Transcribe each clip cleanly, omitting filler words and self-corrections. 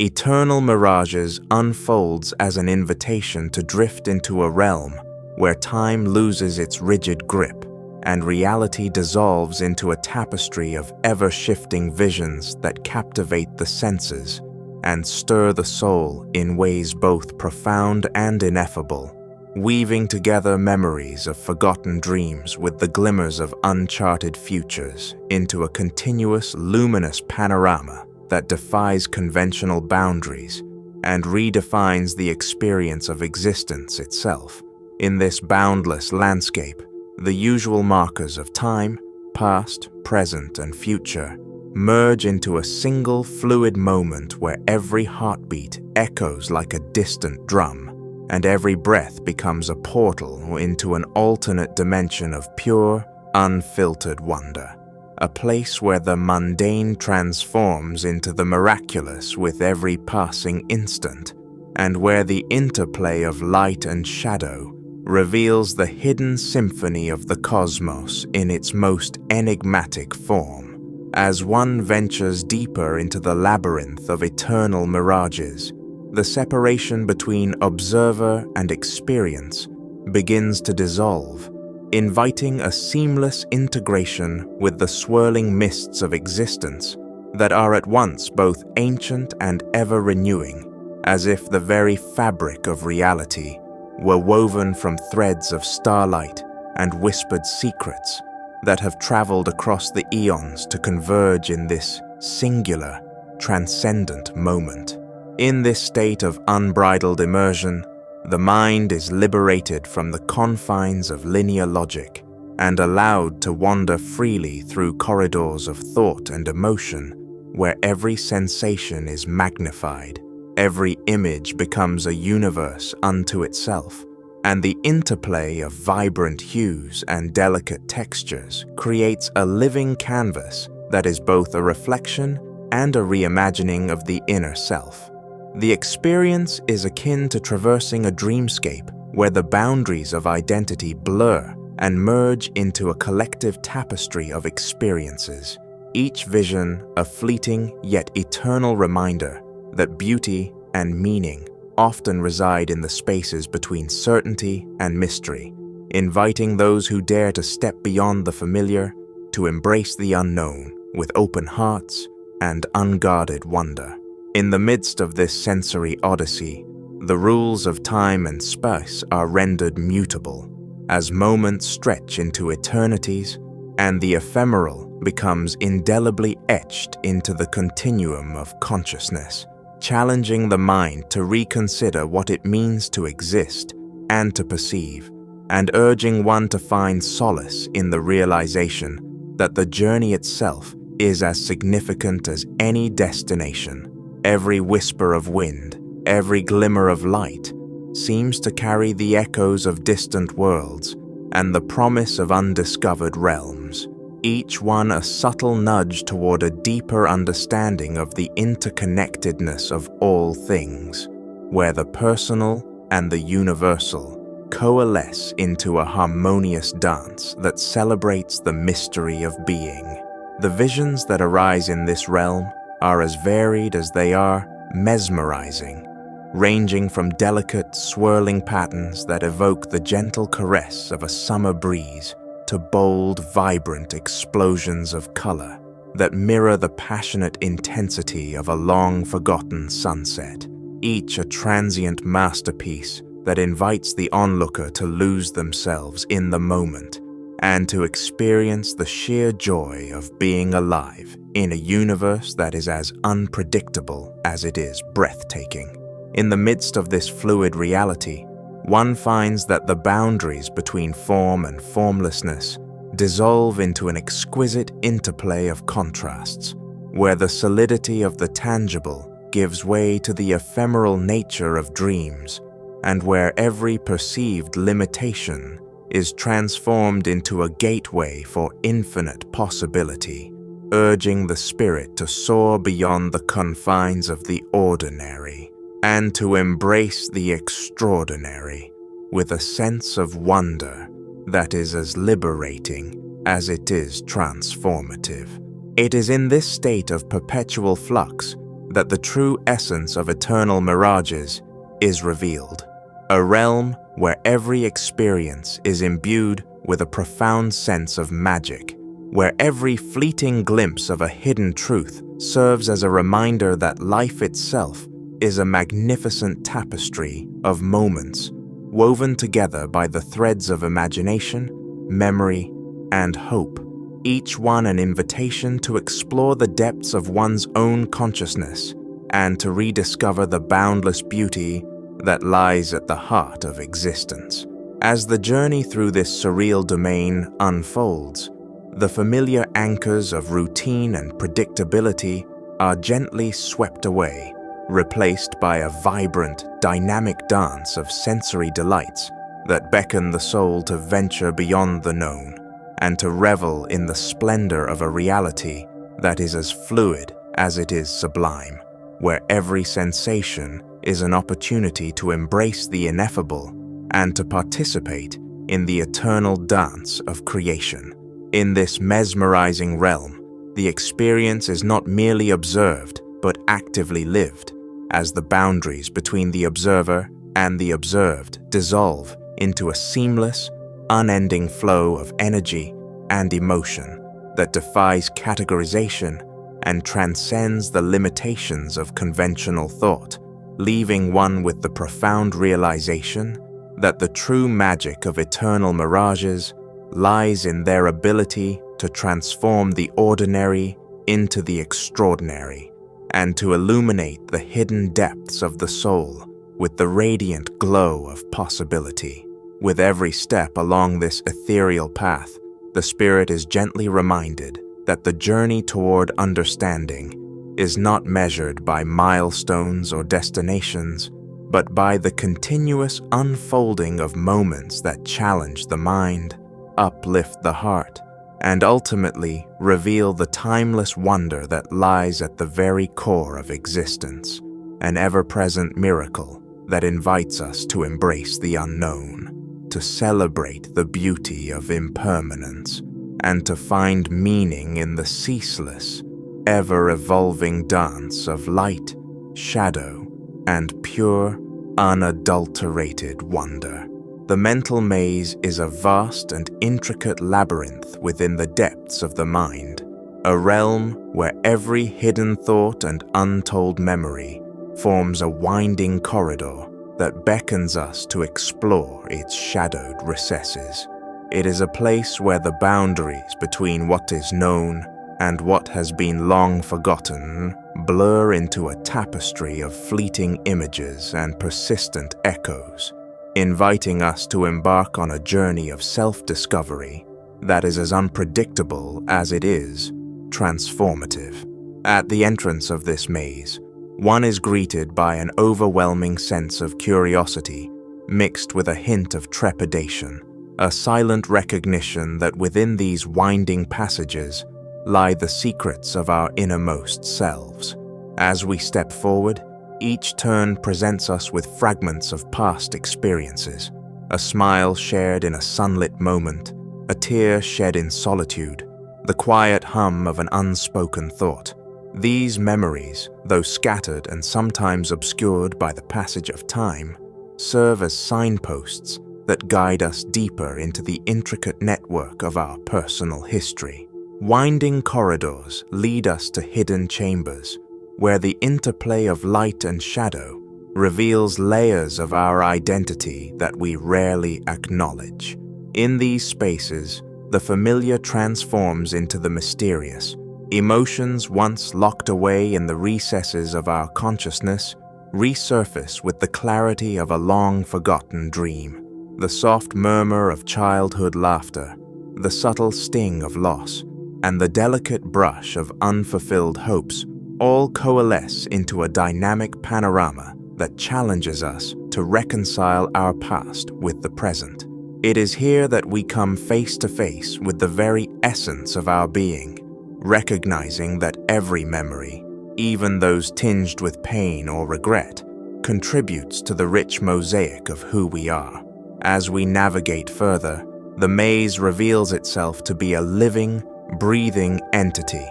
Eternal Mirages unfolds as an invitation to drift into a realm where time loses its rigid grip and reality dissolves into a tapestry of ever-shifting visions that captivate the senses and stir the soul in ways both profound and ineffable, weaving together memories of forgotten dreams with the glimmers of uncharted futures into a continuous, luminous panorama that defies conventional boundaries and redefines the experience of existence itself. In this boundless landscape, the usual markers of time, past, present, and future merge into a single fluid moment where every heartbeat echoes like a distant drum, and every breath becomes a portal into an alternate dimension of pure, unfiltered wonder. A place where the mundane transforms into the miraculous with every passing instant, and where the interplay of light and shadow reveals the hidden symphony of the cosmos in its most enigmatic form. As one ventures deeper into the labyrinth of eternal mirages, the separation between observer and experience begins to dissolve, inviting a seamless integration with the swirling mists of existence that are at once both ancient and ever-renewing, as if the very fabric of reality were woven from threads of starlight and whispered secrets that have traveled across the eons to converge in this singular, transcendent moment. In this state of unbridled immersion, the mind is liberated from the confines of linear logic and allowed to wander freely through corridors of thought and emotion where every sensation is magnified. Every image becomes a universe unto itself, and the interplay of vibrant hues and delicate textures creates a living canvas that is both a reflection and a reimagining of the inner self. The experience is akin to traversing a dreamscape where the boundaries of identity blur and merge into a collective tapestry of experiences, each vision a fleeting yet eternal reminder that beauty and meaning often reside in the spaces between certainty and mystery, inviting those who dare to step beyond the familiar to embrace the unknown with open hearts and unguarded wonder. In the midst of this sensory odyssey, the rules of time and space are rendered mutable as moments stretch into eternities and the ephemeral becomes indelibly etched into the continuum of consciousness, challenging the mind to reconsider what it means to exist and to perceive, and urging one to find solace in the realization that the journey itself is as significant as any destination. Every whisper of wind, every glimmer of light seems to carry the echoes of distant worlds and the promise of undiscovered realms, each one a subtle nudge toward a deeper understanding of the interconnectedness of all things, where the personal and the universal coalesce into a harmonious dance that celebrates the mystery of being. The visions that arise in this realm are as varied as they are mesmerizing, ranging from delicate, swirling patterns that evoke the gentle caress of a summer breeze to bold, vibrant explosions of color that mirror the passionate intensity of a long-forgotten sunset, each a transient masterpiece that invites the onlooker to lose themselves in the moment and to experience the sheer joy of being alive in a universe that is as unpredictable as it is breathtaking. In the midst of this fluid reality, one finds that the boundaries between form and formlessness dissolve into an exquisite interplay of contrasts, where the solidity of the tangible gives way to the ephemeral nature of dreams, and where every perceived limitation is transformed into a gateway for infinite possibility, urging the spirit to soar beyond the confines of the ordinary and to embrace the extraordinary with a sense of wonder that is as liberating as it is transformative. It is in this state of perpetual flux that the true essence of eternal mirages is revealed. A realm where every experience is imbued with a profound sense of magic, where every fleeting glimpse of a hidden truth serves as a reminder that life itself is a magnificent tapestry of moments woven together by the threads of imagination, memory, and hope, each one an invitation to explore the depths of one's own consciousness and to rediscover the boundless beauty that lies at the heart of existence. As the journey through this surreal domain unfolds, the familiar anchors of routine and predictability are gently swept away, replaced by a vibrant, dynamic dance of sensory delights that beckon the soul to venture beyond the known and to revel in the splendor of a reality that is as fluid as it is sublime, where every sensation is an opportunity to embrace the ineffable and to participate in the eternal dance of creation. In this mesmerizing realm, the experience is not merely observed, but actively lived, as the boundaries between the observer and the observed dissolve into a seamless, unending flow of energy and emotion that defies categorization and transcends the limitations of conventional thought, leaving one with the profound realization that the true magic of eternal mirages lies in their ability to transform the ordinary into the extraordinary and to illuminate the hidden depths of the soul with the radiant glow of possibility. With every step along this ethereal path, the spirit is gently reminded that the journey toward understanding is not measured by milestones or destinations, but by the continuous unfolding of moments that challenge the mind, uplift the heart, and ultimately reveal the timeless wonder that lies at the very core of existence, an ever-present miracle that invites us to embrace the unknown, to celebrate the beauty of impermanence, and to find meaning in the ceaseless, ever-evolving dance of light, shadow, and pure, unadulterated wonder. The mental maze is a vast and intricate labyrinth within the depths of the mind, a realm where every hidden thought and untold memory forms a winding corridor that beckons us to explore its shadowed recesses. It is a place where the boundaries between what is known and what has been long forgotten blur into a tapestry of fleeting images and persistent echoes, inviting us to embark on a journey of self-discovery that is as unpredictable as it is transformative. At the entrance of this maze, one is greeted by an overwhelming sense of curiosity mixed with a hint of trepidation, a silent recognition that within these winding passages lie the secrets of our innermost selves. As we step forward, each turn presents us with fragments of past experiences, a smile shared in a sunlit moment, a tear shed in solitude, the quiet hum of an unspoken thought. These memories, though scattered and sometimes obscured by the passage of time, serve as signposts that guide us deeper into the intricate network of our personal history. Winding corridors lead us to hidden chambers, where the interplay of light and shadow reveals layers of our identity that we rarely acknowledge. In these spaces, the familiar transforms into the mysterious. Emotions once locked away in the recesses of our consciousness resurface with the clarity of a long-forgotten dream. The soft murmur of childhood laughter, the subtle sting of loss, and the delicate brush of unfulfilled hopes all coalesce into a dynamic panorama that challenges us to reconcile our past with the present. It is here that we come face to face with the very essence of our being, recognizing that every memory, even those tinged with pain or regret, contributes to the rich mosaic of who we are. As we navigate further, the maze reveals itself to be a living, breathing entity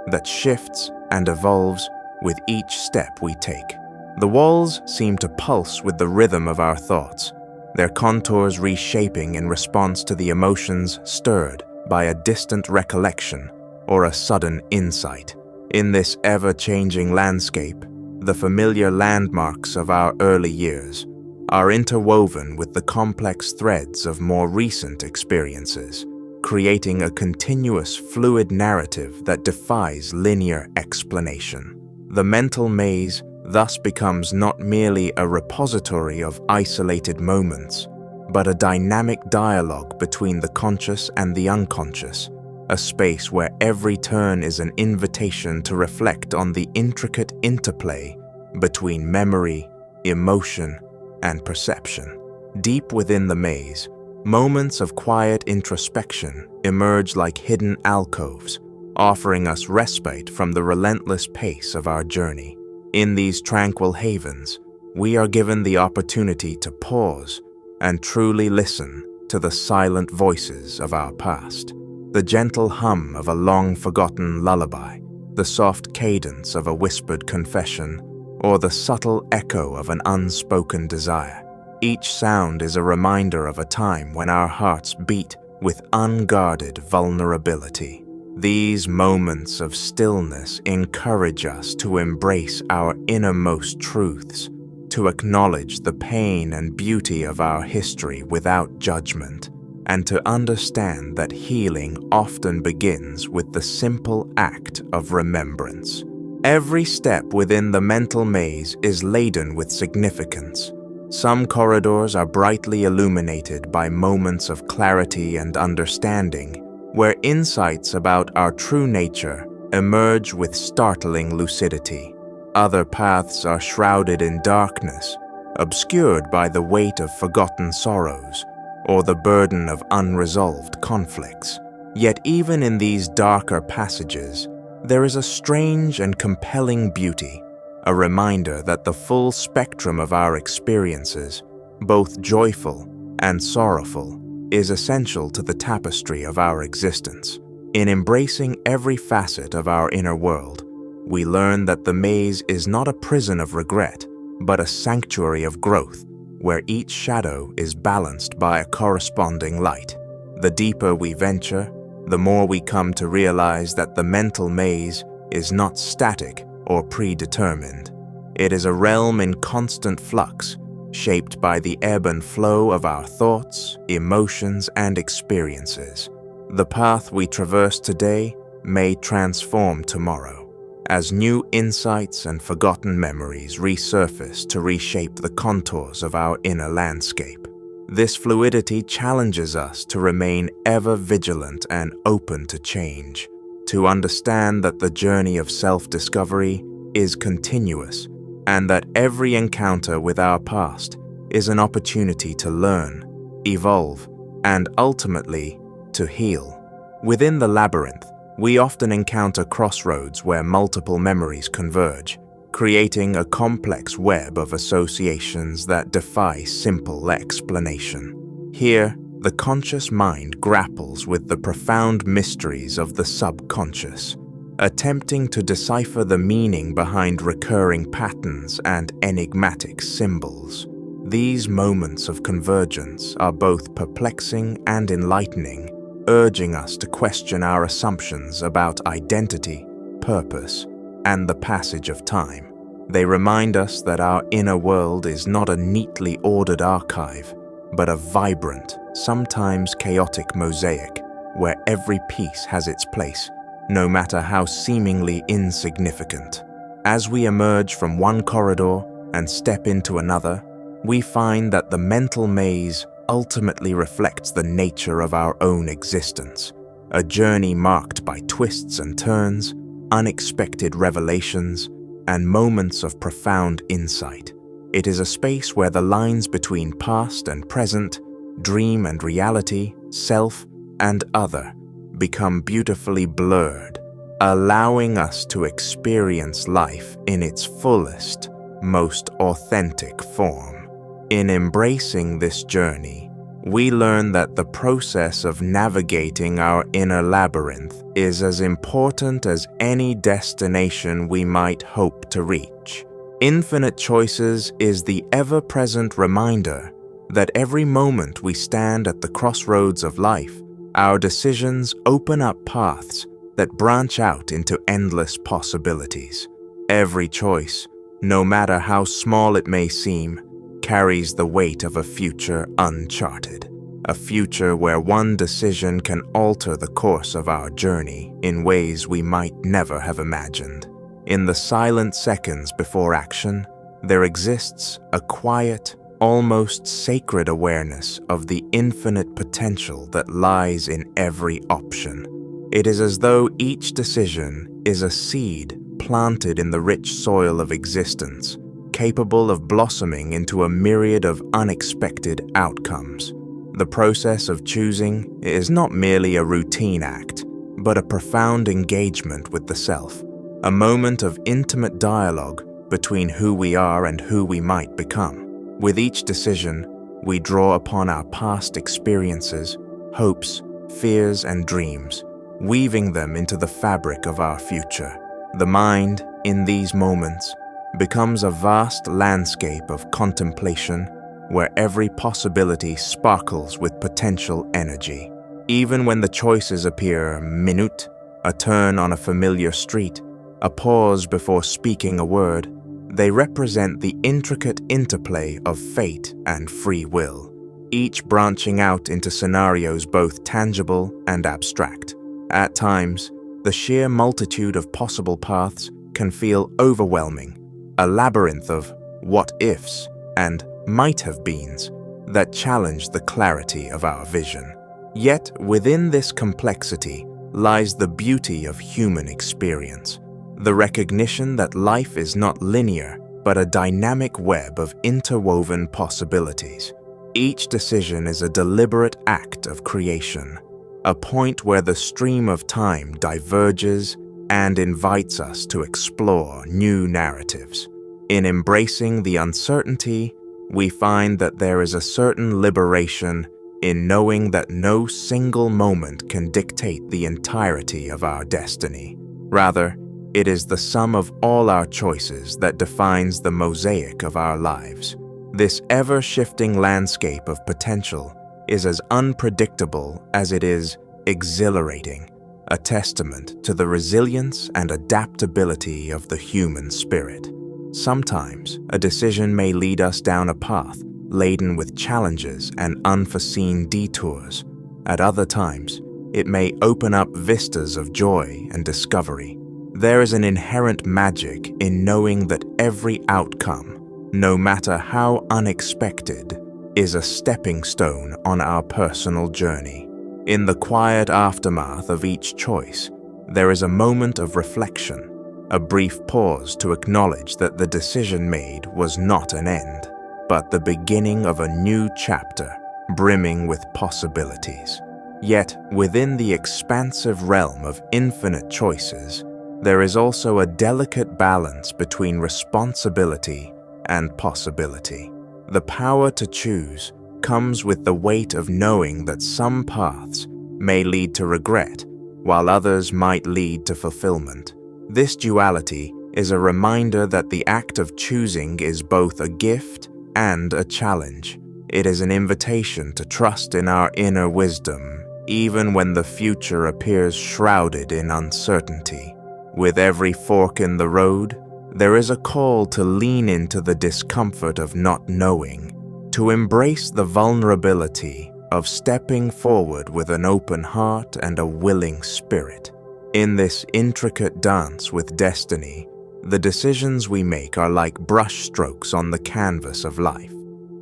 that shifts and evolves with each step we take. The walls seem to pulse with the rhythm of our thoughts, their contours reshaping in response to the emotions stirred by a distant recollection or a sudden insight. In this ever-changing landscape, the familiar landmarks of our early years are interwoven with the complex threads of more recent experiences, creating a continuous fluid narrative that defies linear explanation. The mental maze thus becomes not merely a repository of isolated moments, but a dynamic dialogue between the conscious and the unconscious, a space where every turn is an invitation to reflect on the intricate interplay between memory, emotion, and perception. Deep within the maze, moments of quiet introspection emerge like hidden alcoves, offering us respite from the relentless pace of our journey. In these tranquil havens, we are given the opportunity to pause and truly listen to the silent voices of our past. The gentle hum of a long-forgotten lullaby, the soft cadence of a whispered confession, or the subtle echo of an unspoken desire. Each sound is a reminder of a time when our hearts beat with unguarded vulnerability. These moments of stillness encourage us to embrace our innermost truths, to acknowledge the pain and beauty of our history without judgment, and to understand that healing often begins with the simple act of remembrance. Every step within the mental maze is laden with significance. Some corridors are brightly illuminated by moments of clarity and understanding, where insights about our true nature emerge with startling lucidity. Other paths are shrouded in darkness, obscured by the weight of forgotten sorrows or the burden of unresolved conflicts. Yet even in these darker passages, there is a strange and compelling beauty, a reminder that the full spectrum of our experiences, both joyful and sorrowful, is essential to the tapestry of our existence. In embracing every facet of our inner world, we learn that the maze is not a prison of regret, but a sanctuary of growth, where each shadow is balanced by a corresponding light. The deeper we venture, the more we come to realize that the mental maze is not static or predetermined. It is a realm in constant flux, shaped by the ebb and flow of our thoughts, emotions, and experiences. The path we traverse today may transform tomorrow, as new insights and forgotten memories resurface to reshape the contours of our inner landscape. This fluidity challenges us to remain ever vigilant and open to change, to understand that the journey of self-discovery is continuous, and that every encounter with our past is an opportunity to learn, evolve, and ultimately to heal. Within the labyrinth, we often encounter crossroads where multiple memories converge, creating a complex web of associations that defy simple explanation. Here, the conscious mind grapples with the profound mysteries of the subconscious, attempting to decipher the meaning behind recurring patterns and enigmatic symbols. These moments of convergence are both perplexing and enlightening, urging us to question our assumptions about identity, purpose, and the passage of time. They remind us that our inner world is not a neatly ordered archive, but a vibrant, sometimes chaotic mosaic where every piece has its place, no matter how seemingly insignificant. As we emerge from one corridor and step into another, we find that the mental maze ultimately reflects the nature of our own existence, a journey marked by twists and turns, unexpected revelations, and moments of profound insight. It is a space where the lines between past and present, dream and reality, self and other, become beautifully blurred, allowing us to experience life in its fullest, most authentic form. In embracing this journey, we learn that the process of navigating our inner labyrinth is as important as any destination we might hope to reach. Infinite choices is the ever-present reminder that every moment we stand at the crossroads of life, our decisions open up paths that branch out into endless possibilities. Every choice, no matter how small it may seem, carries the weight of a future uncharted. A future where one decision can alter the course of our journey in ways we might never have imagined. In the silent seconds before action, there exists a quiet, almost sacred awareness of the infinite potential that lies in every option. It is as though each decision is a seed planted in the rich soil of existence, capable of blossoming into a myriad of unexpected outcomes. The process of choosing is not merely a routine act, but a profound engagement with the self, a moment of intimate dialogue between who we are and who we might become. With each decision, we draw upon our past experiences, hopes, fears, and dreams, weaving them into the fabric of our future. The mind, in these moments, becomes a vast landscape of contemplation where every possibility sparkles with potential energy. Even when the choices appear minute, a turn on a familiar street, a pause before speaking a word, they represent the intricate interplay of fate and free will, each branching out into scenarios both tangible and abstract. At times, the sheer multitude of possible paths can feel overwhelming, a labyrinth of what-ifs and might-have-beens that challenge the clarity of our vision. Yet within this complexity lies the beauty of human experience, the recognition that life is not linear, but a dynamic web of interwoven possibilities. Each decision is a deliberate act of creation, a point where the stream of time diverges and invites us to explore new narratives. In embracing the uncertainty, we find that there is a certain liberation in knowing that no single moment can dictate the entirety of our destiny. Rather, it is the sum of all our choices that defines the mosaic of our lives. This ever-shifting landscape of potential is as unpredictable as it is exhilarating, a testament to the resilience and adaptability of the human spirit. Sometimes, a decision may lead us down a path laden with challenges and unforeseen detours. At other times, it may open up vistas of joy and discovery. There is an inherent magic in knowing that every outcome, no matter how unexpected, is a stepping stone on our personal journey. In the quiet aftermath of each choice, there is a moment of reflection, a brief pause to acknowledge that the decision made was not an end, but the beginning of a new chapter brimming with possibilities. Yet, within the expansive realm of infinite choices, there is also a delicate balance between responsibility and possibility. The power to choose comes with the weight of knowing that some paths may lead to regret, while others might lead to fulfillment. This duality is a reminder that the act of choosing is both a gift and a challenge. It is an invitation to trust in our inner wisdom, even when the future appears shrouded in uncertainty. With every fork in the road, there is a call to lean into the discomfort of not knowing, to embrace the vulnerability of stepping forward with an open heart and a willing spirit. In this intricate dance with destiny, the decisions we make are like brushstrokes on the canvas of life,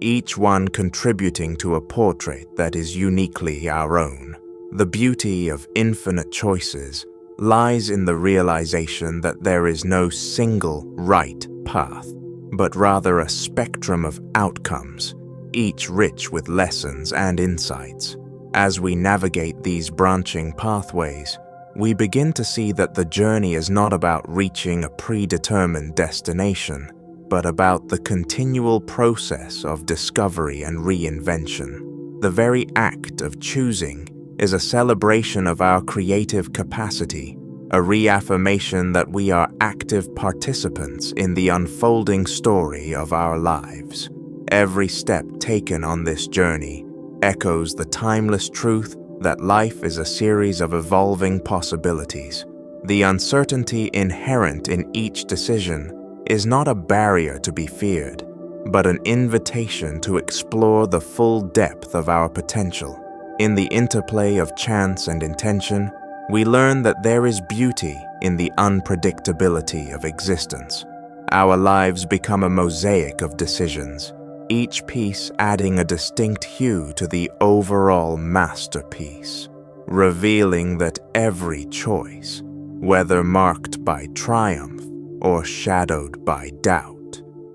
each one contributing to a portrait that is uniquely our own. The beauty of infinite choices lies in the realization that there is no single right path, but rather a spectrum of outcomes, each rich with lessons and insights. As we navigate these branching pathways, we begin to see that the journey is not about reaching a predetermined destination, but about the continual process of discovery and reinvention. The very act of choosing is a celebration of our creative capacity, a reaffirmation that we are active participants in the unfolding story of our lives. Every step taken on this journey echoes the timeless truth that life is a series of evolving possibilities. The uncertainty inherent in each decision is not a barrier to be feared, but an invitation to explore the full depth of our potential. In the interplay of chance and intention, we learn that there is beauty in the unpredictability of existence. Our lives become a mosaic of decisions, each piece adding a distinct hue to the overall masterpiece, revealing that every choice, whether marked by triumph or shadowed by doubt,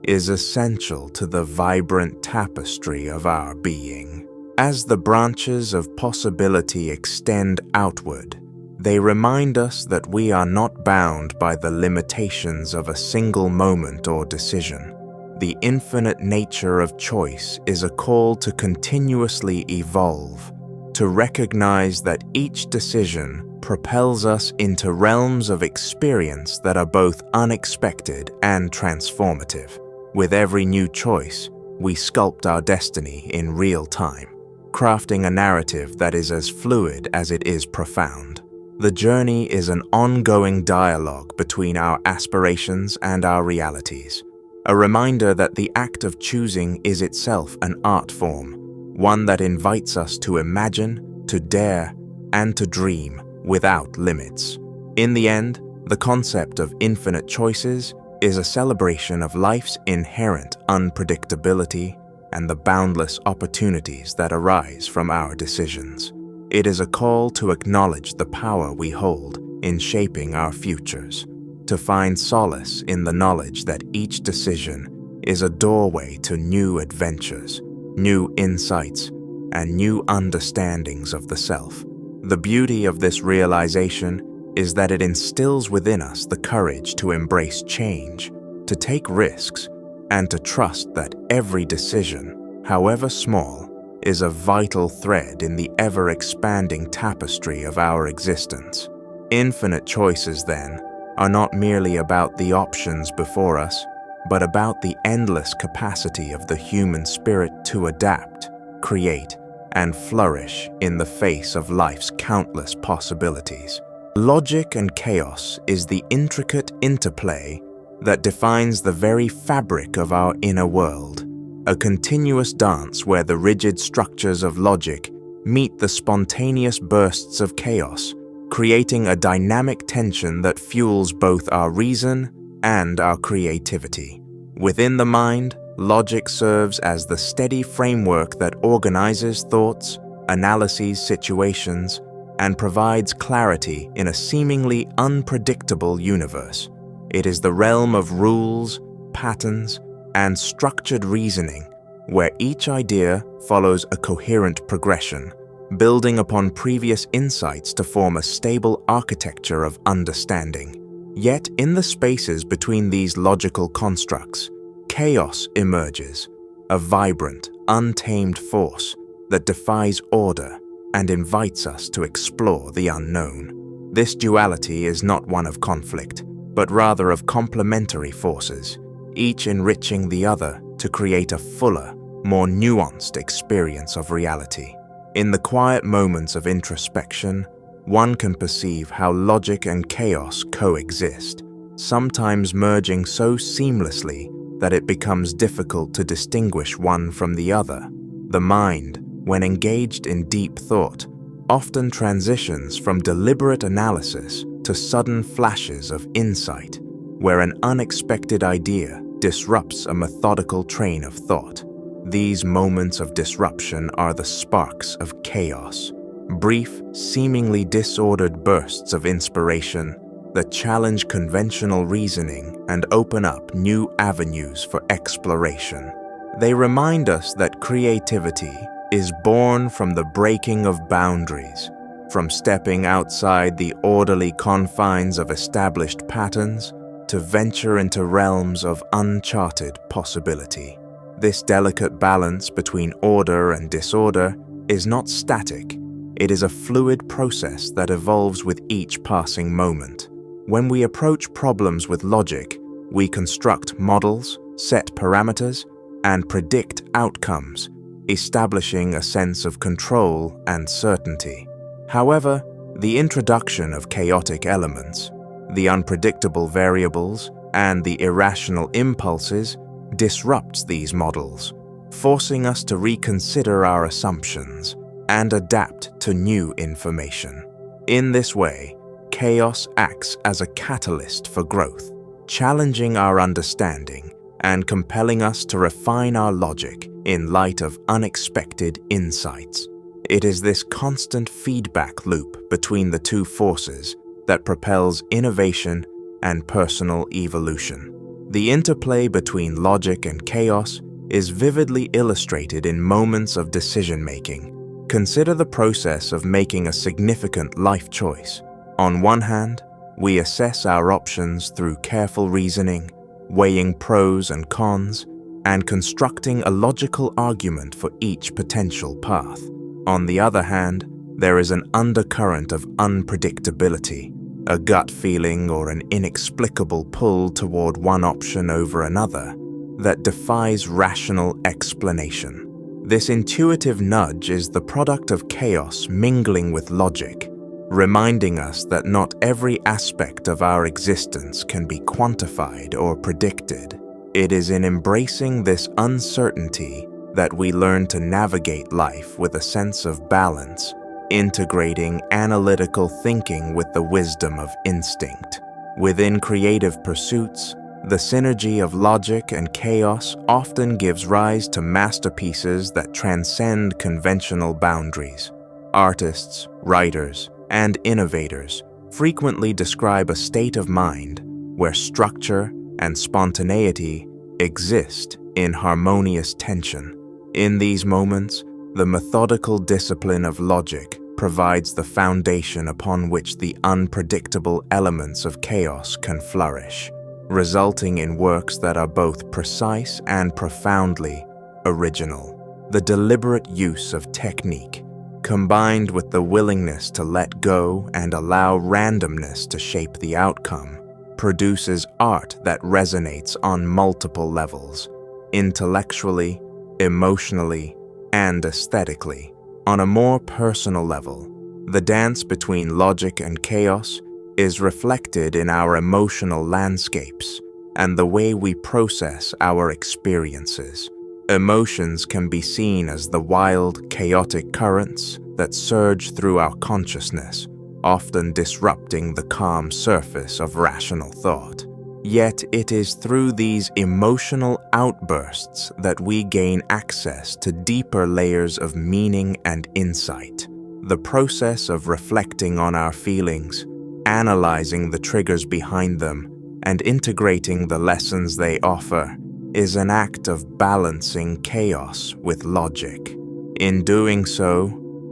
is essential to the vibrant tapestry of our being. As the branches of possibility extend outward, they remind us that we are not bound by the limitations of a single moment or decision. The infinite nature of choice is a call to continuously evolve, to recognize that each decision propels us into realms of experience that are both unexpected and transformative. With every new choice, we sculpt our destiny in real time, crafting a narrative that is as fluid as it is profound. The journey is an ongoing dialogue between our aspirations and our realities, a reminder that the act of choosing is itself an art form, one that invites us to imagine, to dare, and to dream without limits. In the end, the concept of infinite choices is a celebration of life's inherent unpredictability and the boundless opportunities that arise from our decisions. It is a call to acknowledge the power we hold in shaping our futures, to find solace in the knowledge that each decision is a doorway to new adventures, new insights, and new understandings of the self. The beauty of this realization is that it instills within us the courage to embrace change, to take risks, and to trust that every decision, however small, is a vital thread in the ever-expanding tapestry of our existence. Infinite choices, then, are not merely about the options before us, but about the endless capacity of the human spirit to adapt, create, and flourish in the face of life's countless possibilities. Logic and chaos is the intricate interplay that defines the very fabric of our inner world, a continuous dance where the rigid structures of logic meet the spontaneous bursts of chaos, creating a dynamic tension that fuels both our reason and our creativity. Within the mind, logic serves as the steady framework that organizes thoughts, analyses situations, and provides clarity in a seemingly unpredictable universe. It is the realm of rules, patterns, and structured reasoning, where each idea follows a coherent progression, building upon previous insights to form a stable architecture of understanding. Yet, in the spaces between these logical constructs, chaos emerges, a vibrant, untamed force that defies order and invites us to explore the unknown. This duality is not one of conflict, but rather of complementary forces, each enriching the other to create a fuller, more nuanced experience of reality. In the quiet moments of introspection, one can perceive how logic and chaos coexist, sometimes merging so seamlessly that it becomes difficult to distinguish one from the other. The mind, when engaged in deep thought, often transitions from deliberate analysis to sudden flashes of insight, where an unexpected idea disrupts a methodical train of thought. These moments of disruption are the sparks of chaos, brief, seemingly disordered bursts of inspiration that challenge conventional reasoning and open up new avenues for exploration. They remind us that creativity is born from the breaking of boundaries, from stepping outside the orderly confines of established patterns to venture into realms of uncharted possibility. This delicate balance between order and disorder is not static. It is a fluid process that evolves with each passing moment. When we approach problems with logic, we construct models, set parameters, and predict outcomes, establishing a sense of control and certainty. However, the introduction of chaotic elements, the unpredictable variables, and the irrational impulses disrupts these models, forcing us to reconsider our assumptions and adapt to new information. In this way, chaos acts as a catalyst for growth, challenging our understanding and compelling us to refine our logic in light of unexpected insights. It is this constant feedback loop between the two forces that propels innovation and personal evolution. The interplay between logic and chaos is vividly illustrated in moments of decision-making. Consider the process of making a significant life choice. On one hand, we assess our options through careful reasoning, weighing pros and cons, and constructing a logical argument for each potential path. On the other hand, there is an undercurrent of unpredictability, a gut feeling or an inexplicable pull toward one option over another that defies rational explanation. This intuitive nudge is the product of chaos mingling with logic, reminding us that not every aspect of our existence can be quantified or predicted. It is in embracing this uncertainty that we learn to navigate life with a sense of balance, integrating analytical thinking with the wisdom of instinct. Within creative pursuits, the synergy of logic and chaos often gives rise to masterpieces that transcend conventional boundaries. Artists, writers, and innovators frequently describe a state of mind where structure and spontaneity exist in harmonious tension. In these moments, the methodical discipline of logic provides the foundation upon which the unpredictable elements of chaos can flourish, resulting in works that are both precise and profoundly original. The deliberate use of technique, combined with the willingness to let go and allow randomness to shape the outcome, produces art that resonates on multiple levels, intellectually, emotionally, and aesthetically. On a more personal level, the dance between logic and chaos is reflected in our emotional landscapes and the way we process our experiences. Emotions can be seen as the wild, chaotic currents that surge through our consciousness, often disrupting the calm surface of rational thought. Yet it is through these emotional outbursts that we gain access to deeper layers of meaning and insight. The process of reflecting on our feelings, analyzing the triggers behind them, and integrating the lessons they offer is an act of balancing chaos with logic. In doing so,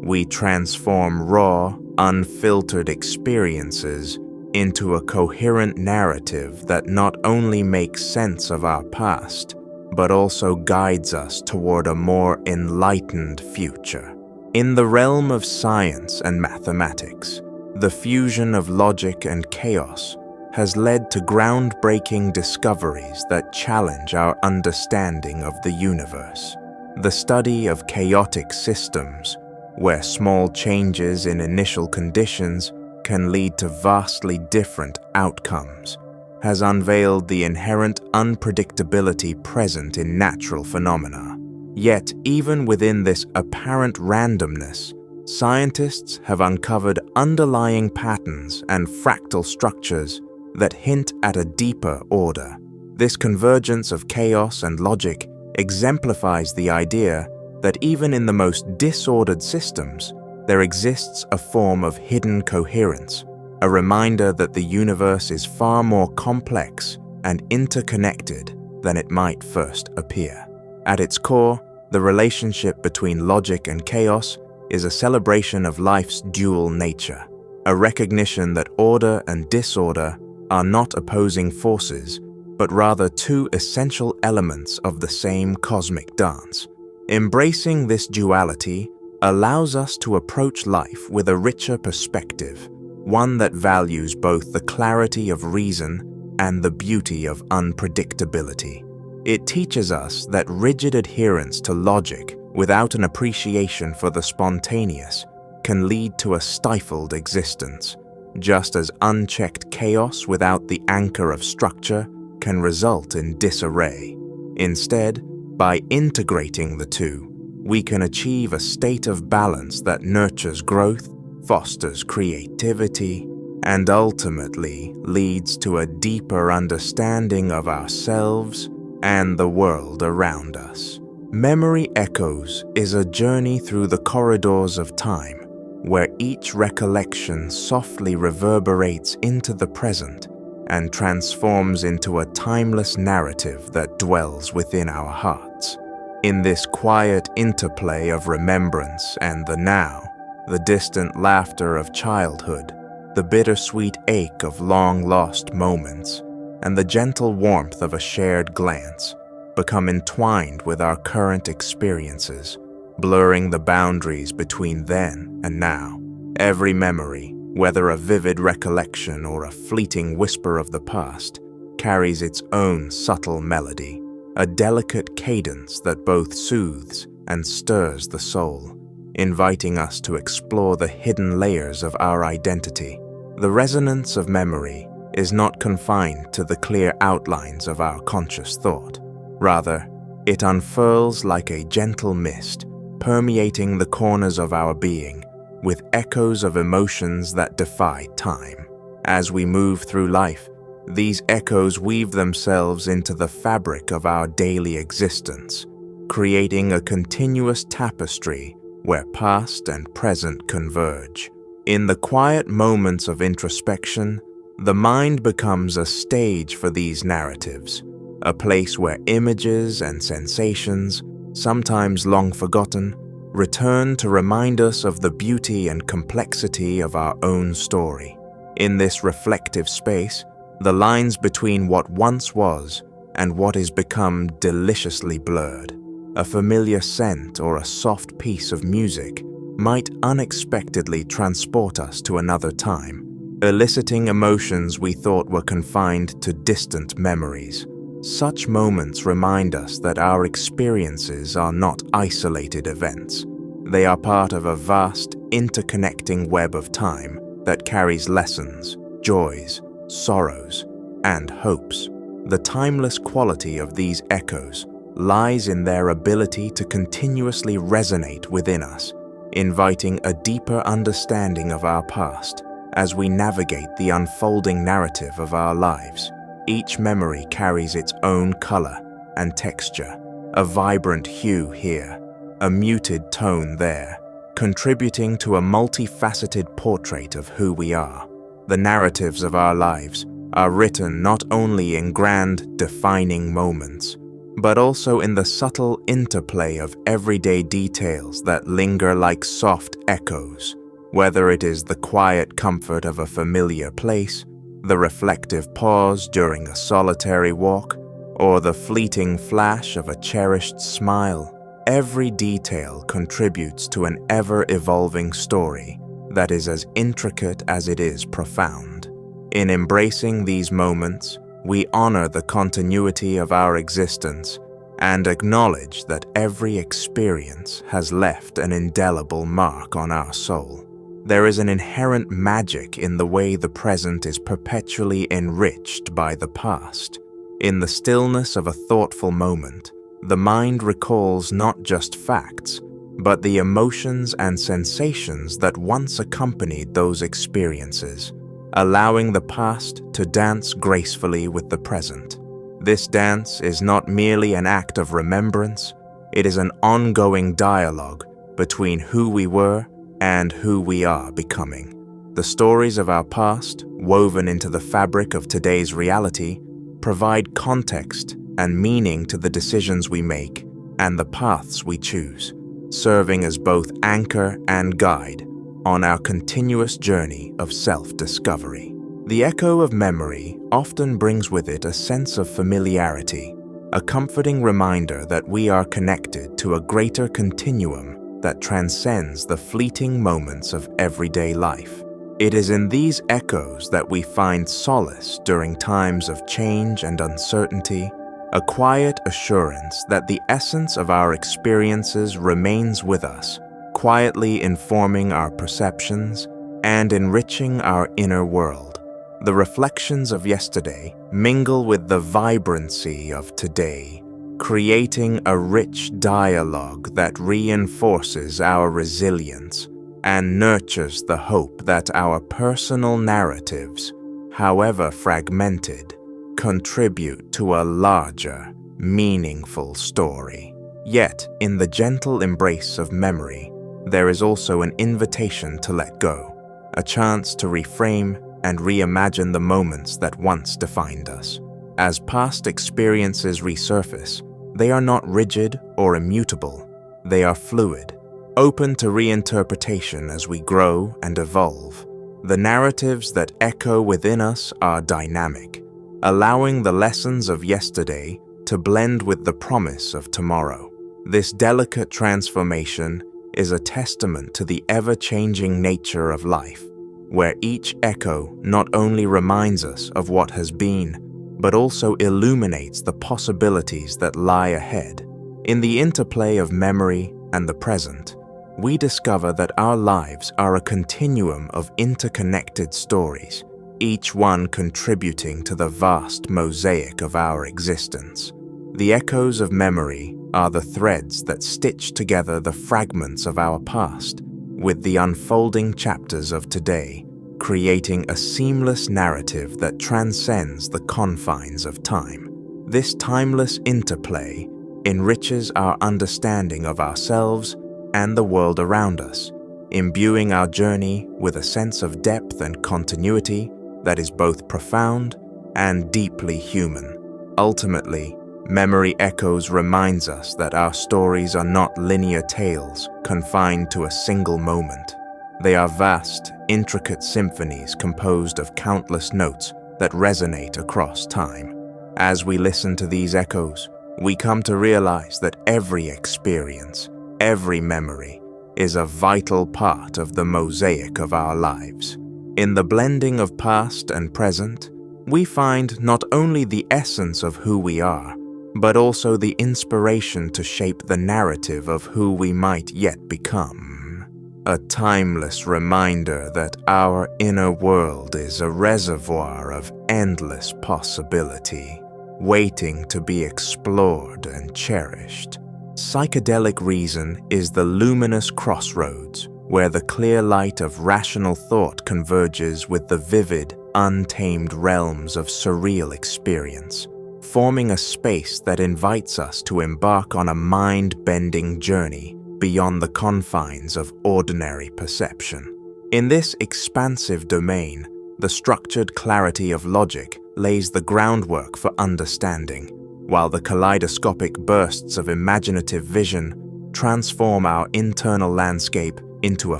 we transform raw, unfiltered experiences into a coherent narrative that not only makes sense of our past, but also guides us toward a more enlightened future. In the realm of science and mathematics, the fusion of logic and chaos has led to groundbreaking discoveries that challenge our understanding of the universe. The study of chaotic systems, where small changes in initial conditions can lead to vastly different outcomes, has unveiled the inherent unpredictability present in natural phenomena. Yet, even within this apparent randomness, scientists have uncovered underlying patterns and fractal structures that hint at a deeper order. This convergence of chaos and logic exemplifies the idea that even in the most disordered systems, there exists a form of hidden coherence, a reminder that the universe is far more complex and interconnected than it might first appear. At its core, the relationship between logic and chaos is a celebration of life's dual nature, a recognition that order and disorder are not opposing forces, but rather two essential elements of the same cosmic dance. Embracing this duality, allows us to approach life with a richer perspective, one that values both the clarity of reason and the beauty of unpredictability. It teaches us that rigid adherence to logic without an appreciation for the spontaneous can lead to a stifled existence, just as unchecked chaos without the anchor of structure can result in disarray. Instead, by integrating the two, we can achieve a state of balance that nurtures growth, fosters creativity, and ultimately leads to a deeper understanding of ourselves and the world around us. Memory Echoes is a journey through the corridors of time, where each recollection softly reverberates into the present and transforms into a timeless narrative that dwells within our hearts. In this quiet interplay of remembrance and the now, the distant laughter of childhood, the bittersweet ache of long-lost moments, and the gentle warmth of a shared glance become entwined with our current experiences, blurring the boundaries between then and now. Every memory, whether a vivid recollection or a fleeting whisper of the past, carries its own subtle melody, a delicate cadence that both soothes and stirs the soul, inviting us to explore the hidden layers of our identity. The resonance of memory is not confined to the clear outlines of our conscious thought. Rather, it unfurls like a gentle mist, permeating the corners of our being, with echoes of emotions that defy time. As we move through life, these echoes weave themselves into the fabric of our daily existence, creating a continuous tapestry where past and present converge. In the quiet moments of introspection, the mind becomes a stage for these narratives, a place where images and sensations, sometimes long forgotten, return to remind us of the beauty and complexity of our own story. In this reflective space, the lines between what once was and what is become deliciously blurred. A familiar scent or a soft piece of music might unexpectedly transport us to another time, eliciting emotions we thought were confined to distant memories. Such moments remind us that our experiences are not isolated events. They are part of a vast, interconnecting web of time that carries lessons, joys, sorrows, and hopes. The timeless quality of these echoes lies in their ability to continuously resonate within us, inviting a deeper understanding of our past as we navigate the unfolding narrative of our lives. Each memory carries its own color and texture, a vibrant hue here, a muted tone there, contributing to a multifaceted portrait of who we are. The narratives of our lives are written not only in grand, defining moments, but also in the subtle interplay of everyday details that linger like soft echoes, whether it is the quiet comfort of a familiar place, the reflective pause during a solitary walk, or the fleeting flash of a cherished smile. Every detail contributes to an ever-evolving story that is as intricate as it is profound. In embracing these moments, we honor the continuity of our existence and acknowledge that every experience has left an indelible mark on our soul. There is an inherent magic in the way the present is perpetually enriched by the past. In the stillness of a thoughtful moment, the mind recalls not just facts, but the emotions and sensations that once accompanied those experiences, allowing the past to dance gracefully with the present. This dance is not merely an act of remembrance, it is an ongoing dialogue between who we were and who we are becoming. The stories of our past, woven into the fabric of today's reality, provide context and meaning to the decisions we make and the paths we choose, serving as both anchor and guide on our continuous journey of self-discovery. The echo of memory often brings with it a sense of familiarity, a comforting reminder that we are connected to a greater continuum that transcends the fleeting moments of everyday life. It is in these echoes that we find solace during times of change and uncertainty, a quiet assurance that the essence of our experiences remains with us, quietly informing our perceptions and enriching our inner world. The reflections of yesterday mingle with the vibrancy of today, creating a rich dialogue that reinforces our resilience and nurtures the hope that our personal narratives, however fragmented, contribute to a larger, meaningful story. Yet, in the gentle embrace of memory, there is also an invitation to let go, a chance to reframe and reimagine the moments that once defined us. As past experiences resurface, they are not rigid or immutable. They are fluid, open to reinterpretation as we grow and evolve. The narratives that echo within us are dynamic, allowing the lessons of yesterday to blend with the promise of tomorrow. This delicate transformation is a testament to the ever-changing nature of life, where each echo not only reminds us of what has been, but also illuminates the possibilities that lie ahead. In the interplay of memory and the present, we discover that our lives are a continuum of interconnected stories, each one contributing to the vast mosaic of our existence. The echoes of memory are the threads that stitch together the fragments of our past with the unfolding chapters of today, creating a seamless narrative that transcends the confines of time. This timeless interplay enriches our understanding of ourselves and the world around us, imbuing our journey with a sense of depth and continuity that is both profound and deeply human. Ultimately, Memory Echoes reminds us that our stories are not linear tales confined to a single moment. They are vast, intricate symphonies composed of countless notes that resonate across time. As we listen to these echoes, we come to realize that every experience, every memory, is a vital part of the mosaic of our lives. In the blending of past and present, we find not only the essence of who we are, but also the inspiration to shape the narrative of who we might yet become. A timeless reminder that our inner world is a reservoir of endless possibility, waiting to be explored and cherished. Psychedelic Reason is the luminous crossroads where the clear light of rational thought converges with the vivid, untamed realms of surreal experience, forming a space that invites us to embark on a mind-bending journey beyond the confines of ordinary perception. In this expansive domain, the structured clarity of logic lays the groundwork for understanding, while the kaleidoscopic bursts of imaginative vision transform our internal landscape into a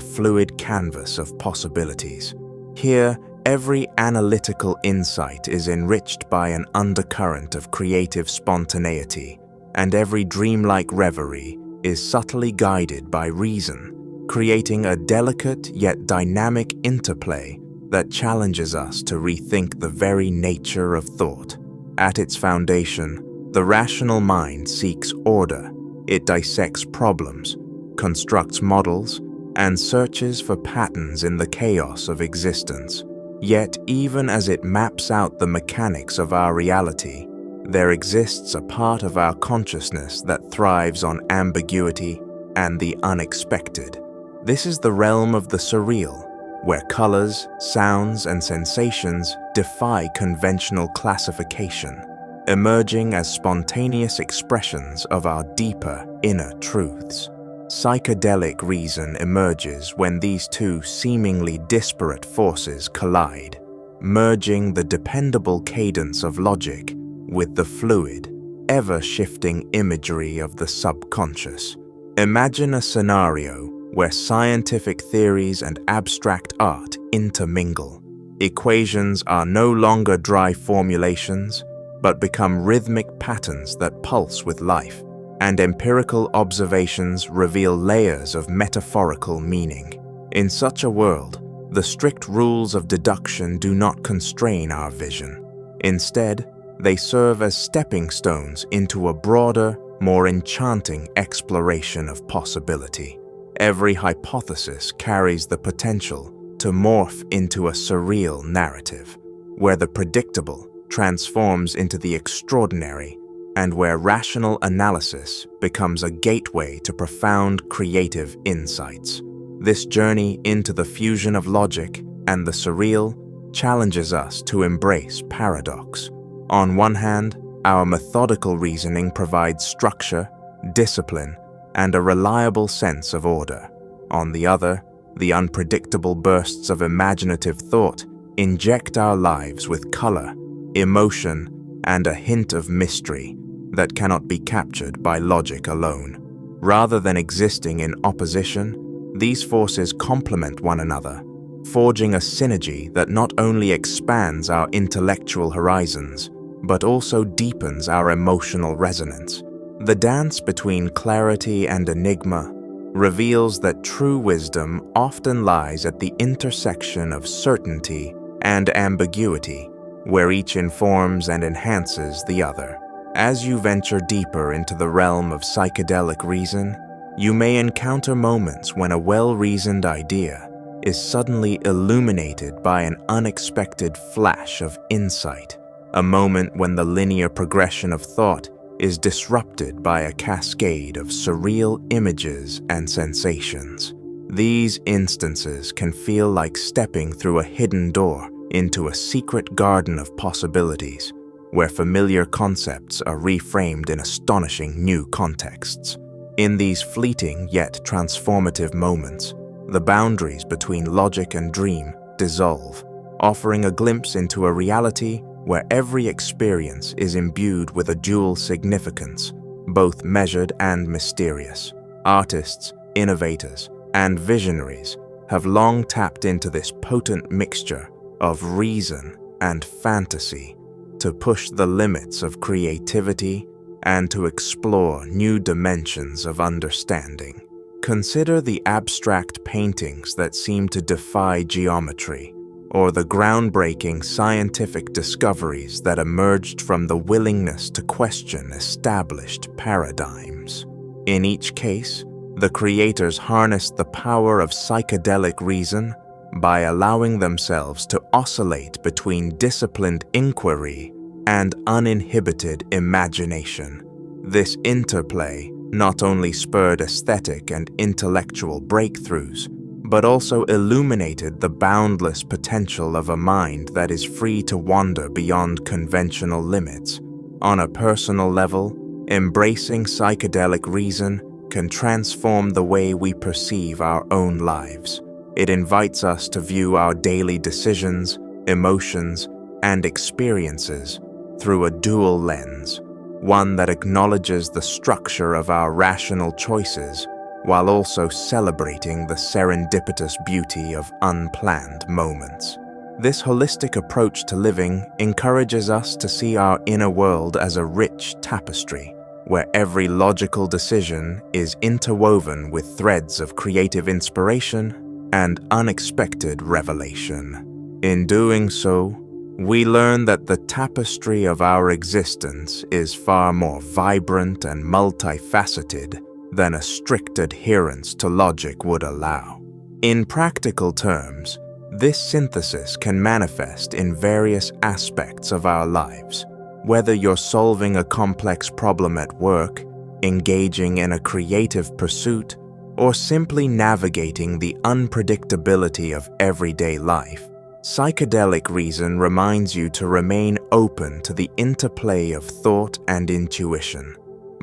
fluid canvas of possibilities. Here, every analytical insight is enriched by an undercurrent of creative spontaneity, and every dreamlike reverie is subtly guided by reason, creating a delicate yet dynamic interplay that challenges us to rethink the very nature of thought. At its foundation, the rational mind seeks order. It dissects problems, constructs models, and searches for patterns in the chaos of existence. Yet, even as it maps out the mechanics of our reality, there exists a part of our consciousness that thrives on ambiguity and the unexpected. This is the realm of the surreal, where colors, sounds, and sensations defy conventional classification, emerging as spontaneous expressions of our deeper inner truths. Psychedelic reason emerges when these two seemingly disparate forces collide, merging the dependable cadence of logic with the fluid, ever-shifting imagery of the subconscious. Imagine a scenario where scientific theories and abstract art intermingle. Equations are no longer dry formulations, but become rhythmic patterns that pulse with life, and empirical observations reveal layers of metaphorical meaning. In such a world, the strict rules of deduction do not constrain our vision. Instead, they serve as stepping stones into a broader, more enchanting exploration of possibility. Every hypothesis carries the potential to morph into a surreal narrative, where the predictable transforms into the extraordinary and where rational analysis becomes a gateway to profound creative insights. This journey into the fusion of logic and the surreal challenges us to embrace paradox. On one hand, our methodical reasoning provides structure, discipline, and a reliable sense of order. On the other, the unpredictable bursts of imaginative thought inject our lives with color, emotion, and a hint of mystery that cannot be captured by logic alone. Rather than existing in opposition, these forces complement one another, forging a synergy that not only expands our intellectual horizons, but also deepens our emotional resonance. The dance between clarity and enigma reveals that true wisdom often lies at the intersection of certainty and ambiguity, where each informs and enhances the other. As you venture deeper into the realm of psychedelic reason, you may encounter moments when a well-reasoned idea is suddenly illuminated by an unexpected flash of insight, a moment when the linear progression of thought is disrupted by a cascade of surreal images and sensations. These instances can feel like stepping through a hidden door into a secret garden of possibilities, where familiar concepts are reframed in astonishing new contexts. In these fleeting yet transformative moments, the boundaries between logic and dream dissolve, offering a glimpse into a reality where every experience is imbued with a dual significance, both measured and mysterious. Artists, innovators, and visionaries have long tapped into this potent mixture of reason and fantasy to push the limits of creativity and to explore new dimensions of understanding. Consider the abstract paintings that seem to defy geometry, or the groundbreaking scientific discoveries that emerged from the willingness to question established paradigms. In each case, the creators harnessed the power of psychedelic reason by allowing themselves to oscillate between disciplined inquiry and uninhibited imagination. This interplay not only spurred aesthetic and intellectual breakthroughs, but also illuminated the boundless potential of a mind that is free to wander beyond conventional limits. On a personal level, embracing psychedelic reason can transform the way we perceive our own lives. It invites us to view our daily decisions, emotions, and experiences through a dual lens, one that acknowledges the structure of our rational choices while also celebrating the serendipitous beauty of unplanned moments. This holistic approach to living encourages us to see our inner world as a rich tapestry, where every logical decision is interwoven with threads of creative inspiration and unexpected revelation. In doing so, we learn that the tapestry of our existence is far more vibrant and multifaceted than a strict adherence to logic would allow. In practical terms, this synthesis can manifest in various aspects of our lives. Whether you're solving a complex problem at work, engaging in a creative pursuit, or simply navigating the unpredictability of everyday life, psychedelic reason reminds you to remain open to the interplay of thought and intuition.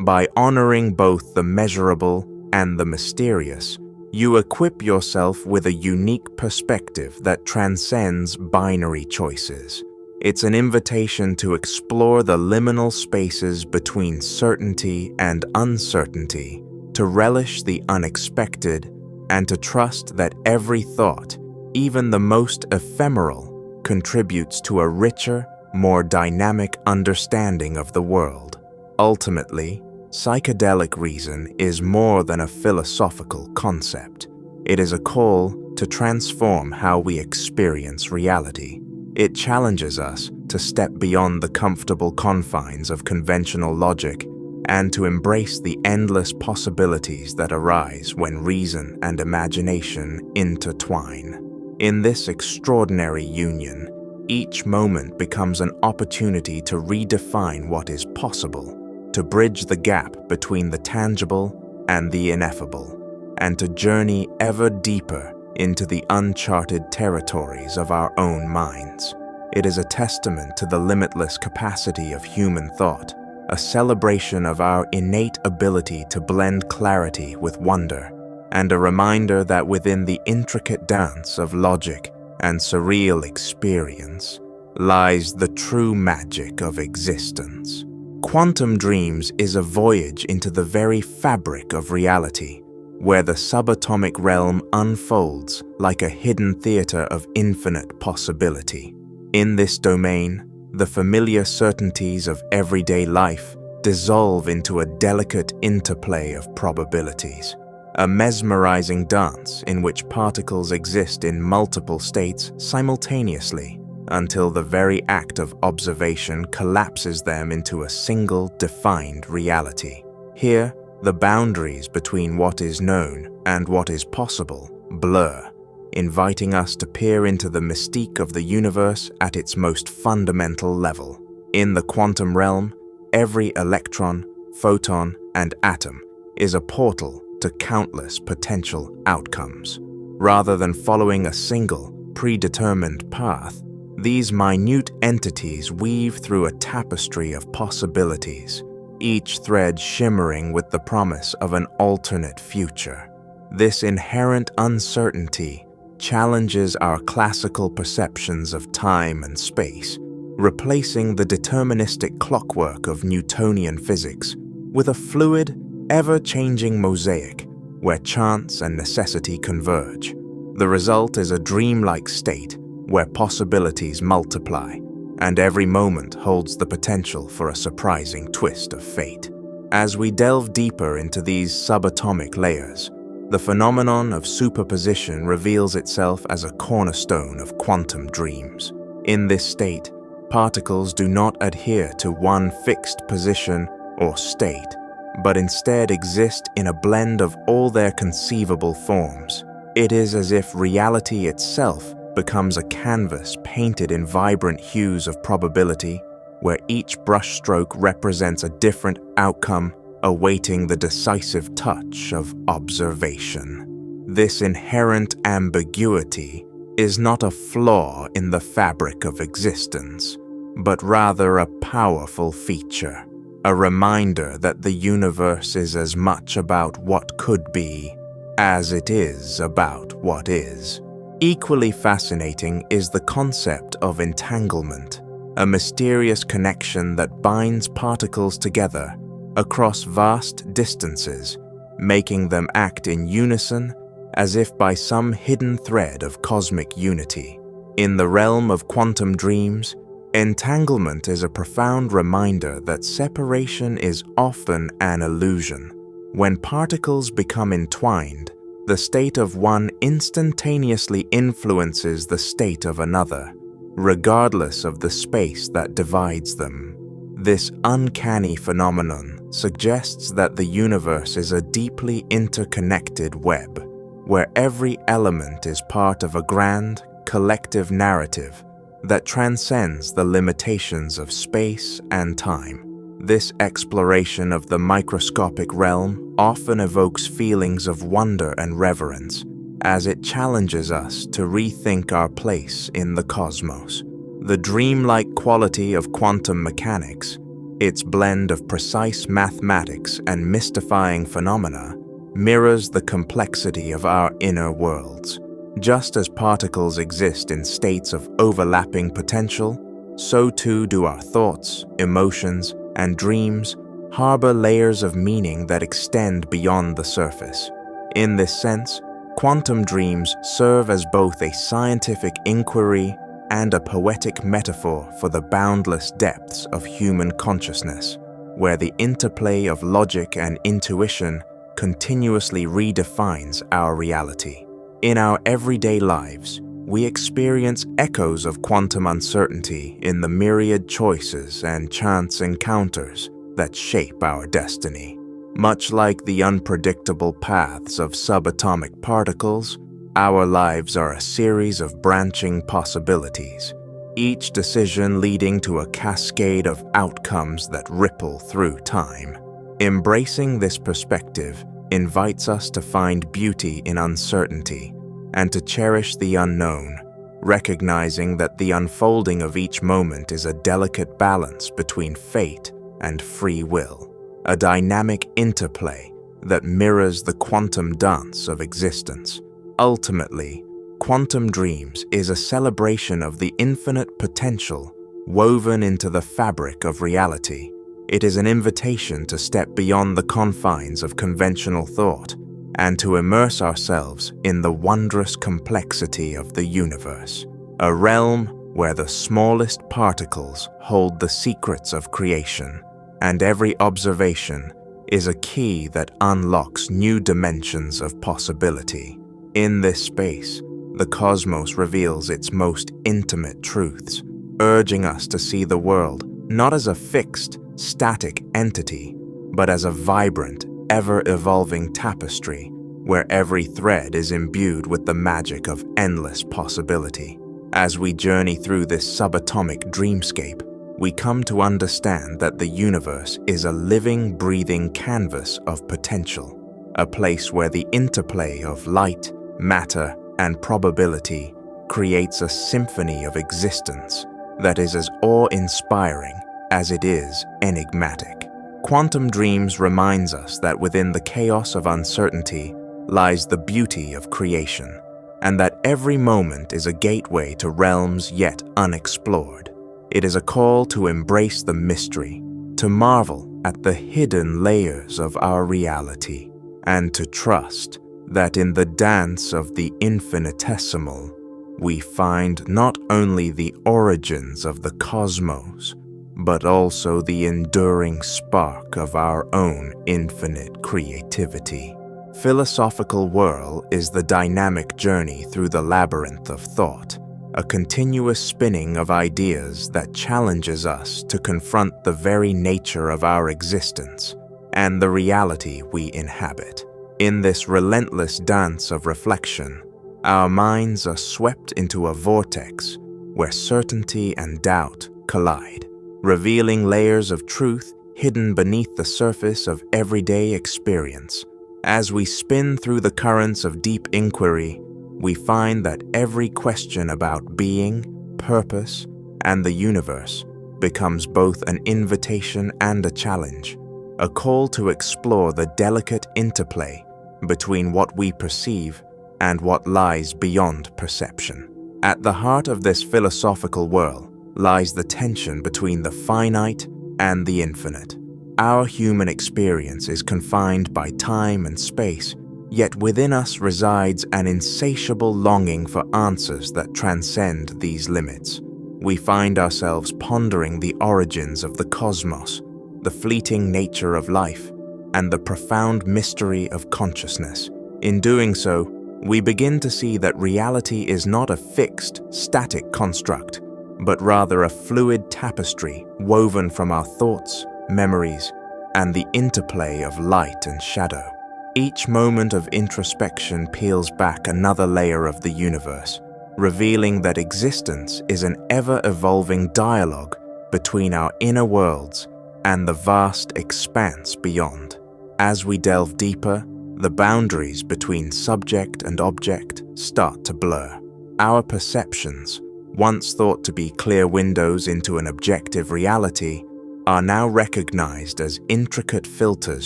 By honoring both the measurable and the mysterious, you equip yourself with a unique perspective that transcends binary choices. It's an invitation to explore the liminal spaces between certainty and uncertainty, to relish the unexpected, and to trust that every thought, even the most ephemeral, contributes to a richer, more dynamic understanding of the world. Ultimately, Psychedelic reason is more than a philosophical concept. It is a call to transform how we experience reality. It challenges us to step beyond the comfortable confines of conventional logic and to embrace the endless possibilities that arise when reason and imagination intertwine. In this extraordinary union, each moment becomes an opportunity to redefine what is possible, to bridge the gap between the tangible and the ineffable, and to journey ever deeper into the uncharted territories of our own minds. It is a testament to the limitless capacity of human thought, a celebration of our innate ability to blend clarity with wonder, and a reminder that within the intricate dance of logic and surreal experience lies the true magic of existence. Quantum Dreams is a voyage into the very fabric of reality, where the subatomic realm unfolds like a hidden theater of infinite possibility. In this domain, the familiar certainties of everyday life dissolve into a delicate interplay of probabilities, a mesmerizing dance in which particles exist in multiple states simultaneously until the very act of observation collapses them into a single defined reality. Here, the boundaries between what is known and what is possible blur, inviting us to peer into the mystique of the universe at its most fundamental level. In the quantum realm, every electron, photon, and atom is a portal to countless potential outcomes. Rather than following a single, predetermined path, these minute entities weave through a tapestry of possibilities, each thread shimmering with the promise of an alternate future. This inherent uncertainty challenges our classical perceptions of time and space, replacing the deterministic clockwork of Newtonian physics with a fluid, ever-changing mosaic where chance and necessity converge. The result is a dreamlike state where possibilities multiply, and every moment holds the potential for a surprising twist of fate. As we delve deeper into these subatomic layers, the phenomenon of superposition reveals itself as a cornerstone of quantum dreams. In this state, particles do not adhere to one fixed position or state, but instead exist in a blend of all their conceivable forms. It is as if reality itself becomes a canvas painted in vibrant hues of probability, where each brushstroke represents a different outcome awaiting the decisive touch of observation. This inherent ambiguity is not a flaw in the fabric of existence, but rather a powerful feature, a reminder that the universe is as much about what could be as it is about what is. Equally fascinating is the concept of entanglement, a mysterious connection that binds particles together across vast distances, making them act in unison as if by some hidden thread of cosmic unity. In the realm of quantum dreams, entanglement is a profound reminder that separation is often an illusion. When particles become entwined, the state of one instantaneously influences the state of another, regardless of the space that divides them. This uncanny phenomenon suggests that the universe is a deeply interconnected web, where every element is part of a grand, collective narrative that transcends the limitations of space and time. This exploration of the microscopic realm often evokes feelings of wonder and reverence, as it challenges us to rethink our place in the cosmos. The dreamlike quality of quantum mechanics, its blend of precise mathematics and mystifying phenomena, mirrors the complexity of our inner worlds. Just as particles exist in states of overlapping potential, so too do our thoughts, emotions, and dreams harbor layers of meaning that extend beyond the surface. In this sense, quantum dreams serve as both a scientific inquiry and a poetic metaphor for the boundless depths of human consciousness, where the interplay of logic and intuition continuously redefines our reality. In our everyday lives, we experience echoes of quantum uncertainty in the myriad choices and chance encounters that shape our destiny. Much like the unpredictable paths of subatomic particles, our lives are a series of branching possibilities, each decision leading to a cascade of outcomes that ripple through time. Embracing this perspective invites us to find beauty in uncertainty and to cherish the unknown, recognizing that the unfolding of each moment is a delicate balance between fate and free will, a dynamic interplay that mirrors the quantum dance of existence. Ultimately, Quantum Dreams is a celebration of the infinite potential woven into the fabric of reality. It is an invitation to step beyond the confines of conventional thought and to immerse ourselves in the wondrous complexity of the universe, a realm where the smallest particles hold the secrets of creation, and every observation is a key that unlocks new dimensions of possibility. In this space, the cosmos reveals its most intimate truths, urging us to see the world not as a fixed, static entity, but as a vibrant, ever-evolving tapestry where every thread is imbued with the magic of endless possibility. As we journey through this subatomic dreamscape, we come to understand that the universe is a living, breathing canvas of potential, a place where the interplay of light, matter, and probability creates a symphony of existence that is as awe-inspiring as it is enigmatic. Quantum Dreams reminds us that within the chaos of uncertainty lies the beauty of creation, and that every moment is a gateway to realms yet unexplored. It is a call to embrace the mystery, to marvel at the hidden layers of our reality, and to trust that in the dance of the infinitesimal, we find not only the origins of the cosmos, but also the enduring spark of our own infinite creativity. Philosophical Whirl is the dynamic journey through the labyrinth of thought, a continuous spinning of ideas that challenges us to confront the very nature of our existence and the reality we inhabit. In this relentless dance of reflection, our minds are swept into a vortex where certainty and doubt collide, revealing layers of truth hidden beneath the surface of everyday experience. As we spin through the currents of deep inquiry, we find that every question about being, purpose, and the universe becomes both an invitation and a challenge, a call to explore the delicate interplay between what we perceive and what lies beyond perception. At the heart of this philosophical whirl lies the tension between the finite and the infinite. Our human experience is confined by time and space, yet within us resides an insatiable longing for answers that transcend these limits. We find ourselves pondering the origins of the cosmos, the fleeting nature of life, and the profound mystery of consciousness. In doing so, we begin to see that reality is not a fixed, static construct, but rather a fluid tapestry woven from our thoughts, memories, and the interplay of light and shadow. Each moment of introspection peels back another layer of the universe, revealing that existence is an ever-evolving dialogue between our inner worlds and the vast expanse beyond. As we delve deeper, the boundaries between subject and object start to blur. Our perceptions, once thought to be clear windows into an objective reality, are now recognized as intricate filters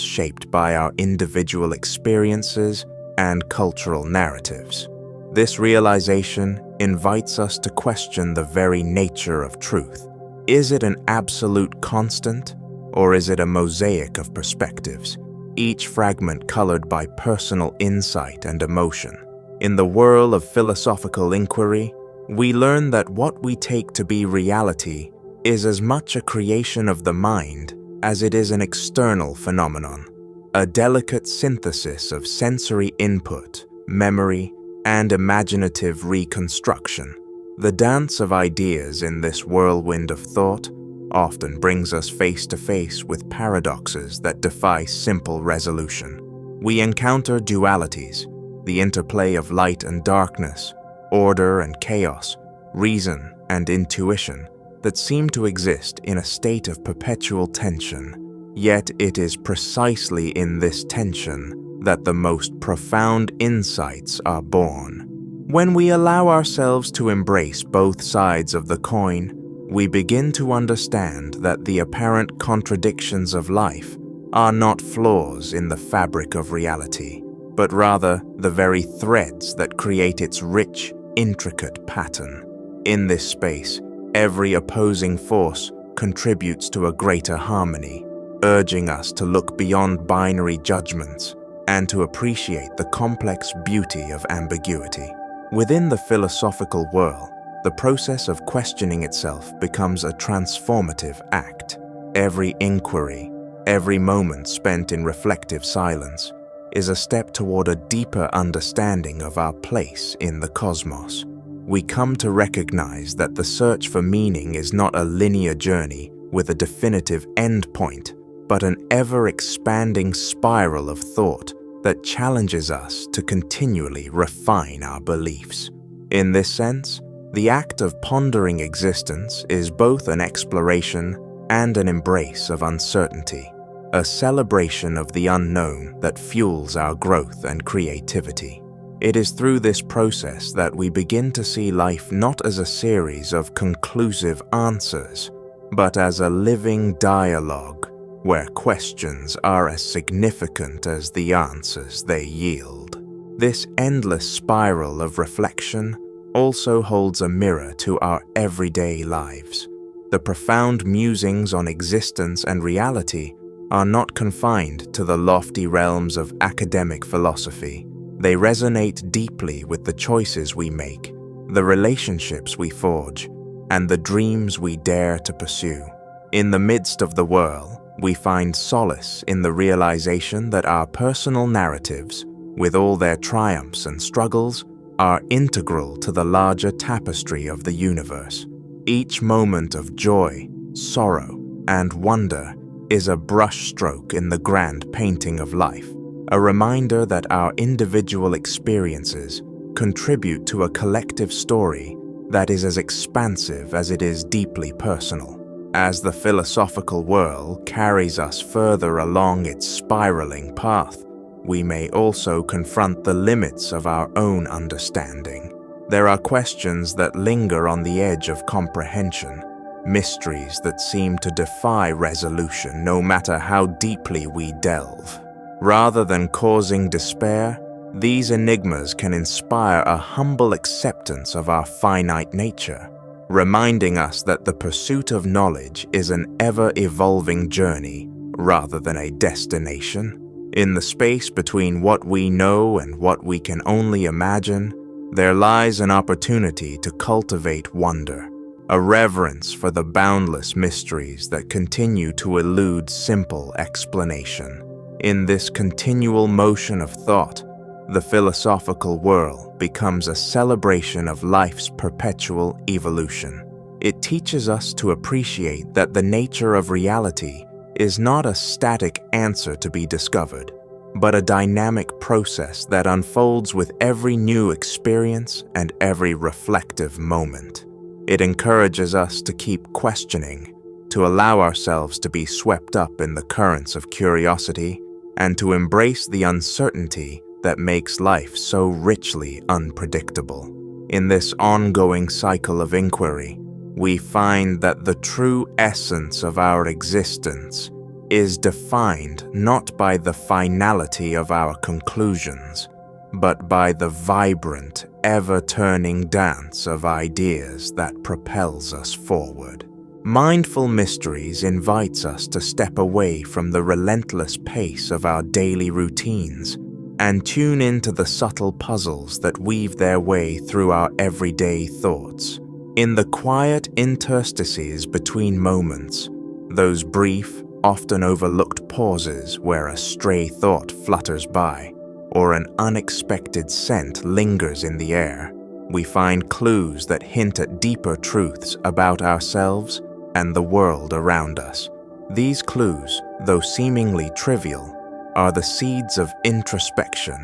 shaped by our individual experiences and cultural narratives. This realization invites us to question the very nature of truth. Is it an absolute constant, or is it a mosaic of perspectives, each fragment colored by personal insight and emotion? In the whirl of philosophical inquiry, we learn that what we take to be reality is as much a creation of the mind as it is an external phenomenon, a delicate synthesis of sensory input, memory, and imaginative reconstruction. The dance of ideas in this whirlwind of thought often brings us face to face with paradoxes that defy simple resolution. We encounter dualities, the interplay of light and darkness, order and chaos, reason and intuition, that seem to exist in a state of perpetual tension. Yet it is precisely in this tension that the most profound insights are born. When we allow ourselves to embrace both sides of the coin, we begin to understand that the apparent contradictions of life are not flaws in the fabric of reality, but rather the very threads that create its rich, intricate pattern. In this space, every opposing force contributes to a greater harmony, urging us to look beyond binary judgments and to appreciate the complex beauty of ambiguity. Within the philosophical whirl, the process of questioning itself becomes a transformative act. Every inquiry, every moment spent in reflective silence, is a step toward a deeper understanding of our place in the cosmos. We come to recognize that the search for meaning is not a linear journey with a definitive endpoint, but an ever-expanding spiral of thought that challenges us to continually refine our beliefs. In this sense, the act of pondering existence is both an exploration and an embrace of uncertainty, a celebration of the unknown that fuels our growth and creativity. It is through this process that we begin to see life not as a series of conclusive answers, but as a living dialogue where questions are as significant as the answers they yield. This endless spiral of reflection also holds a mirror to our everyday lives. The profound musings on existence and reality are not confined to the lofty realms of academic philosophy. They resonate deeply with the choices we make, the relationships we forge, and the dreams we dare to pursue. In the midst of the whirl, we find solace in the realization that our personal narratives, with all their triumphs and struggles, are integral to the larger tapestry of the universe. Each moment of joy, sorrow, and wonder is a brushstroke in the grand painting of life, a reminder that our individual experiences contribute to a collective story that is as expansive as it is deeply personal. As the philosophical whirl carries us further along its spiraling path, we may also confront the limits of our own understanding. There are questions that linger on the edge of comprehension, mysteries that seem to defy resolution no matter how deeply we delve. Rather than causing despair, these enigmas can inspire a humble acceptance of our finite nature, reminding us that the pursuit of knowledge is an ever-evolving journey rather than a destination. In the space between what we know and what we can only imagine, there lies an opportunity to cultivate wonder, a reverence for the boundless mysteries that continue to elude simple explanation. In this continual motion of thought, the philosophical whirl becomes a celebration of life's perpetual evolution. It teaches us to appreciate that the nature of reality is not a static answer to be discovered, but a dynamic process that unfolds with every new experience and every reflective moment. It encourages us to keep questioning, to allow ourselves to be swept up in the currents of curiosity, and to embrace the uncertainty that makes life so richly unpredictable. In this ongoing cycle of inquiry, we find that the true essence of our existence is defined not by the finality of our conclusions, but by the vibrant, ever-turning dance of ideas that propels us forward. Mindful Mysteries invites us to step away from the relentless pace of our daily routines and tune into the subtle puzzles that weave their way through our everyday thoughts. In the quiet interstices between moments, those brief, often overlooked pauses where a stray thought flutters by, or an unexpected scent lingers in the air, we find clues that hint at deeper truths about ourselves and the world around us. These clues, though seemingly trivial, are the seeds of introspection.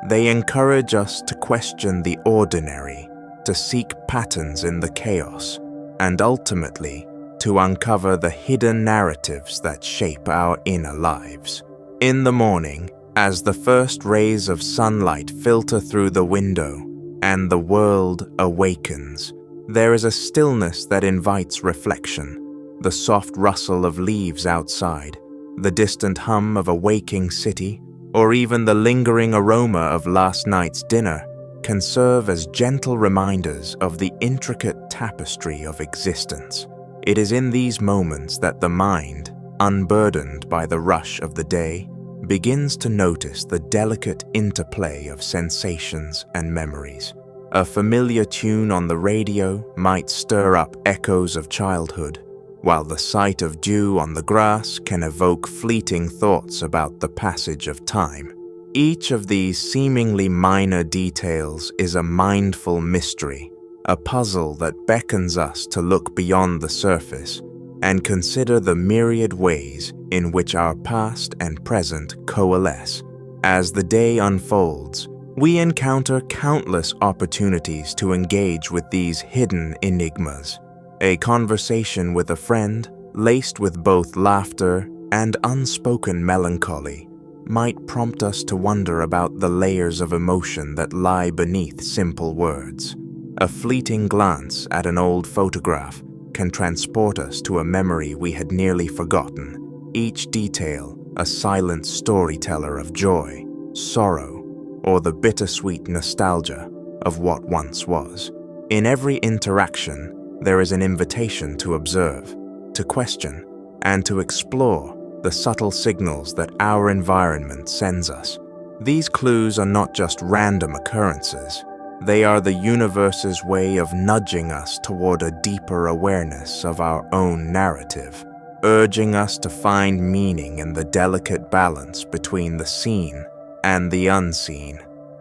They encourage us to question the ordinary, to seek patterns in the chaos, and ultimately to uncover the hidden narratives that shape our inner lives. In the morning, as the first rays of sunlight filter through the window and the world awakens, there is a stillness that invites reflection. The soft rustle of leaves outside, the distant hum of a waking city, or even the lingering aroma of last night's dinner can serve as gentle reminders of the intricate tapestry of existence. It is in these moments that the mind, unburdened by the rush of the day, begins to notice the delicate interplay of sensations and memories. A familiar tune on the radio might stir up echoes of childhood, while the sight of dew on the grass can evoke fleeting thoughts about the passage of time. Each of these seemingly minor details is a mindful mystery, a puzzle that beckons us to look beyond the surface and consider the myriad ways in which our past and present coalesce. As the day unfolds, we encounter countless opportunities to engage with these hidden enigmas. A conversation with a friend, laced with both laughter and unspoken melancholy, might prompt us to wonder about the layers of emotion that lie beneath simple words. A fleeting glance at an old photograph can transport us to a memory we had nearly forgotten, each detail a silent storyteller of joy, sorrow, or the bittersweet nostalgia of what once was. In every interaction, there is an invitation to observe, to question, and to explore the subtle signals that our environment sends us. These clues are not just random occurrences. They are the universe's way of nudging us toward a deeper awareness of our own narrative, urging us to find meaning in the delicate balance between the seen and the unseen.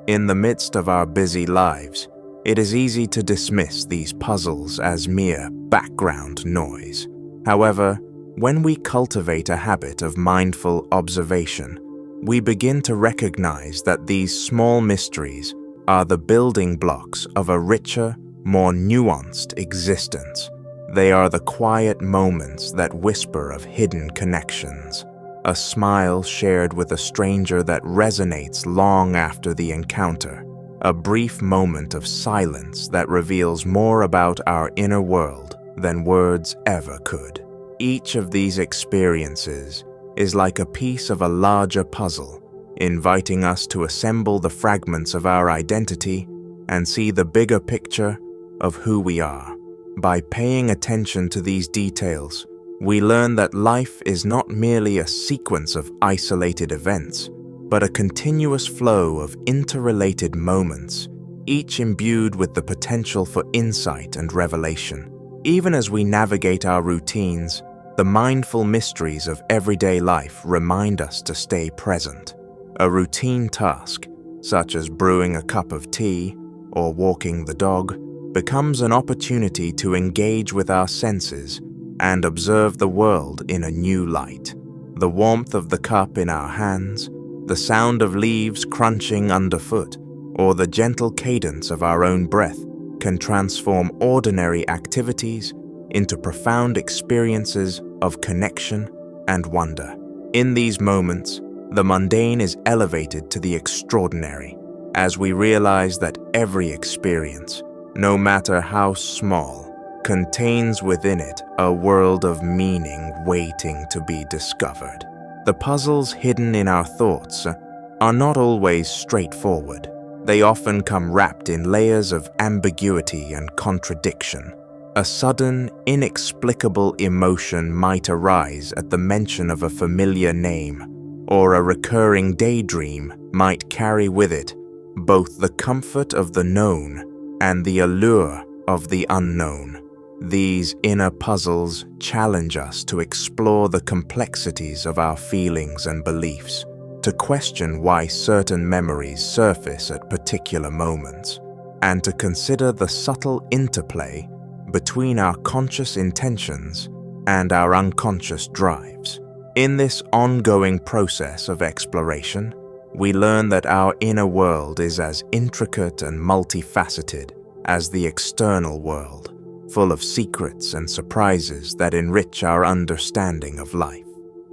In the midst of our busy lives, it is easy to dismiss these puzzles as mere background noise. However, when we cultivate a habit of mindful observation, we begin to recognize that these small mysteries are the building blocks of a richer, more nuanced existence. They are the quiet moments that whisper of hidden connections, a smile shared with a stranger that resonates long after the encounter, a brief moment of silence that reveals more about our inner world than words ever could. Each of these experiences is like a piece of a larger puzzle, inviting us to assemble the fragments of our identity and see the bigger picture of who we are. By paying attention to these details, we learn that life is not merely a sequence of isolated events, but a continuous flow of interrelated moments, each imbued with the potential for insight and revelation. Even as we navigate our routines, the mindful mysteries of everyday life remind us to stay present. A routine task, such as brewing a cup of tea or walking the dog, becomes an opportunity to engage with our senses and observe the world in a new light. The warmth of the cup in our hands, the sound of leaves crunching underfoot, or the gentle cadence of our own breath can transform ordinary activities into profound experiences of connection and wonder. In these moments, the mundane is elevated to the extraordinary, as we realize that every experience, no matter how small, contains within it a world of meaning waiting to be discovered. The puzzles hidden in our thoughts are not always straightforward. They often come wrapped in layers of ambiguity and contradiction. A sudden, inexplicable emotion might arise at the mention of a familiar name, or a recurring daydream might carry with it both the comfort of the known and the allure of the unknown. These inner puzzles challenge us to explore the complexities of our feelings and beliefs, to question why certain memories surface at particular moments, and to consider the subtle interplay between our conscious intentions and our unconscious drives. In this ongoing process of exploration, we learn that our inner world is as intricate and multifaceted as the external world, full of secrets and surprises that enrich our understanding of life.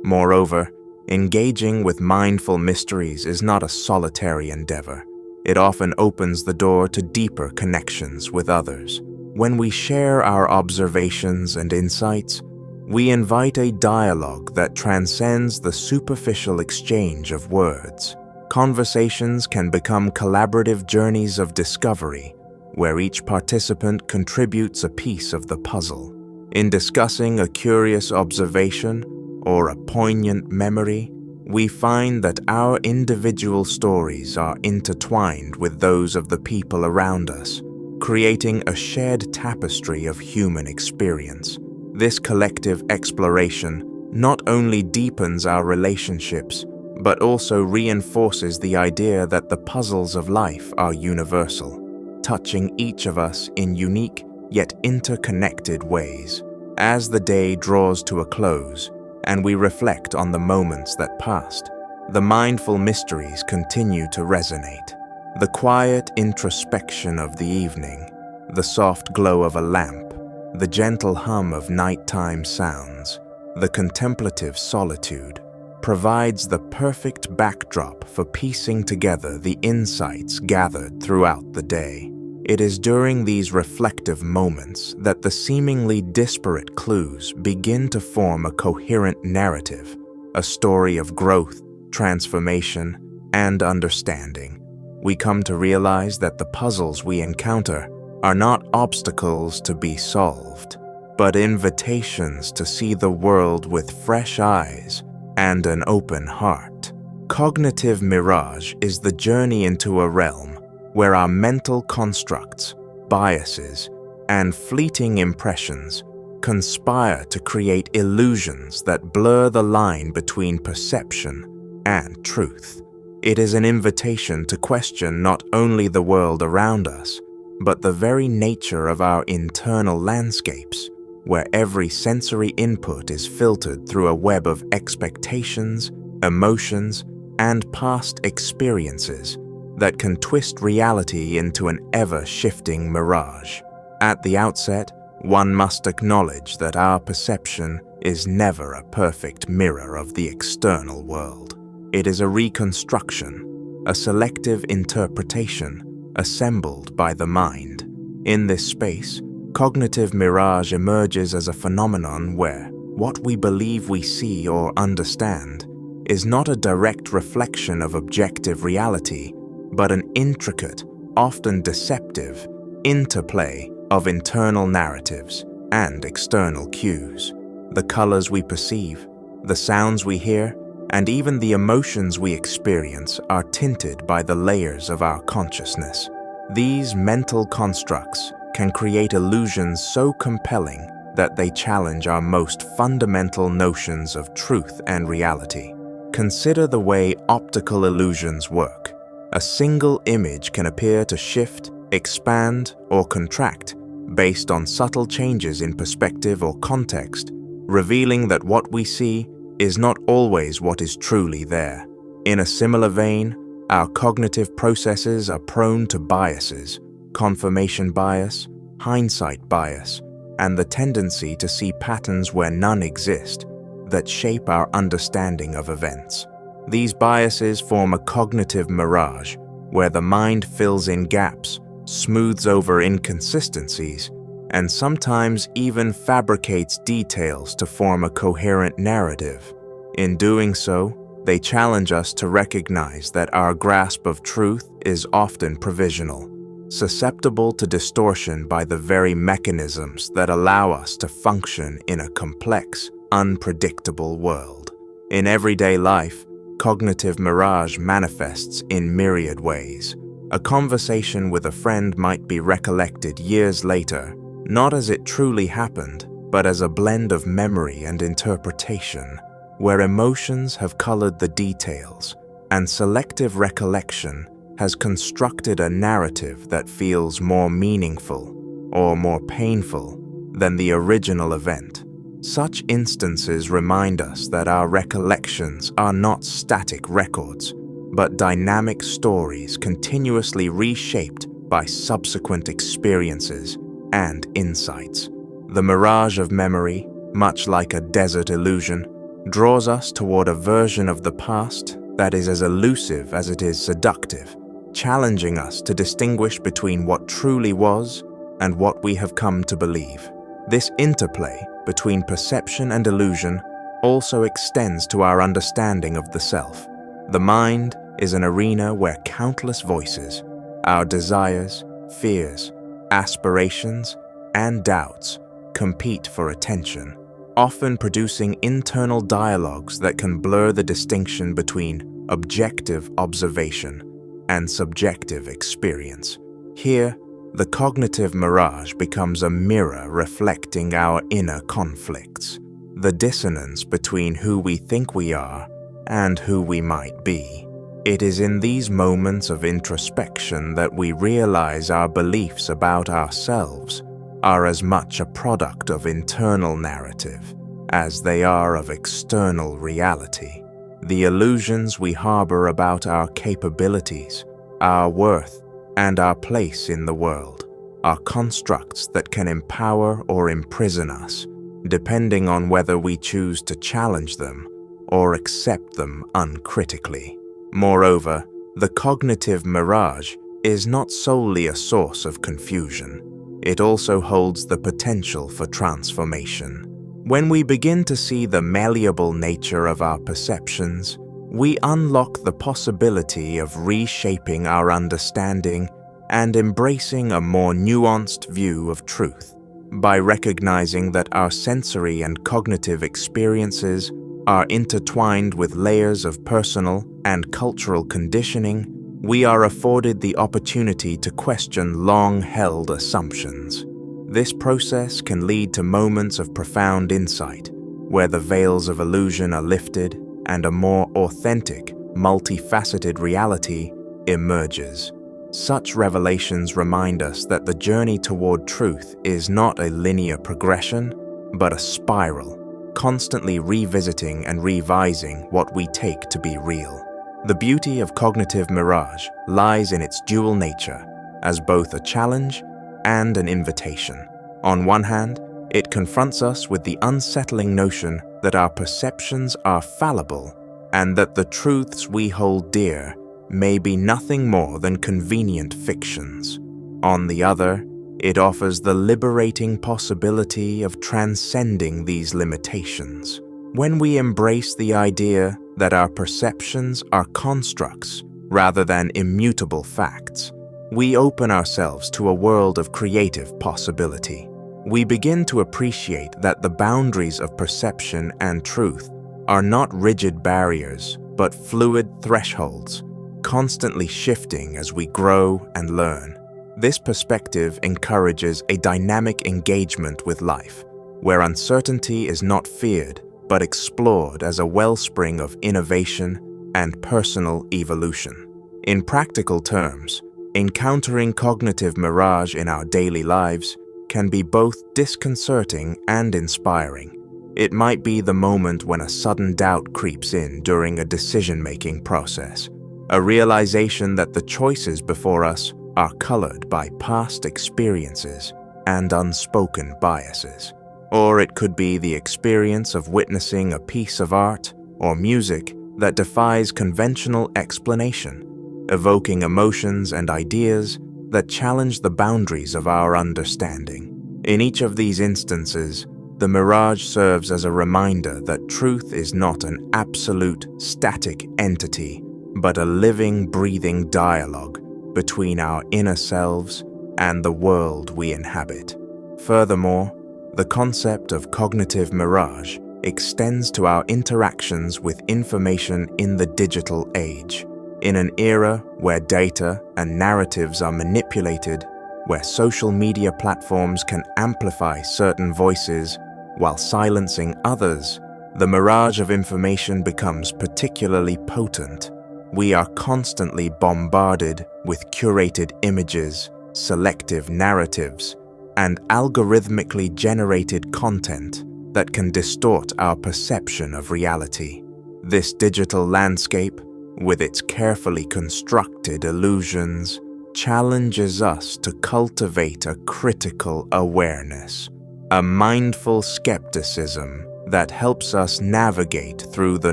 Moreover, engaging with mindful mysteries is not a solitary endeavor. It often opens the door to deeper connections with others. When we share our observations and insights, we invite a dialogue that transcends the superficial exchange of words. Conversations can become collaborative journeys of discovery, where each participant contributes a piece of the puzzle. In discussing a curious observation or a poignant memory, we find that our individual stories are intertwined with those of the people around us, creating a shared tapestry of human experience. This collective exploration not only deepens our relationships, but also reinforces the idea that the puzzles of life are universal, touching each of us in unique yet interconnected ways. As the day draws to a close, and we reflect on the moments that passed, the mindful mysteries continue to resonate. The quiet introspection of the evening, the soft glow of a lamp, the gentle hum of nighttime sounds, the contemplative solitude, provides the perfect backdrop for piecing together the insights gathered throughout the day. It is during these reflective moments that the seemingly disparate clues begin to form a coherent narrative, a story of growth, transformation, and understanding. We come to realize that the puzzles we encounter are not obstacles to be solved, but invitations to see the world with fresh eyes and an open heart. Cognitive Mirage is the journey into a realm where our mental constructs, biases, and fleeting impressions conspire to create illusions that blur the line between perception and truth. It is an invitation to question not only the world around us, but the very nature of our internal landscapes, where every sensory input is filtered through a web of expectations, emotions, and past experiences that can twist reality into an ever-shifting mirage. At the outset, one must acknowledge that our perception is never a perfect mirror of the external world. It is a reconstruction, a selective interpretation assembled by the mind. In this space, cognitive mirage emerges as a phenomenon where what we believe we see or understand is not a direct reflection of objective reality, but an intricate, often deceptive, interplay of internal narratives and external cues. The colors we perceive, the sounds we hear, and even the emotions we experience are tinted by the layers of our consciousness. These mental constructs can create illusions so compelling that they challenge our most fundamental notions of truth and reality. Consider the way optical illusions work. A single image can appear to shift, expand, or contract based on subtle changes in perspective or context, revealing that what we see is not always what is truly there. In a similar vein, our cognitive processes are prone to biases, confirmation bias, hindsight bias, and the tendency to see patterns where none exist that shape our understanding of events. These biases form a cognitive mirage where the mind fills in gaps, smooths over inconsistencies, and sometimes even fabricates details to form a coherent narrative. In doing so, they challenge us to recognize that our grasp of truth is often provisional, susceptible to distortion by the very mechanisms that allow us to function in a complex, unpredictable world. In everyday life, cognitive mirage manifests in myriad ways. A conversation with a friend might be recollected years later, not as it truly happened, but as a blend of memory and interpretation, where emotions have colored the details and selective recollection has constructed a narrative that feels more meaningful or more painful than the original event. Such instances remind us that our recollections are not static records, but dynamic stories continuously reshaped by subsequent experiences and insights. The mirage of memory, much like a desert illusion, draws us toward a version of the past that is as elusive as it is seductive, challenging us to distinguish between what truly was and what we have come to believe. This interplay between perception and illusion also extends to our understanding of the self. The mind is an arena where countless voices, our desires, fears, aspirations, and doubts compete for attention, often producing internal dialogues that can blur the distinction between objective observation and subjective experience. Here, the cognitive mirage becomes a mirror reflecting our inner conflicts, the dissonance between who we think we are and who we might be. It is in these moments of introspection that we realize our beliefs about ourselves are as much a product of internal narrative as they are of external reality. The illusions we harbor about our capabilities, our worth, and our place in the world are constructs that can empower or imprison us, depending on whether we choose to challenge them or accept them uncritically. Moreover, the cognitive mirage is not solely a source of confusion. It also holds the potential for transformation. When we begin to see the malleable nature of our perceptions, we unlock the possibility of reshaping our understanding and embracing a more nuanced view of truth. By recognizing that our sensory and cognitive experiences are intertwined with layers of personal and cultural conditioning, we are afforded the opportunity to question long-held assumptions. This process can lead to moments of profound insight, where the veils of illusion are lifted and a more authentic, multifaceted reality emerges. Such revelations remind us that the journey toward truth is not a linear progression, but a spiral, constantly revisiting and revising what we take to be real. The beauty of cognitive mirage lies in its dual nature, as both a challenge and an invitation. On one hand, it confronts us with the unsettling notion that our perceptions are fallible and that the truths we hold dear may be nothing more than convenient fictions. On the other, it offers the liberating possibility of transcending these limitations. When we embrace the idea that our perceptions are constructs rather than immutable facts, we open ourselves to a world of creative possibility. We begin to appreciate that the boundaries of perception and truth are not rigid barriers, but fluid thresholds, constantly shifting as we grow and learn. This perspective encourages a dynamic engagement with life, where uncertainty is not feared, but explored as a wellspring of innovation and personal evolution. In practical terms, encountering cognitive mirage in our daily lives can be both disconcerting and inspiring. It might be the moment when a sudden doubt creeps in during a decision-making process, a realization that the choices before us are colored by past experiences and unspoken biases. Or it could be the experience of witnessing a piece of art or music that defies conventional explanation, evoking emotions and ideas that challenge the boundaries of our understanding. In each of these instances, the mirage serves as a reminder that truth is not an absolute, static entity, but a living, breathing dialogue between our inner selves and the world we inhabit. Furthermore, the concept of cognitive mirage extends to our interactions with information in the digital age. In an era where data and narratives are manipulated, where social media platforms can amplify certain voices while silencing others, the mirage of information becomes particularly potent. We are constantly bombarded with curated images, selective narratives, and algorithmically generated content that can distort our perception of reality. This digital landscape, with its carefully constructed illusions, challenges us to cultivate a critical awareness, a mindful skepticism that helps us navigate through the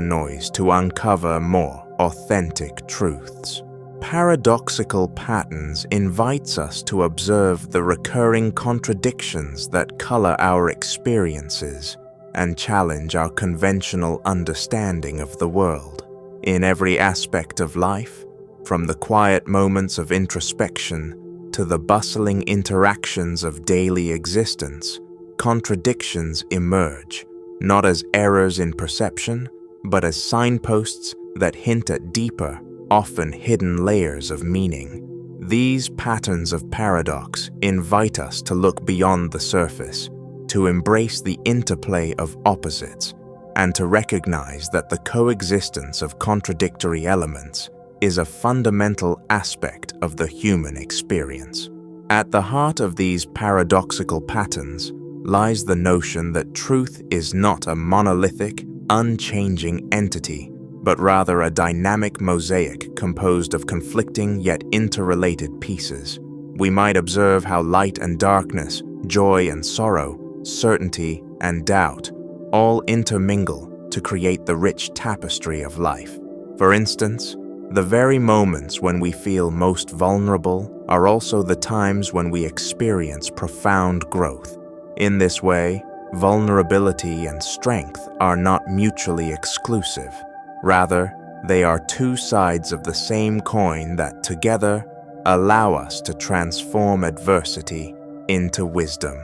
noise to uncover more authentic truths. Paradoxical Patterns invites us to observe the recurring contradictions that color our experiences and challenge our conventional understanding of the world. In every aspect of life, from the quiet moments of introspection to the bustling interactions of daily existence, contradictions emerge, not as errors in perception, but as signposts that hint at deeper, often hidden layers of meaning. These patterns of paradox invite us to look beyond the surface, to embrace the interplay of opposites, and to recognize that the coexistence of contradictory elements is a fundamental aspect of the human experience. At the heart of these paradoxical patterns lies the notion that truth is not a monolithic, unchanging entity, but rather a dynamic mosaic composed of conflicting yet interrelated pieces. We might observe how light and darkness, joy and sorrow, certainty and doubt all intermingle to create the rich tapestry of life. For instance, the very moments when we feel most vulnerable are also the times when we experience profound growth. In this way, vulnerability and strength are not mutually exclusive. Rather, they are two sides of the same coin that together allow us to transform adversity into wisdom.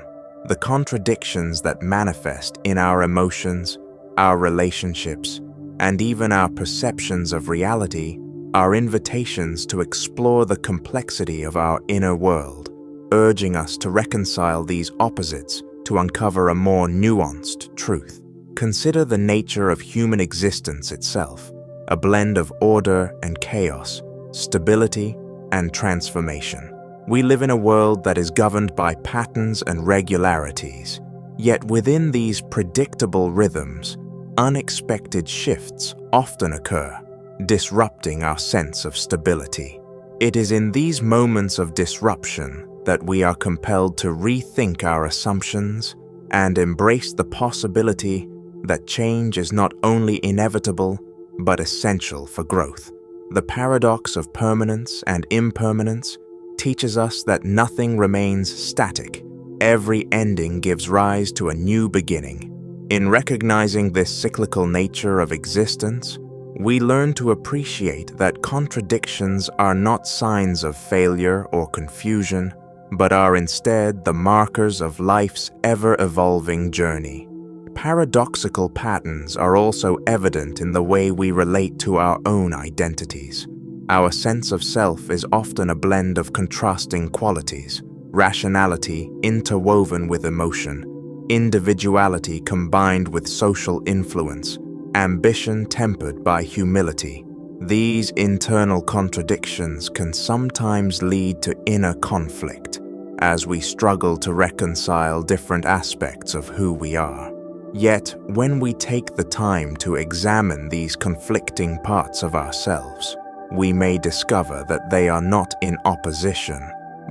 The contradictions that manifest in our emotions, our relationships, and even our perceptions of reality are invitations to explore the complexity of our inner world, urging us to reconcile these opposites to uncover a more nuanced truth. Consider the nature of human existence itself, a blend of order and chaos, stability and transformation. We live in a world that is governed by patterns and regularities, yet within these predictable rhythms, unexpected shifts often occur, disrupting our sense of stability. It is in these moments of disruption that we are compelled to rethink our assumptions and embrace the possibility that change is not only inevitable, but essential for growth. The paradox of permanence and impermanence teaches us that nothing remains static. Every ending gives rise to a new beginning. In recognizing this cyclical nature of existence, we learn to appreciate that contradictions are not signs of failure or confusion, but are instead the markers of life's ever-evolving journey. Paradoxical patterns are also evident in the way we relate to our own identities. Our sense of self is often a blend of contrasting qualities: rationality interwoven with emotion, individuality combined with social influence, ambition tempered by humility. These internal contradictions can sometimes lead to inner conflict as we struggle to reconcile different aspects of who we are. Yet, when we take the time to examine these conflicting parts of ourselves, we may discover that they are not in opposition,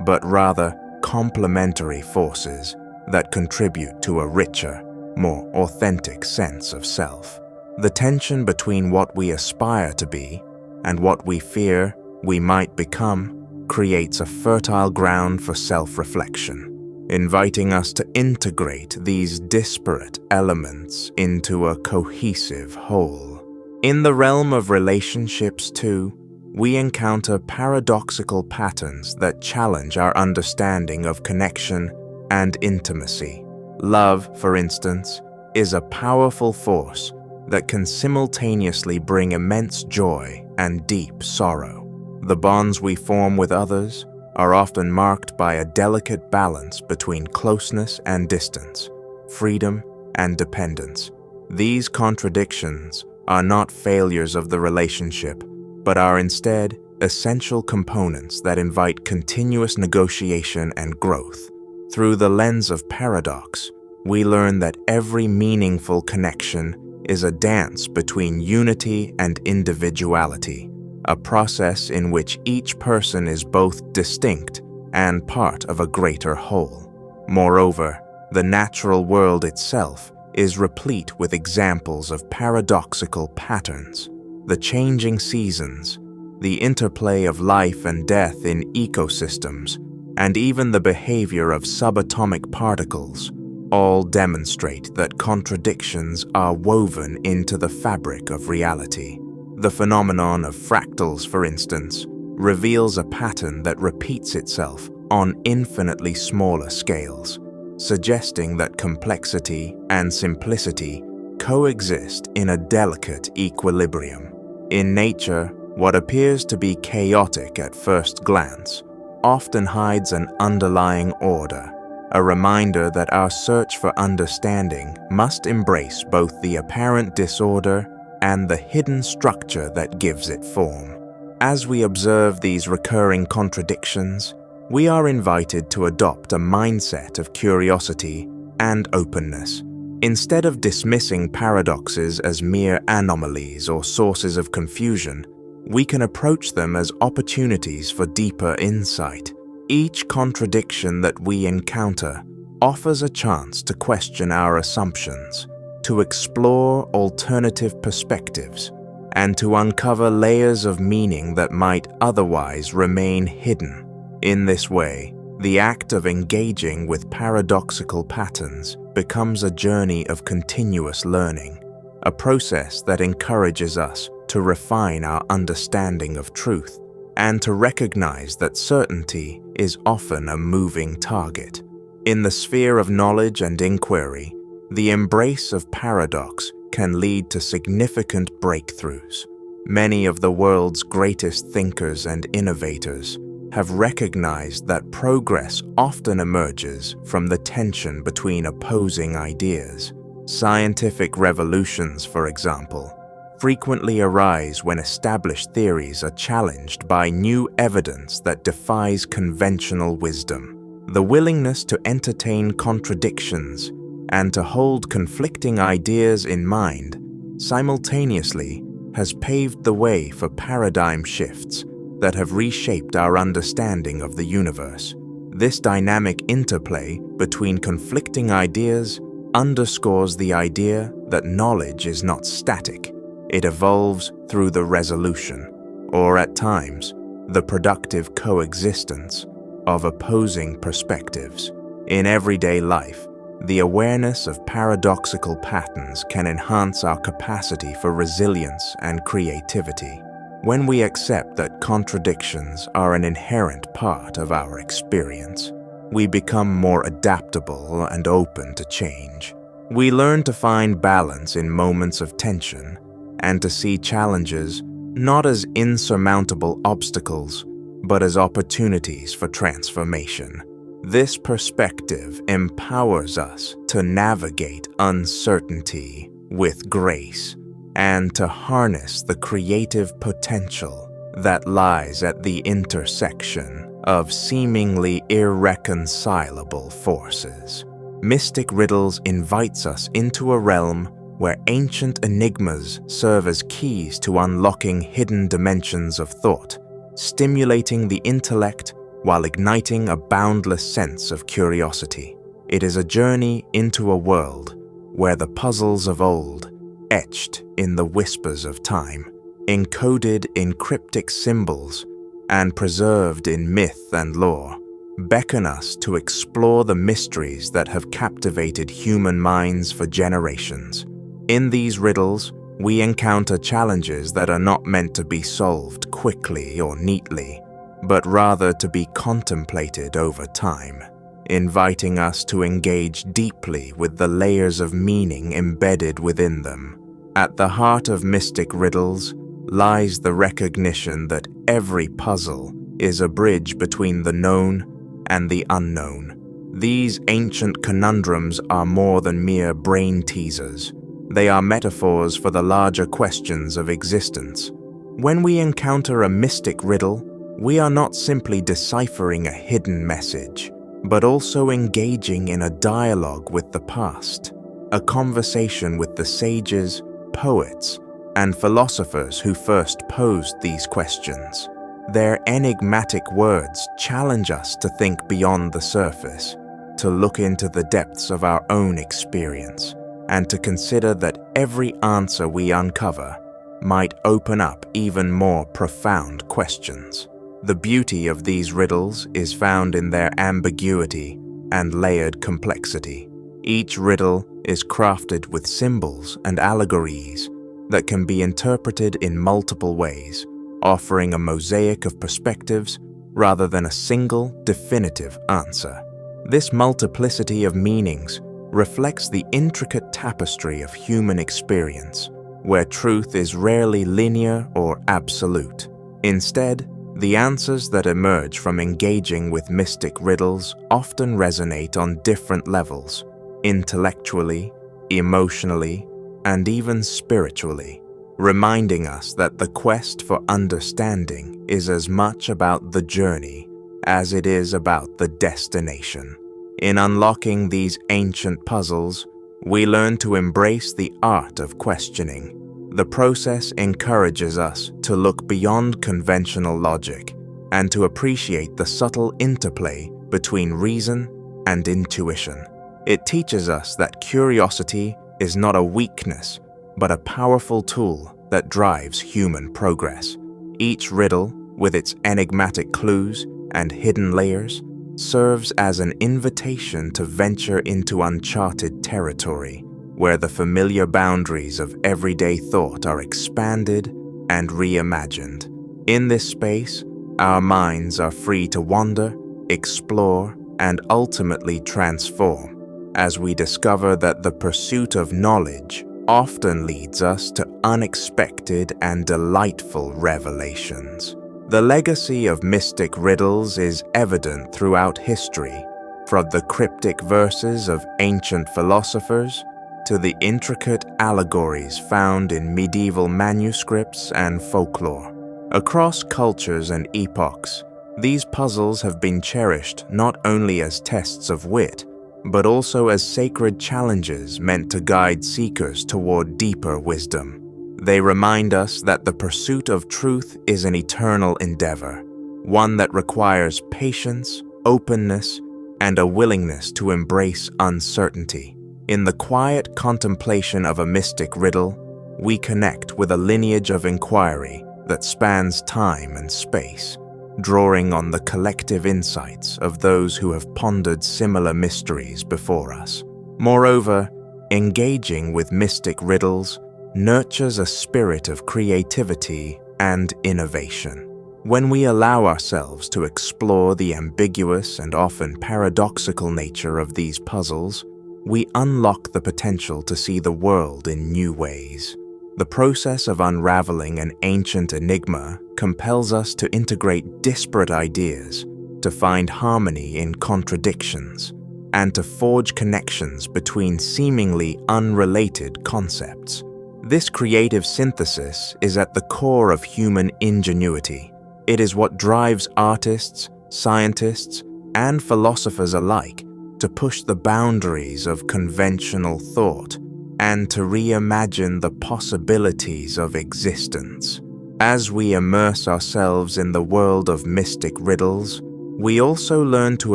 but rather complementary forces that contribute to a richer, more authentic sense of self. The tension between what we aspire to be and what we fear we might become creates a fertile ground for self-reflection, inviting us to integrate these disparate elements into a cohesive whole. In the realm of relationships, too, we encounter paradoxical patterns that challenge our understanding of connection and intimacy. Love, for instance, is a powerful force that can simultaneously bring immense joy and deep sorrow. The bonds we form with others, are often marked by a delicate balance between closeness and distance, freedom and dependence. These contradictions are not failures of the relationship, but are instead essential components that invite continuous negotiation and growth. Through the lens of paradox, we learn that every meaningful connection is a dance between unity and individuality, a process in which each person is both distinct and part of a greater whole. Moreover, the natural world itself is replete with examples of paradoxical patterns. The changing seasons, the interplay of life and death in ecosystems, and even the behavior of subatomic particles all demonstrate that contradictions are woven into the fabric of reality. The phenomenon of fractals, for instance, reveals a pattern that repeats itself on infinitely smaller scales, suggesting that complexity and simplicity coexist in a delicate equilibrium. In nature, what appears to be chaotic at first glance often hides an underlying order, a reminder that our search for understanding must embrace both the apparent disorder and the hidden structure that gives it form. As we observe these recurring contradictions, we are invited to adopt a mindset of curiosity and openness. Instead of dismissing paradoxes as mere anomalies or sources of confusion, we can approach them as opportunities for deeper insight. Each contradiction that we encounter offers a chance to question our assumptions, to explore alternative perspectives, and to uncover layers of meaning that might otherwise remain hidden. In this way, the act of engaging with paradoxical patterns becomes a journey of continuous learning, a process that encourages us to refine our understanding of truth and to recognize that certainty is often a moving target. In the sphere of knowledge and inquiry, the embrace of paradox can lead to significant breakthroughs. Many of the world's greatest thinkers and innovators have recognized that progress often emerges from the tension between opposing ideas. Scientific revolutions, for example, frequently arise when established theories are challenged by new evidence that defies conventional wisdom. The willingness to entertain contradictions and to hold conflicting ideas in mind simultaneously has paved the way for paradigm shifts that have reshaped our understanding of the universe. This dynamic interplay between conflicting ideas underscores the idea that knowledge is not static. It evolves through the resolution, or at times, the productive coexistence of opposing perspectives. In everyday life, the awareness of paradoxical patterns can enhance our capacity for resilience and creativity. When we accept that contradictions are an inherent part of our experience, we become more adaptable and open to change. We learn to find balance in moments of tension and to see challenges not as insurmountable obstacles, but as opportunities for transformation. This perspective empowers us to navigate uncertainty with grace and to harness the creative potential that lies at the intersection of seemingly irreconcilable forces. Mystic Riddles invites us into a realm where ancient enigmas serve as keys to unlocking hidden dimensions of thought, stimulating the intellect while igniting a boundless sense of curiosity. It is a journey into a world where the puzzles of old, etched in the whispers of time, encoded in cryptic symbols, and preserved in myth and lore, beckon us to explore the mysteries that have captivated human minds for generations. In these riddles, we encounter challenges that are not meant to be solved quickly or neatly, but rather to be contemplated over time, inviting us to engage deeply with the layers of meaning embedded within them. At the heart of Mystic Riddles lies the recognition that every puzzle is a bridge between the known and the unknown. These ancient conundrums are more than mere brain teasers. They are metaphors for the larger questions of existence. When we encounter a mystic riddle, we are not simply deciphering a hidden message, but also engaging in a dialogue with the past, a conversation with the sages, poets, and philosophers who first posed these questions. Their enigmatic words challenge us to think beyond the surface, to look into the depths of our own experience, and to consider that every answer we uncover might open up even more profound questions. The beauty of these riddles is found in their ambiguity and layered complexity. Each riddle is crafted with symbols and allegories that can be interpreted in multiple ways, offering a mosaic of perspectives rather than a single, definitive answer. This multiplicity of meanings reflects the intricate tapestry of human experience, where truth is rarely linear or absolute. Instead, the answers that emerge from engaging with mystic riddles often resonate on different levels, intellectually, emotionally, and even spiritually, reminding us that the quest for understanding is as much about the journey as it is about the destination. In unlocking these ancient puzzles, we learn to embrace the art of questioning. The process encourages us to look beyond conventional logic and to appreciate the subtle interplay between reason and intuition. It teaches us that curiosity is not a weakness, but a powerful tool that drives human progress. Each riddle, with its enigmatic clues and hidden layers, serves as an invitation to venture into uncharted territory, where the familiar boundaries of everyday thought are expanded and reimagined. In this space, our minds are free to wander, explore, and ultimately transform, as we discover that the pursuit of knowledge often leads us to unexpected and delightful revelations. The legacy of mystic riddles is evident throughout history, from the cryptic verses of ancient philosophers to the intricate allegories found in medieval manuscripts and folklore. Across cultures and epochs, these puzzles have been cherished not only as tests of wit, but also as sacred challenges meant to guide seekers toward deeper wisdom. They remind us that the pursuit of truth is an eternal endeavor, one that requires patience, openness, and a willingness to embrace uncertainty. In the quiet contemplation of a mystic riddle, we connect with a lineage of inquiry that spans time and space, drawing on the collective insights of those who have pondered similar mysteries before us. Moreover, engaging with mystic riddles nurtures a spirit of creativity and innovation. When we allow ourselves to explore the ambiguous and often paradoxical nature of these puzzles, we unlock the potential to see the world in new ways. The process of unraveling an ancient enigma compels us to integrate disparate ideas, to find harmony in contradictions, and to forge connections between seemingly unrelated concepts. This creative synthesis is at the core of human ingenuity. It is what drives artists, scientists, and philosophers alike to push the boundaries of conventional thought and to reimagine the possibilities of existence. As we immerse ourselves in the world of mystic riddles, we also learn to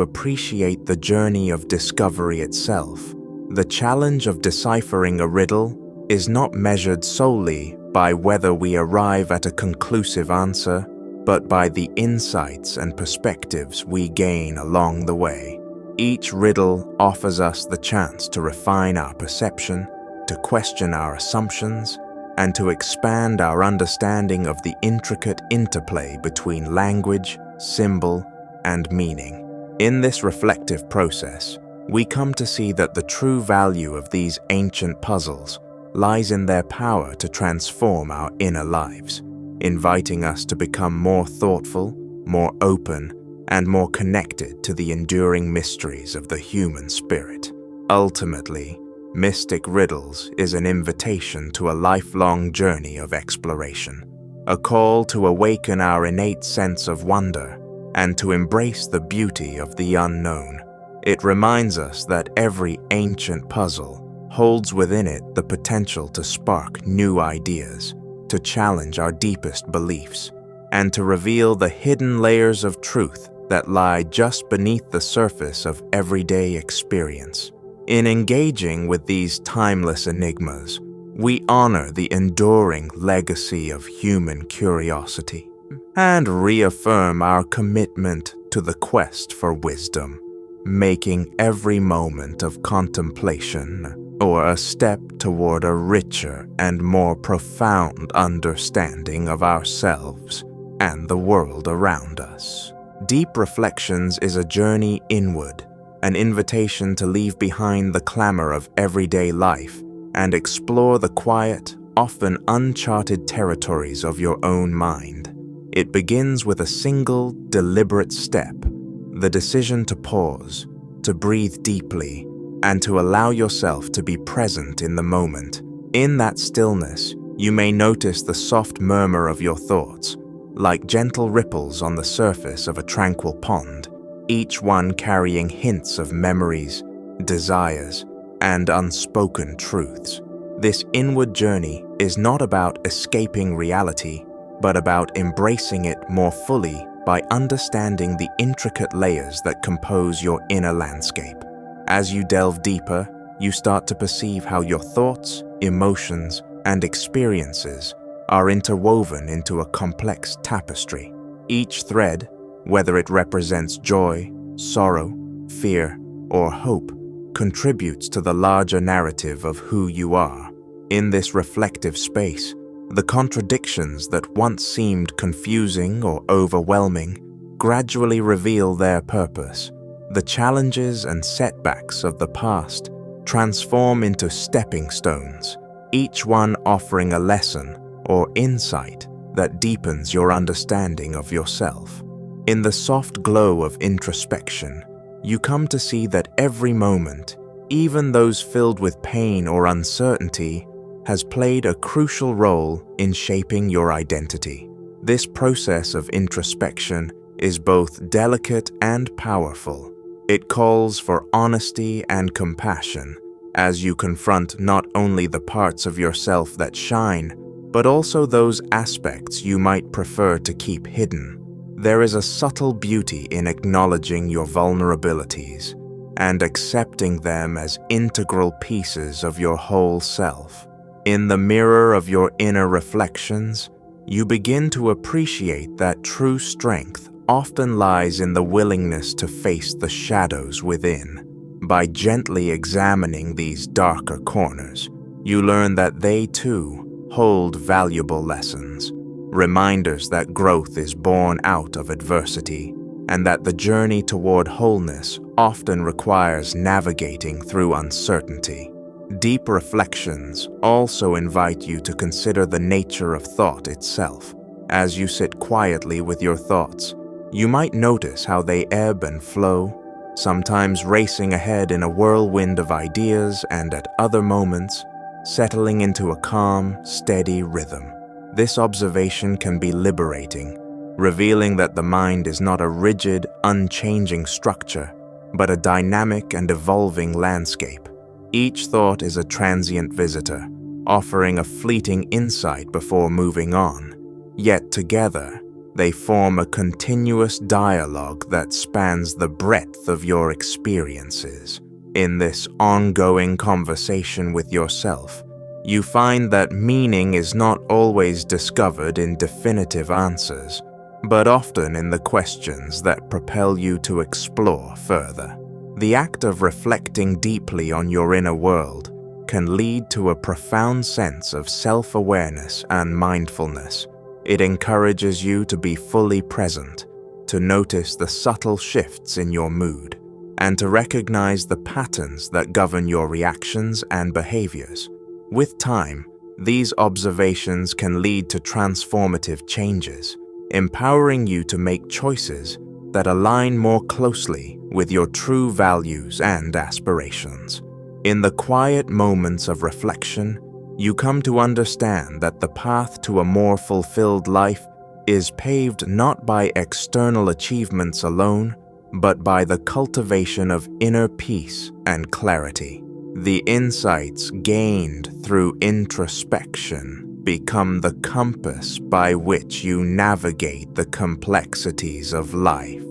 appreciate the journey of discovery itself. The challenge of deciphering a riddle is not measured solely by whether we arrive at a conclusive answer, but by the insights and perspectives we gain along the way. Each riddle offers us the chance to refine our perception, to question our assumptions, and to expand our understanding of the intricate interplay between language, symbol, and meaning. In this reflective process, we come to see that the true value of these ancient puzzles lies in their power to transform our inner lives, inviting us to become more thoughtful, more open, and more connected to the enduring mysteries of the human spirit. Ultimately, Mystic Riddles is an invitation to a lifelong journey of exploration, a call to awaken our innate sense of wonder and to embrace the beauty of the unknown. It reminds us that every ancient puzzle holds within it the potential to spark new ideas, to challenge our deepest beliefs, and to reveal the hidden layers of truth that lie just beneath the surface of everyday experience. In engaging with these timeless enigmas, we honor the enduring legacy of human curiosity and reaffirm our commitment to the quest for wisdom, making every moment of contemplation or a step toward a richer and more profound understanding of ourselves and the world around us. Deep Reflections is a journey inward, an invitation to leave behind the clamor of everyday life and explore the quiet, often uncharted territories of your own mind. It begins with a single, deliberate step, the decision to pause, to breathe deeply, and to allow yourself to be present in the moment. In that stillness, you may notice the soft murmur of your thoughts, like gentle ripples on the surface of a tranquil pond, each one carrying hints of memories, desires, and unspoken truths. This inward journey is not about escaping reality, but about embracing it more fully by understanding the intricate layers that compose your inner landscape. As you delve deeper, you start to perceive how your thoughts, emotions, and experiences are interwoven into a complex tapestry. Each thread, whether it represents joy, sorrow, fear, or hope, contributes to the larger narrative of who you are. In this reflective space, the contradictions that once seemed confusing or overwhelming gradually reveal their purpose. The challenges and setbacks of the past transform into stepping stones, each one offering a lesson or insight that deepens your understanding of yourself. In the soft glow of introspection, you come to see that every moment, even those filled with pain or uncertainty, has played a crucial role in shaping your identity. This process of introspection is both delicate and powerful. It calls for honesty and compassion as you confront not only the parts of yourself that shine, but also those aspects you might prefer to keep hidden. There is a subtle beauty in acknowledging your vulnerabilities and accepting them as integral pieces of your whole self. In the mirror of your inner reflections, you begin to appreciate that true strength often lies in the willingness to face the shadows within. By gently examining these darker corners, you learn that they too hold valuable lessons, reminders that growth is born out of adversity, and that the journey toward wholeness often requires navigating through uncertainty. Deep Reflections also invite you to consider the nature of thought itself. As you sit quietly with your thoughts, you might notice how they ebb and flow, sometimes racing ahead in a whirlwind of ideas and at other moments, settling into a calm, steady rhythm. This observation can be liberating, revealing that the mind is not a rigid, unchanging structure, but a dynamic and evolving landscape. Each thought is a transient visitor, offering a fleeting insight before moving on. Yet together, they form a continuous dialogue that spans the breadth of your experiences. In this ongoing conversation with yourself, you find that meaning is not always discovered in definitive answers, but often in the questions that propel you to explore further. The act of reflecting deeply on your inner world can lead to a profound sense of self-awareness and mindfulness. It encourages you to be fully present, to notice the subtle shifts in your mood, and to recognize the patterns that govern your reactions and behaviors. With time, these observations can lead to transformative changes, empowering you to make choices that align more closely with your true values and aspirations. In the quiet moments of reflection, you come to understand that the path to a more fulfilled life is paved not by external achievements alone, but by the cultivation of inner peace and clarity. The insights gained through introspection become the compass by which you navigate the complexities of life,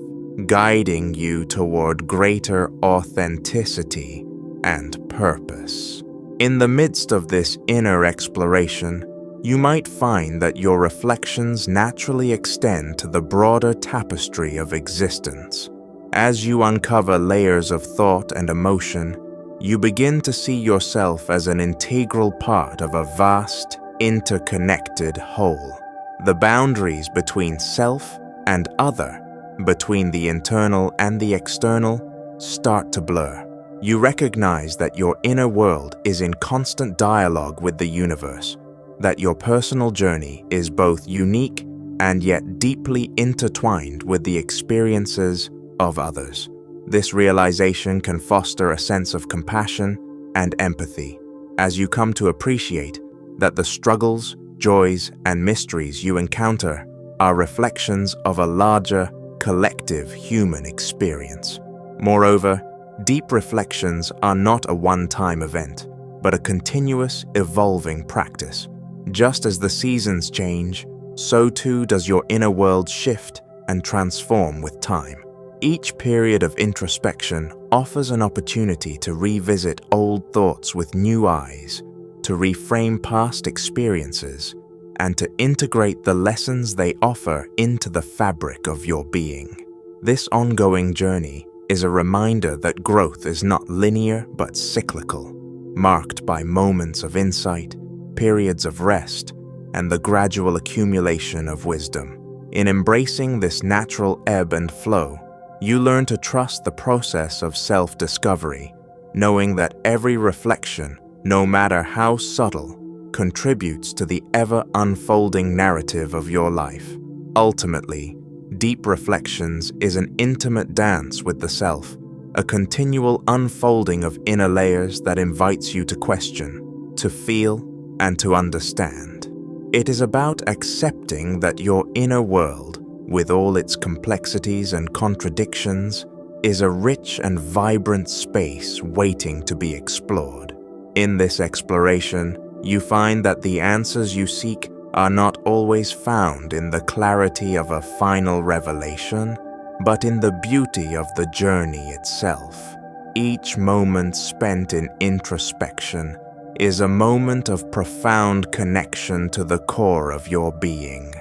guiding you toward greater authenticity and purpose. In the midst of this inner exploration, you might find that your reflections naturally extend to the broader tapestry of existence. As you uncover layers of thought and emotion, you begin to see yourself as an integral part of a vast, interconnected whole. The boundaries between self and other, between the internal and the external, start to blur. You recognize that your inner world is in constant dialogue with the universe, that your personal journey is both unique and yet deeply intertwined with the experiences of others. This realization can foster a sense of compassion and empathy as you come to appreciate that the struggles, joys, and mysteries you encounter are reflections of a larger, collective human experience. Moreover, deep reflections are not a one-time event, but a continuous, evolving practice. Just as the seasons change, so too does your inner world shift and transform with time. Each period of introspection offers an opportunity to revisit old thoughts with new eyes, to reframe past experiences, and to integrate the lessons they offer into the fabric of your being. This ongoing journey is a reminder that growth is not linear but cyclical, marked by moments of insight, periods of rest, and the gradual accumulation of wisdom. In embracing this natural ebb and flow, you learn to trust the process of self-discovery, knowing that every reflection, no matter how subtle, contributes to the ever-unfolding narrative of your life. Ultimately, deep reflections is an intimate dance with the self, a continual unfolding of inner layers that invites you to question, to feel, and to understand. It is about accepting that your inner world, with all its complexities and contradictions, is a rich and vibrant space waiting to be explored. In this exploration, you find that the answers you seek are not always found in the clarity of a final revelation, but in the beauty of the journey itself. Each moment spent in introspection is a moment of profound connection to the core of your being,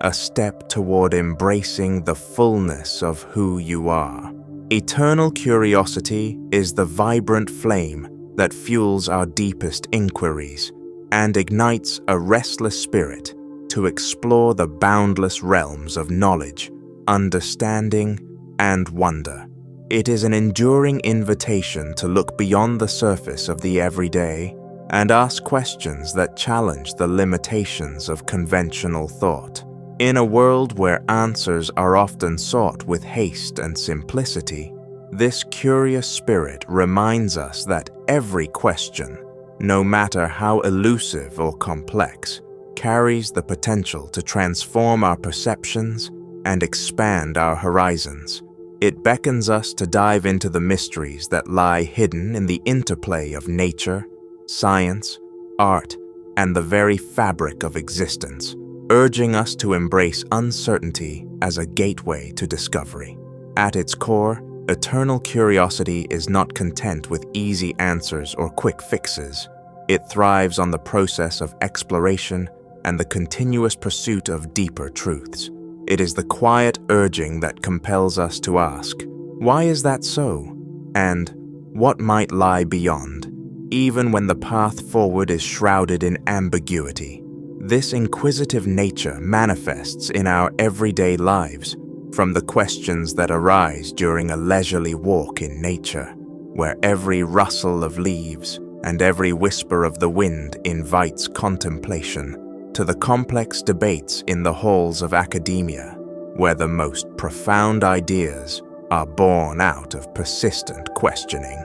a step toward embracing the fullness of who you are. Eternal curiosity is the vibrant flame that fuels our deepest inquiries and ignites a restless spirit to explore the boundless realms of knowledge, understanding, and wonder. It is an enduring invitation to look beyond the surface of the everyday and ask questions that challenge the limitations of conventional thought. In a world where answers are often sought with haste and simplicity, this curious spirit reminds us that every question, no matter how elusive or complex, carries the potential to transform our perceptions and expand our horizons. It beckons us to dive into the mysteries that lie hidden in the interplay of nature, science, art, and the very fabric of existence, urging us to embrace uncertainty as a gateway to discovery. At its core, eternal curiosity is not content with easy answers or quick fixes. It thrives on the process of exploration and the continuous pursuit of deeper truths. It is the quiet urging that compels us to ask, why is that so? And what might lie beyond, even when the path forward is shrouded in ambiguity? This inquisitive nature manifests in our everyday lives, from the questions that arise during a leisurely walk in nature, where every rustle of leaves and every whisper of the wind invites contemplation, to the complex debates in the halls of academia, where the most profound ideas are born out of persistent questioning.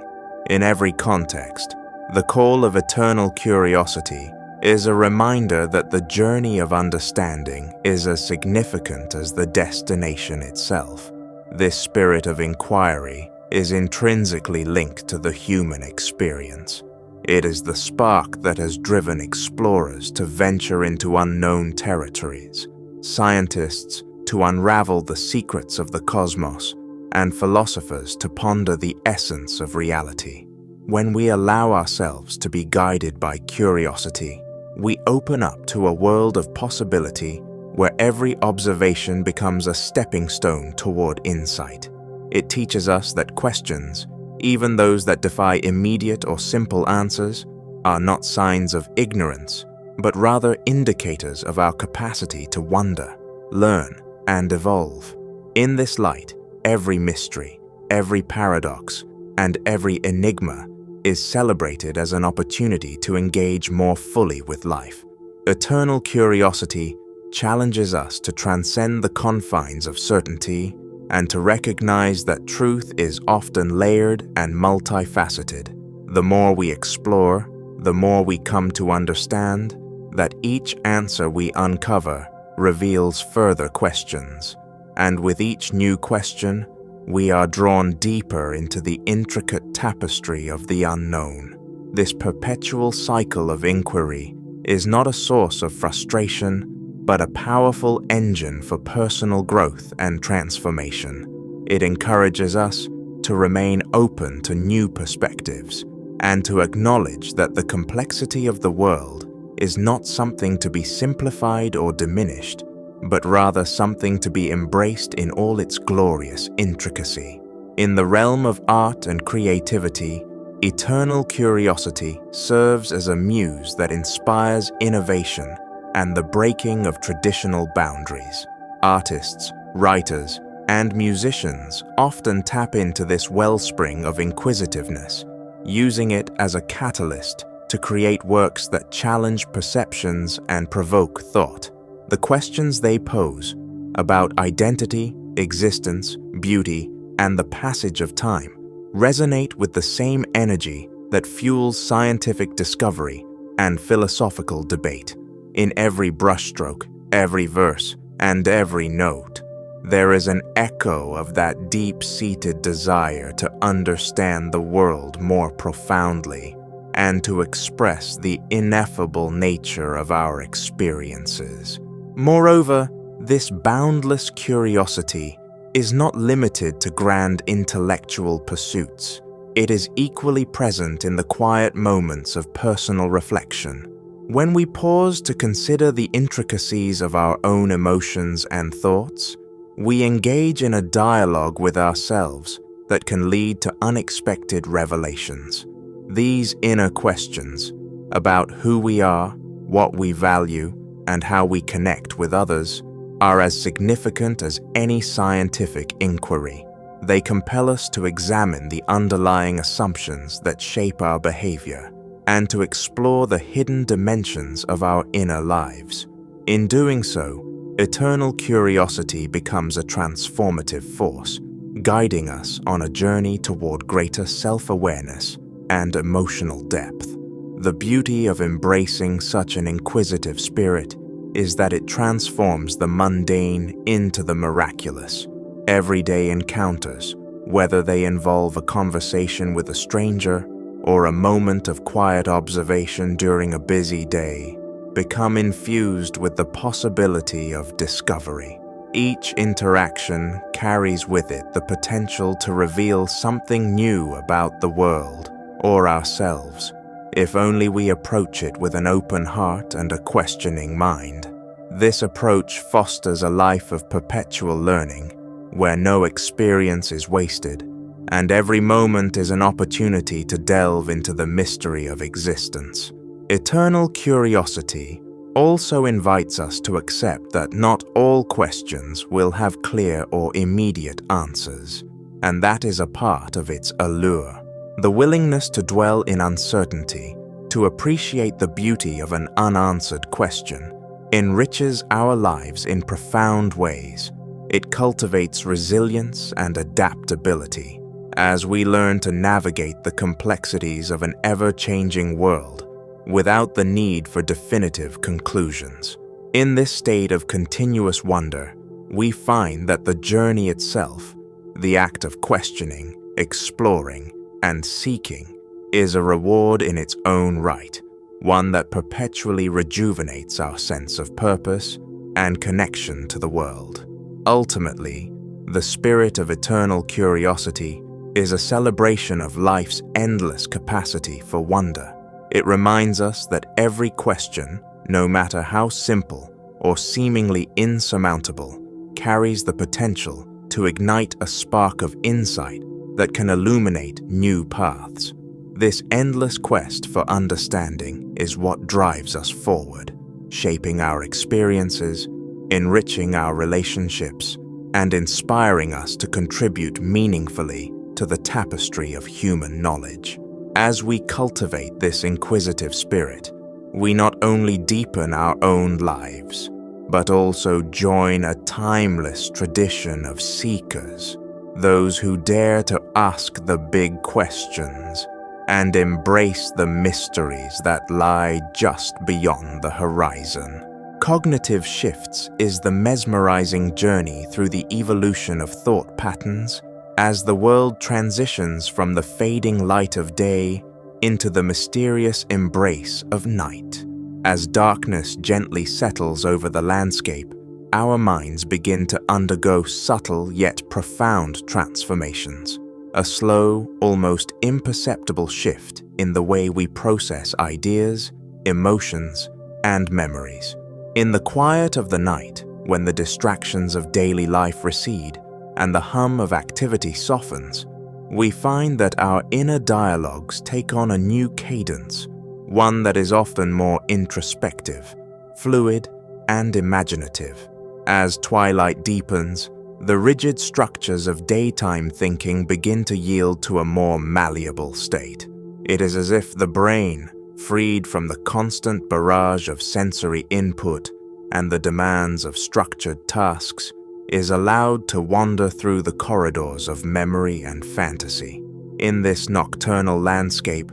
In every context, the call of eternal curiosity is a reminder that the journey of understanding is as significant as the destination itself. This spirit of inquiry is intrinsically linked to the human experience. It is the spark that has driven explorers to venture into unknown territories, scientists to unravel the secrets of the cosmos, and philosophers to ponder the essence of reality. When we allow ourselves to be guided by curiosity, we open up to a world of possibility where every observation becomes a stepping stone toward insight. It teaches us that questions, even those that defy immediate or simple answers, are not signs of ignorance, but rather indicators of our capacity to wonder, learn, and evolve. In this light, every mystery, every paradox, and every enigma is celebrated as an opportunity to engage more fully with life. Eternal curiosity challenges us to transcend the confines of certainty and to recognize that truth is often layered and multifaceted. The more we explore, the more we come to understand that each answer we uncover reveals further questions, and with each new question, we are drawn deeper into the intricate tapestry of the unknown. This perpetual cycle of inquiry is not a source of frustration, but a powerful engine for personal growth and transformation. It encourages us to remain open to new perspectives and to acknowledge that the complexity of the world is not something to be simplified or diminished, but rather something to be embraced in all its glorious intricacy. In the realm of art and creativity, eternal curiosity serves as a muse that inspires innovation and the breaking of traditional boundaries. Artists, writers, and musicians often tap into this wellspring of inquisitiveness, using it as a catalyst to create works that challenge perceptions and provoke thought. The questions they pose about identity, existence, beauty, and the passage of time resonate with the same energy that fuels scientific discovery and philosophical debate. In every brushstroke, every verse, and every note, there is an echo of that deep-seated desire to understand the world more profoundly and to express the ineffable nature of our experiences. Moreover, this boundless curiosity is not limited to grand intellectual pursuits. It is equally present in the quiet moments of personal reflection. When we pause to consider the intricacies of our own emotions and thoughts, we engage in a dialogue with ourselves that can lead to unexpected revelations. These inner questions about who we are, what we value, and how we connect with others are as significant as any scientific inquiry. They compel us to examine the underlying assumptions that shape our behavior and to explore the hidden dimensions of our inner lives. In doing so, eternal curiosity becomes a transformative force, guiding us on a journey toward greater self-awareness and emotional depth. The beauty of embracing such an inquisitive spirit is that it transforms the mundane into the miraculous. Everyday encounters, whether they involve a conversation with a stranger or a moment of quiet observation during a busy day, become infused with the possibility of discovery. Each interaction carries with it the potential to reveal something new about the world or ourselves, if only we approach it with an open heart and a questioning mind. This approach fosters a life of perpetual learning, where no experience is wasted, and every moment is an opportunity to delve into the mystery of existence. Eternal curiosity also invites us to accept that not all questions will have clear or immediate answers, and that is a part of its allure. The willingness to dwell in uncertainty, to appreciate the beauty of an unanswered question, enriches our lives in profound ways. It cultivates resilience and adaptability as we learn to navigate the complexities of an ever-changing world without the need for definitive conclusions. In this state of continuous wonder, we find that the journey itself, the act of questioning, exploring, and seeking, is a reward in its own right, one that perpetually rejuvenates our sense of purpose and connection to the world. Ultimately, the spirit of eternal curiosity is a celebration of life's endless capacity for wonder. It reminds us that every question, no matter how simple or seemingly insurmountable, carries the potential to ignite a spark of insight that can illuminate new paths. This endless quest for understanding is what drives us forward, shaping our experiences, enriching our relationships, and inspiring us to contribute meaningfully to the tapestry of human knowledge. As we cultivate this inquisitive spirit, we not only deepen our own lives, but also join a timeless tradition of seekers, those who dare to ask the big questions and embrace the mysteries that lie just beyond the horizon. Cognitive Shifts is the mesmerizing journey through the evolution of thought patterns as the world transitions from the fading light of day into the mysterious embrace of night. As darkness gently settles over the landscape, our minds begin to undergo subtle yet profound transformations. A slow, almost imperceptible shift in the way we process ideas, emotions, and memories. In the quiet of the night, when the distractions of daily life recede and the hum of activity softens, we find that our inner dialogues take on a new cadence, one that is often more introspective, fluid, and imaginative. As twilight deepens, the rigid structures of daytime thinking begin to yield to a more malleable state. It is as if the brain, freed from the constant barrage of sensory input and the demands of structured tasks, is allowed to wander through the corridors of memory and fantasy. In this nocturnal landscape,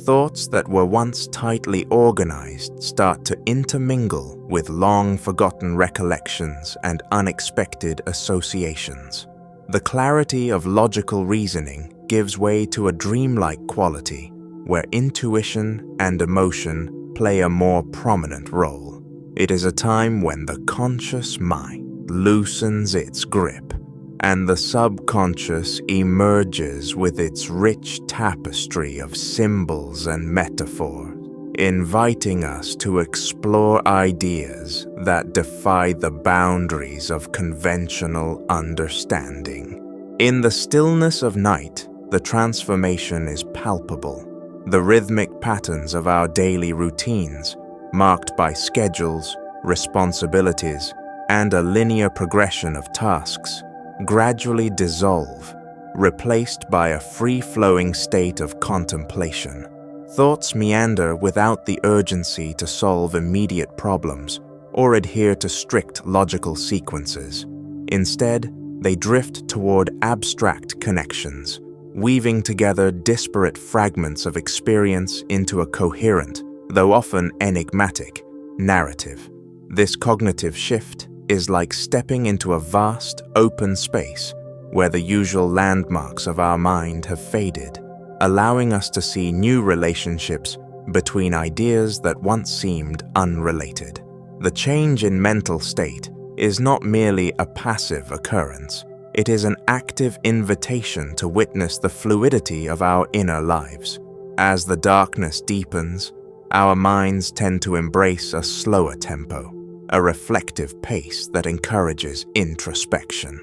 thoughts that were once tightly organized start to intermingle with long-forgotten recollections and unexpected associations. The clarity of logical reasoning gives way to a dreamlike quality, where intuition and emotion play a more prominent role. It is a time when the conscious mind loosens its grip, and the subconscious emerges with its rich tapestry of symbols and metaphors, inviting us to explore ideas that defy the boundaries of conventional understanding. In the stillness of night, the transformation is palpable. The rhythmic patterns of our daily routines, marked by schedules, responsibilities, and a linear progression of tasks, gradually dissolve, replaced by a free-flowing state of contemplation. Thoughts meander without the urgency to solve immediate problems or adhere to strict logical sequences. Instead, they drift toward abstract connections, weaving together disparate fragments of experience into a coherent, though often enigmatic, narrative. This cognitive shift is like stepping into a vast, open space where the usual landmarks of our mind have faded, allowing us to see new relationships between ideas that once seemed unrelated. The change in mental state is not merely a passive occurrence. It is an active invitation to witness the fluidity of our inner lives. As the darkness deepens, our minds tend to embrace a slower tempo, a reflective pace that encourages introspection.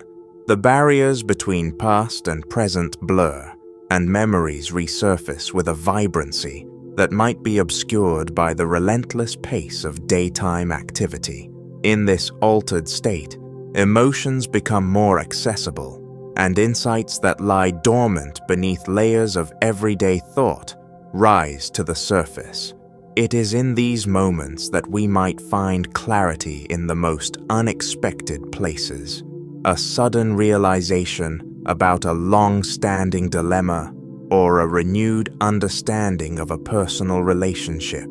The barriers between past and present blur, and memories resurface with a vibrancy that might be obscured by the relentless pace of daytime activity. In this altered state, emotions become more accessible, and insights that lie dormant beneath layers of everyday thought rise to the surface. It is in these moments that we might find clarity in the most unexpected places, a sudden realization about a long-standing dilemma, or a renewed understanding of a personal relationship,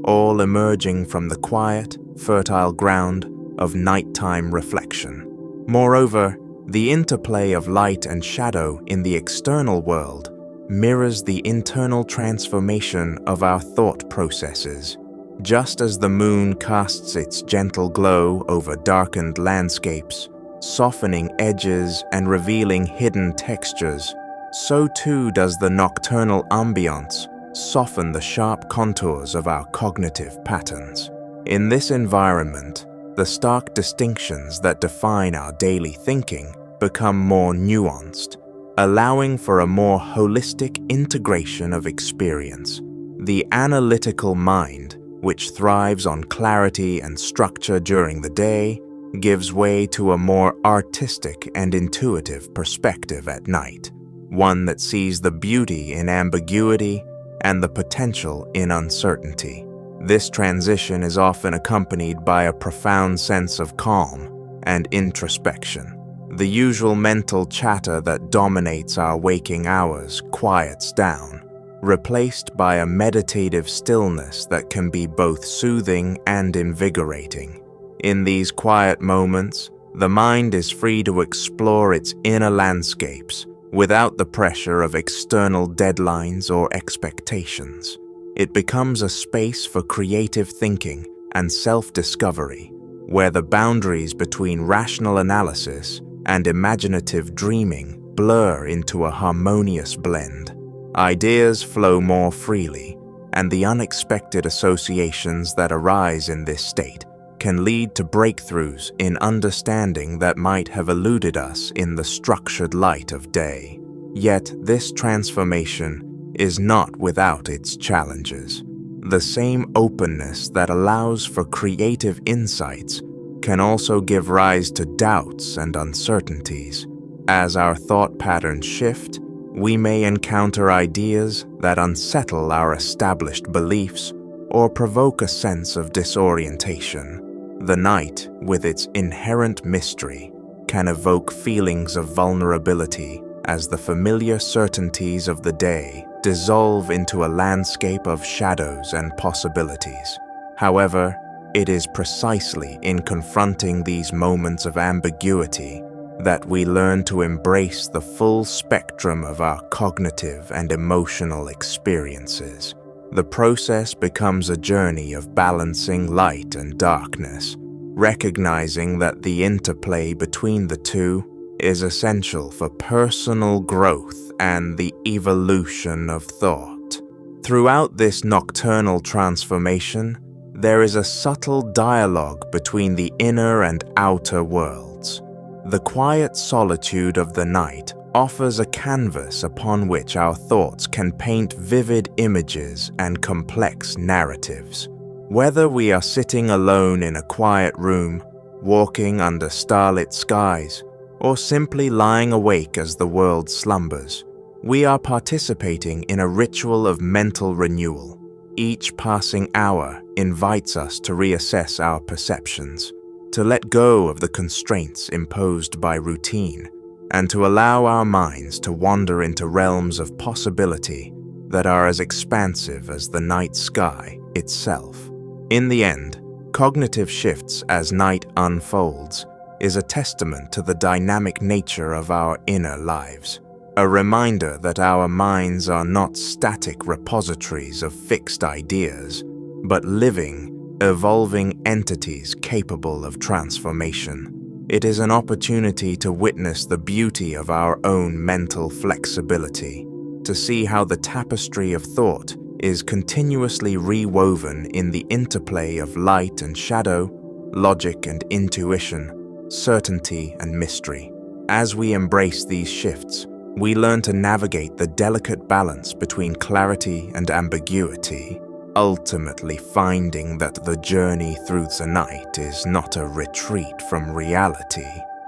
all emerging from the quiet, fertile ground of nighttime reflection. Moreover, the interplay of light and shadow in the external world mirrors the internal transformation of our thought processes. Just as the moon casts its gentle glow over darkened landscapes, softening edges and revealing hidden textures, so too does the nocturnal ambiance soften the sharp contours of our cognitive patterns. In this environment, the stark distinctions that define our daily thinking become more nuanced, allowing for a more holistic integration of experience. The analytical mind, which thrives on clarity and structure during the day, gives way to a more artistic and intuitive perspective at night, one that sees the beauty in ambiguity and the potential in uncertainty. This transition is often accompanied by a profound sense of calm and introspection. The usual mental chatter that dominates our waking hours quiets down, replaced by a meditative stillness that can be both soothing and invigorating. In these quiet moments, the mind is free to explore its inner landscapes without the pressure of external deadlines or expectations. It becomes a space for creative thinking and self-discovery, where the boundaries between rational analysis and imaginative dreaming blur into a harmonious blend. Ideas flow more freely, and the unexpected associations that arise in this state can lead to breakthroughs in understanding that might have eluded us in the structured light of day. Yet this transformation is not without its challenges. The same openness that allows for creative insights can also give rise to doubts and uncertainties. As our thought patterns shift, we may encounter ideas that unsettle our established beliefs or provoke a sense of disorientation. The night, with its inherent mystery, can evoke feelings of vulnerability as the familiar certainties of the day dissolve into a landscape of shadows and possibilities. However, it is precisely in confronting these moments of ambiguity that we learn to embrace the full spectrum of our cognitive and emotional experiences. The process becomes a journey of balancing light and darkness, recognizing that the interplay between the two is essential for personal growth and the evolution of thought. Throughout this nocturnal transformation, there is a subtle dialogue between the inner and outer worlds. The quiet solitude of the night offers a canvas upon which our thoughts can paint vivid images and complex narratives. Whether we are sitting alone in a quiet room, walking under starlit skies, or simply lying awake as the world slumbers, we are participating in a ritual of mental renewal. Each passing hour invites us to reassess our perceptions, to let go of the constraints imposed by routine, and to allow our minds to wander into realms of possibility that are as expansive as the night sky itself. In the end, cognitive shifts as night unfolds is a testament to the dynamic nature of our inner lives, a reminder that our minds are not static repositories of fixed ideas, but living, evolving entities capable of transformation. It is an opportunity to witness the beauty of our own mental flexibility, to see how the tapestry of thought is continuously rewoven in the interplay of light and shadow, logic and intuition, certainty and mystery. As we embrace these shifts, we learn to navigate the delicate balance between clarity and ambiguity, ultimately finding that the journey through the night is not a retreat from reality,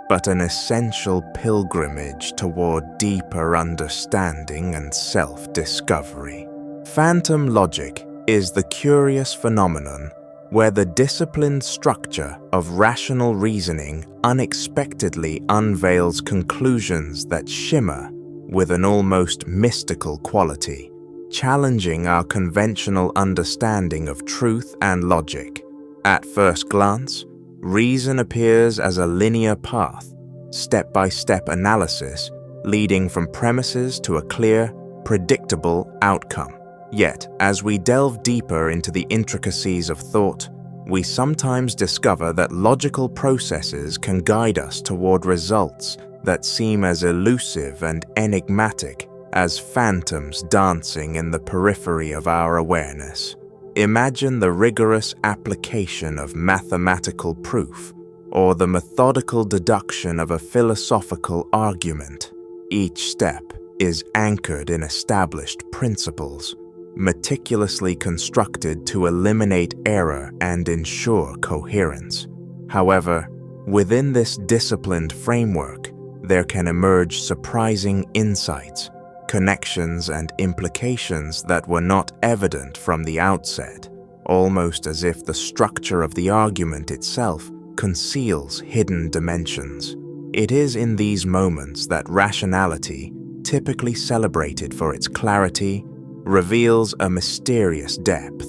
but an essential pilgrimage toward deeper understanding and self-discovery. Phantom logic is the curious phenomenon where the disciplined structure of rational reasoning unexpectedly unveils conclusions that shimmer with an almost mystical quality, challenging our conventional understanding of truth and logic. At first glance, reason appears as a linear path, step-by-step analysis leading from premises to a clear, predictable outcome. Yet, as we delve deeper into the intricacies of thought, we sometimes discover that logical processes can guide us toward results that seem as elusive and enigmatic as phantoms dancing in the periphery of our awareness. Imagine the rigorous application of mathematical proof, or the methodical deduction of a philosophical argument. Each step is anchored in established principles, meticulously constructed to eliminate error and ensure coherence. However, within this disciplined framework, there can emerge surprising insights, connections, and implications that were not evident from the outset, almost as if the structure of the argument itself conceals hidden dimensions. It is in these moments that rationality, typically celebrated for its clarity, reveals a mysterious depth.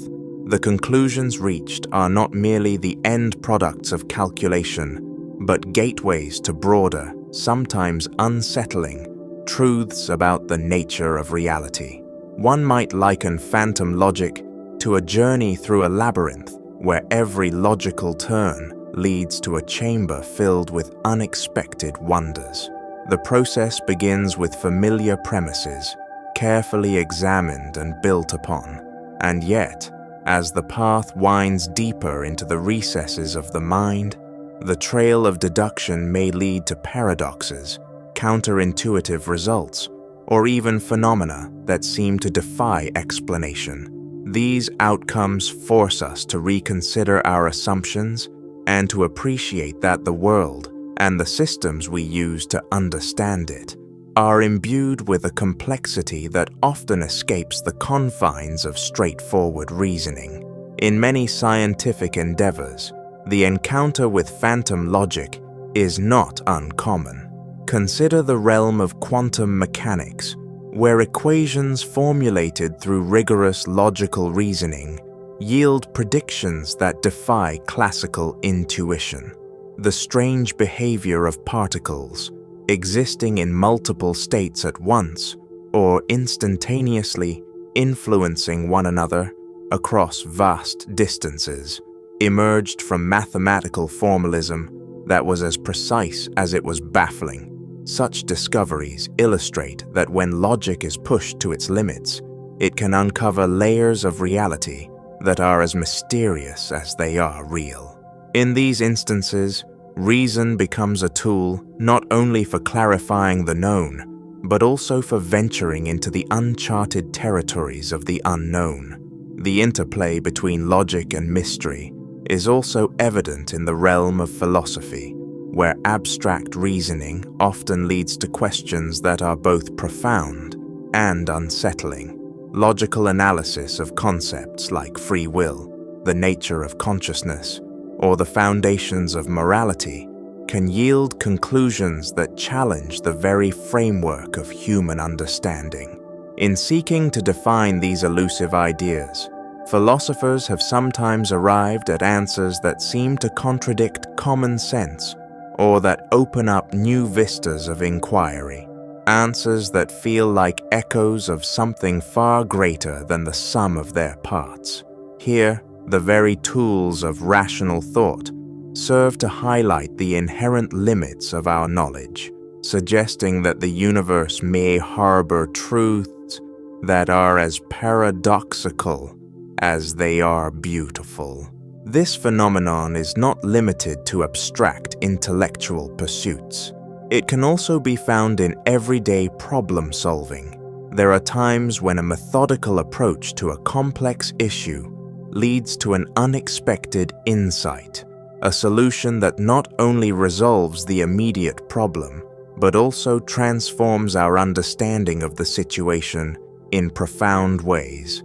The conclusions reached are not merely the end products of calculation, but gateways to broader, sometimes unsettling, truths about the nature of reality. One might liken phantom logic to a journey through a labyrinth where every logical turn leads to a chamber filled with unexpected wonders. The process begins with familiar premises, carefully examined and built upon, and yet, as the path winds deeper into the recesses of the mind, the trail of deduction may lead to paradoxes, counterintuitive results, or even phenomena that seem to defy explanation. These outcomes force us to reconsider our assumptions and to appreciate that the world and the systems we use to understand it are imbued with a complexity that often escapes the confines of straightforward reasoning. In many scientific endeavors, the encounter with phantom logic is not uncommon. Consider the realm of quantum mechanics, where equations formulated through rigorous logical reasoning yield predictions that defy classical intuition. The strange behavior of particles, existing in multiple states at once, or instantaneously influencing one another across vast distances, emerged from mathematical formalism that was as precise as it was baffling. Such discoveries illustrate that when logic is pushed to its limits, it can uncover layers of reality that are as mysterious as they are real. In these instances, reason becomes a tool not only for clarifying the known, but also for venturing into the uncharted territories of the unknown. The interplay between logic and mystery is also evident in the realm of philosophy, where abstract reasoning often leads to questions that are both profound and unsettling. Logical analysis of concepts like free will, the nature of consciousness, or the foundations of morality can yield conclusions that challenge the very framework of human understanding. In seeking to define these elusive ideas, philosophers have sometimes arrived at answers that seem to contradict common sense or that open up new vistas of inquiry, answers that feel like echoes of something far greater than the sum of their parts. Here, the very tools of rational thought serve to highlight the inherent limits of our knowledge, suggesting that the universe may harbor truths that are as paradoxical as they are beautiful. This phenomenon is not limited to abstract intellectual pursuits. It can also be found in everyday problem solving. There are times when a methodical approach to a complex issue leads to an unexpected insight, a solution that not only resolves the immediate problem, but also transforms our understanding of the situation in profound ways.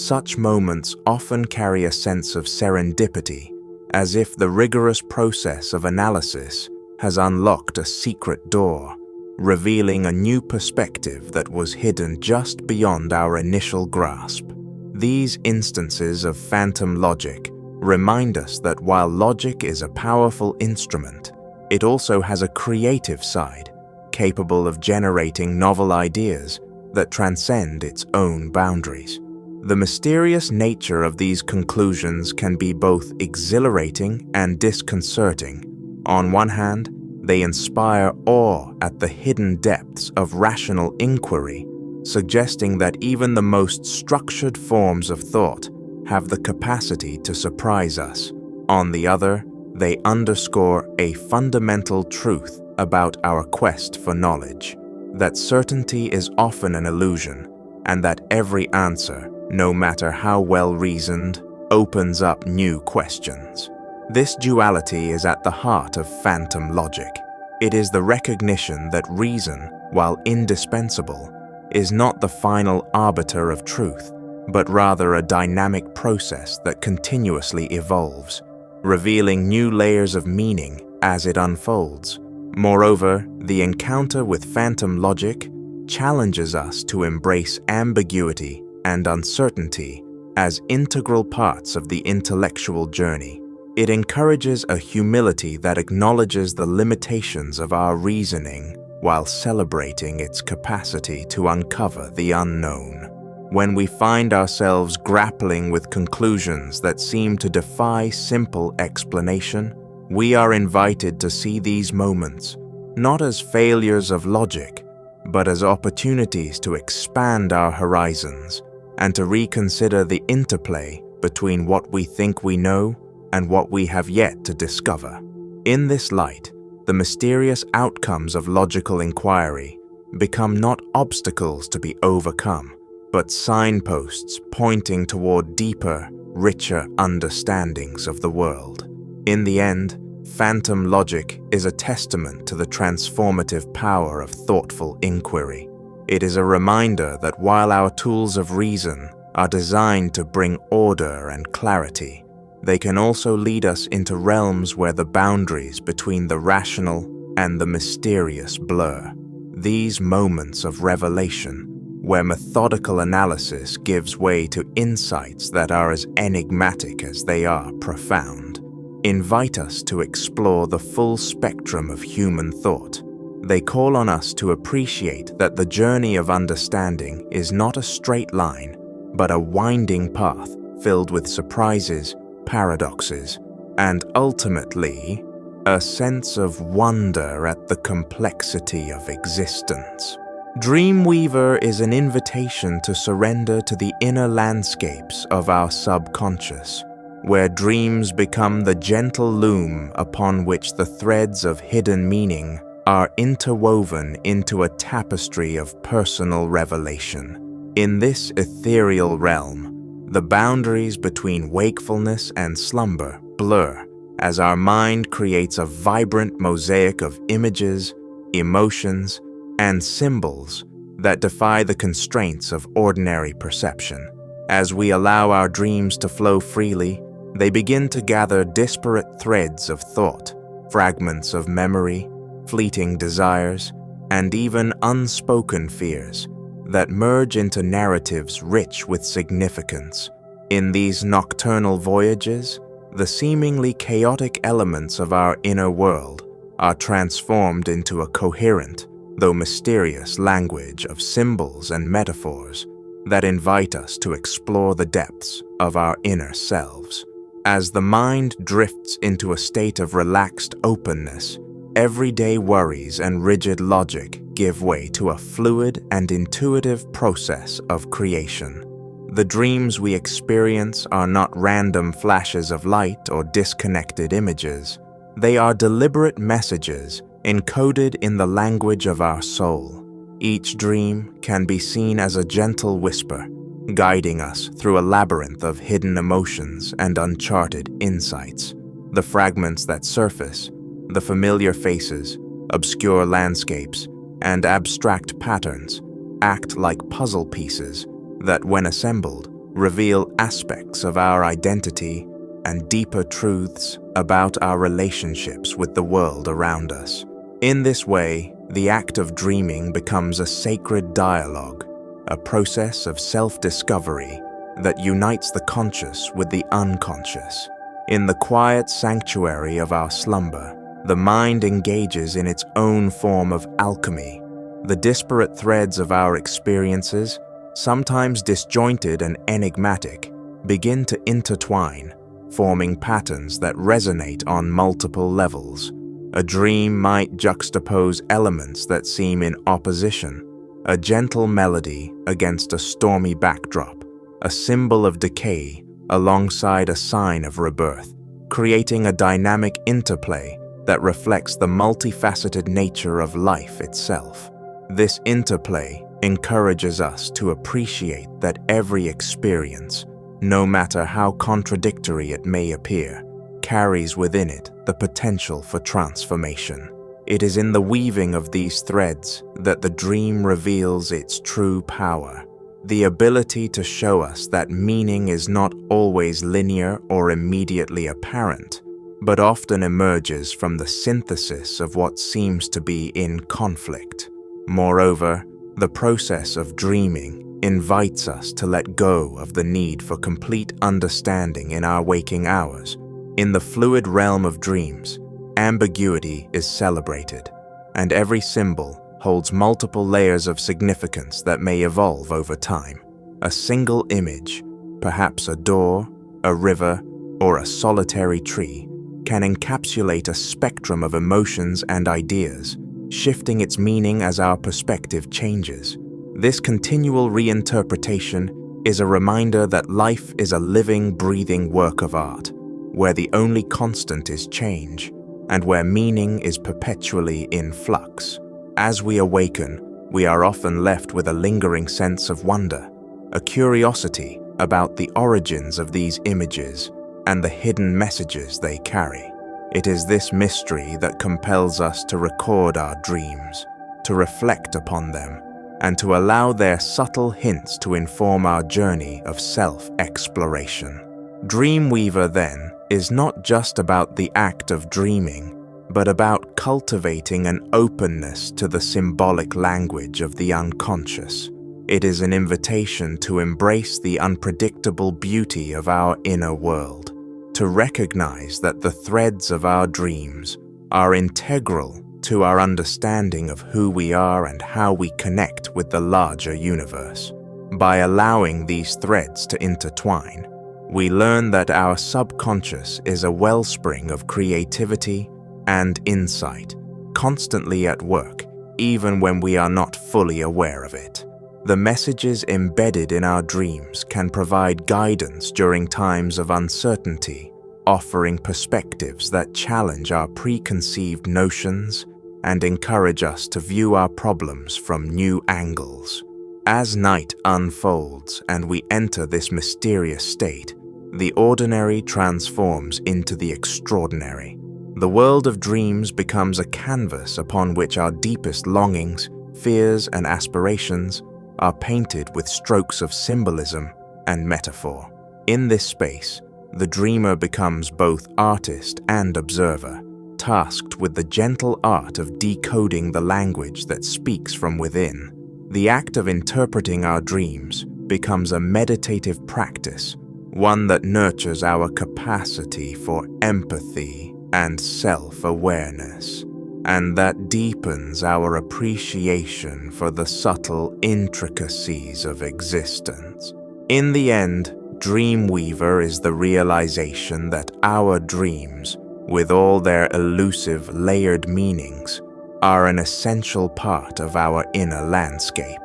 such moments often carry a sense of serendipity, as if the rigorous process of analysis has unlocked a secret door, revealing a new perspective that was hidden just beyond our initial grasp. These instances of phantom logic remind us that while logic is a powerful instrument, it also has a creative side, capable of generating novel ideas that transcend its own boundaries. The mysterious nature of these conclusions can be both exhilarating and disconcerting. On one hand, they inspire awe at the hidden depths of rational inquiry, suggesting that even the most structured forms of thought have the capacity to surprise us. On the other, they underscore a fundamental truth about our quest for knowledge, that certainty is often an illusion, and that every answer, no matter how well reasoned, opens up new questions. This duality is at the heart of phantom logic. It is the recognition that reason, while indispensable, is not the final arbiter of truth, but rather a dynamic process that continuously evolves, revealing new layers of meaning as it unfolds. Moreover, the encounter with phantom logic challenges us to embrace ambiguity and uncertainty as integral parts of the intellectual journey. It encourages a humility that acknowledges the limitations of our reasoning while celebrating its capacity to uncover the unknown. When we find ourselves grappling with conclusions that seem to defy simple explanation, we are invited to see these moments not as failures of logic, but as opportunities to expand our horizons and to reconsider the interplay between what we think we know and what we have yet to discover. In this light, the mysterious outcomes of logical inquiry become not obstacles to be overcome, but signposts pointing toward deeper, richer understandings of the world. In the end, phantom logic is a testament to the transformative power of thoughtful inquiry. It is a reminder that while our tools of reason are designed to bring order and clarity, they can also lead us into realms where the boundaries between the rational and the mysterious blur. These moments of revelation, where methodical analysis gives way to insights that are as enigmatic as they are profound, invite us to explore the full spectrum of human thought. They call on us to appreciate that the journey of understanding is not a straight line, but a winding path filled with surprises, paradoxes, and ultimately, a sense of wonder at the complexity of existence. Dreamweaver is an invitation to surrender to the inner landscapes of our subconscious, where dreams become the gentle loom upon which the threads of hidden meaning are interwoven into a tapestry of personal revelation. In this ethereal realm, the boundaries between wakefulness and slumber blur as our mind creates a vibrant mosaic of images, emotions, and symbols that defy the constraints of ordinary perception. As we allow our dreams to flow freely, they begin to gather disparate threads of thought, fragments of memory, fleeting desires, and even unspoken fears that merge into narratives rich with significance. In these nocturnal voyages, the seemingly chaotic elements of our inner world are transformed into a coherent, though mysterious language of symbols and metaphors that invite us to explore the depths of our inner selves. As the mind drifts into a state of relaxed openness, everyday worries and rigid logic give way to a fluid and intuitive process of creation. The dreams we experience are not random flashes of light or disconnected images. They are deliberate messages encoded in the language of our soul. Each dream can be seen as a gentle whisper, guiding us through a labyrinth of hidden emotions and uncharted insights. The fragments that surface, the familiar faces, obscure landscapes, and abstract patterns act like puzzle pieces that, when assembled, reveal aspects of our identity and deeper truths about our relationships with the world around us. In this way, the act of dreaming becomes a sacred dialogue, a process of self-discovery that unites the conscious with the unconscious. In the quiet sanctuary of our slumber, the mind engages in its own form of alchemy. The disparate threads of our experiences, sometimes disjointed and enigmatic, begin to intertwine, forming patterns that resonate on multiple levels. A dream might juxtapose elements that seem in opposition, a gentle melody against a stormy backdrop, a symbol of decay alongside a sign of rebirth, creating a dynamic interplay that reflects the multifaceted nature of life itself. This interplay encourages us to appreciate that every experience, no matter how contradictory it may appear, carries within it the potential for transformation. It is in the weaving of these threads that the dream reveals its true power, the ability to show us that meaning is not always linear or immediately apparent, but often emerges from the synthesis of what seems to be in conflict. Moreover, the process of dreaming invites us to let go of the need for complete understanding in our waking hours. In the fluid realm of dreams, ambiguity is celebrated, and every symbol holds multiple layers of significance that may evolve over time. A single image, perhaps a door, a river, or a solitary tree, can encapsulate a spectrum of emotions and ideas, shifting its meaning as our perspective changes. This continual reinterpretation is a reminder that life is a living, breathing work of art, where the only constant is change, and where meaning is perpetually in flux. As we awaken, we are often left with a lingering sense of wonder, a curiosity about the origins of these images and the hidden messages they carry. It is this mystery that compels us to record our dreams, to reflect upon them, and to allow their subtle hints to inform our journey of self-exploration. Dreamweaver, then, is not just about the act of dreaming, but about cultivating an openness to the symbolic language of the unconscious. It is an invitation to embrace the unpredictable beauty of our inner world, to recognize that the threads of our dreams are integral to our understanding of who we are and how we connect with the larger universe. By allowing these threads to intertwine, we learn that our subconscious is a wellspring of creativity and insight, constantly at work, even when we are not fully aware of it. The messages embedded in our dreams can provide guidance during times of uncertainty, offering perspectives that challenge our preconceived notions and encourage us to view our problems from new angles. As night unfolds and we enter this mysterious state, the ordinary transforms into the extraordinary. The world of dreams becomes a canvas upon which our deepest longings, fears, and aspirations are painted with strokes of symbolism and metaphor. In this space, the dreamer becomes both artist and observer, tasked with the gentle art of decoding the language that speaks from within. The act of interpreting our dreams becomes a meditative practice, one that nurtures our capacity for empathy and self-awareness, and that deepens our appreciation for the subtle intricacies of existence. In the end, Dreamweaver is the realization that our dreams, with all their elusive, layered meanings, are an essential part of our inner landscape.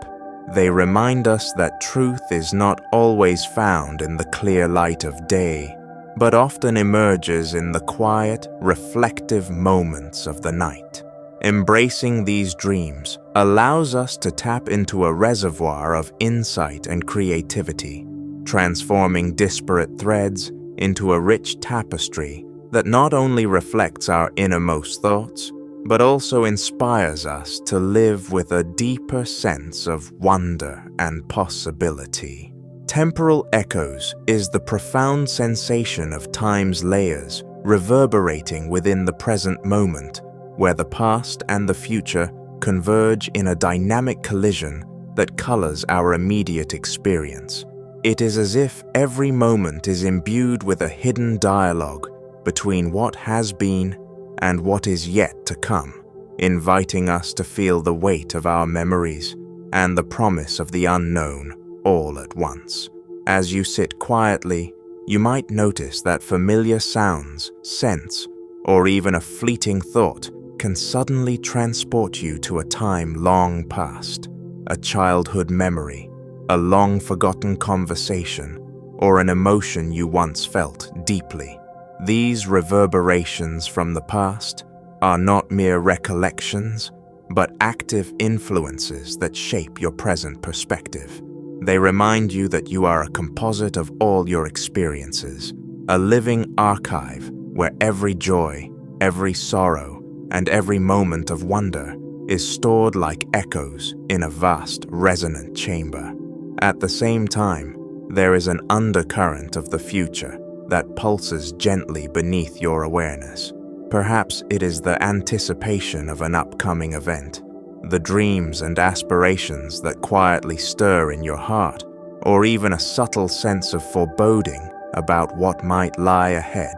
They remind us that truth is not always found in the clear light of day, but often emerges in the quiet, reflective moments of the night. Embracing these dreams allows us to tap into a reservoir of insight and creativity, transforming disparate threads into a rich tapestry that not only reflects our innermost thoughts, but also inspires us to live with a deeper sense of wonder and possibility. Temporal echoes is the profound sensation of time's layers reverberating within the present moment, where the past and the future converge in a dynamic collision that colors our immediate experience. It is as if every moment is imbued with a hidden dialogue between what has been and what is yet to come, inviting us to feel the weight of our memories and the promise of the unknown all at once. As you sit quietly, you might notice that familiar sounds, scents, or even a fleeting thought can suddenly transport you to a time long past, a childhood memory, a long-forgotten conversation, or an emotion you once felt deeply. These reverberations from the past are not mere recollections, but active influences that shape your present perspective. They remind you that you are a composite of all your experiences, a living archive where every joy, every sorrow, and every moment of wonder is stored like echoes in a vast, resonant chamber. At the same time, there is an undercurrent of the future that pulses gently beneath your awareness. Perhaps it is the anticipation of an upcoming event, the dreams and aspirations that quietly stir in your heart, or even a subtle sense of foreboding about what might lie ahead.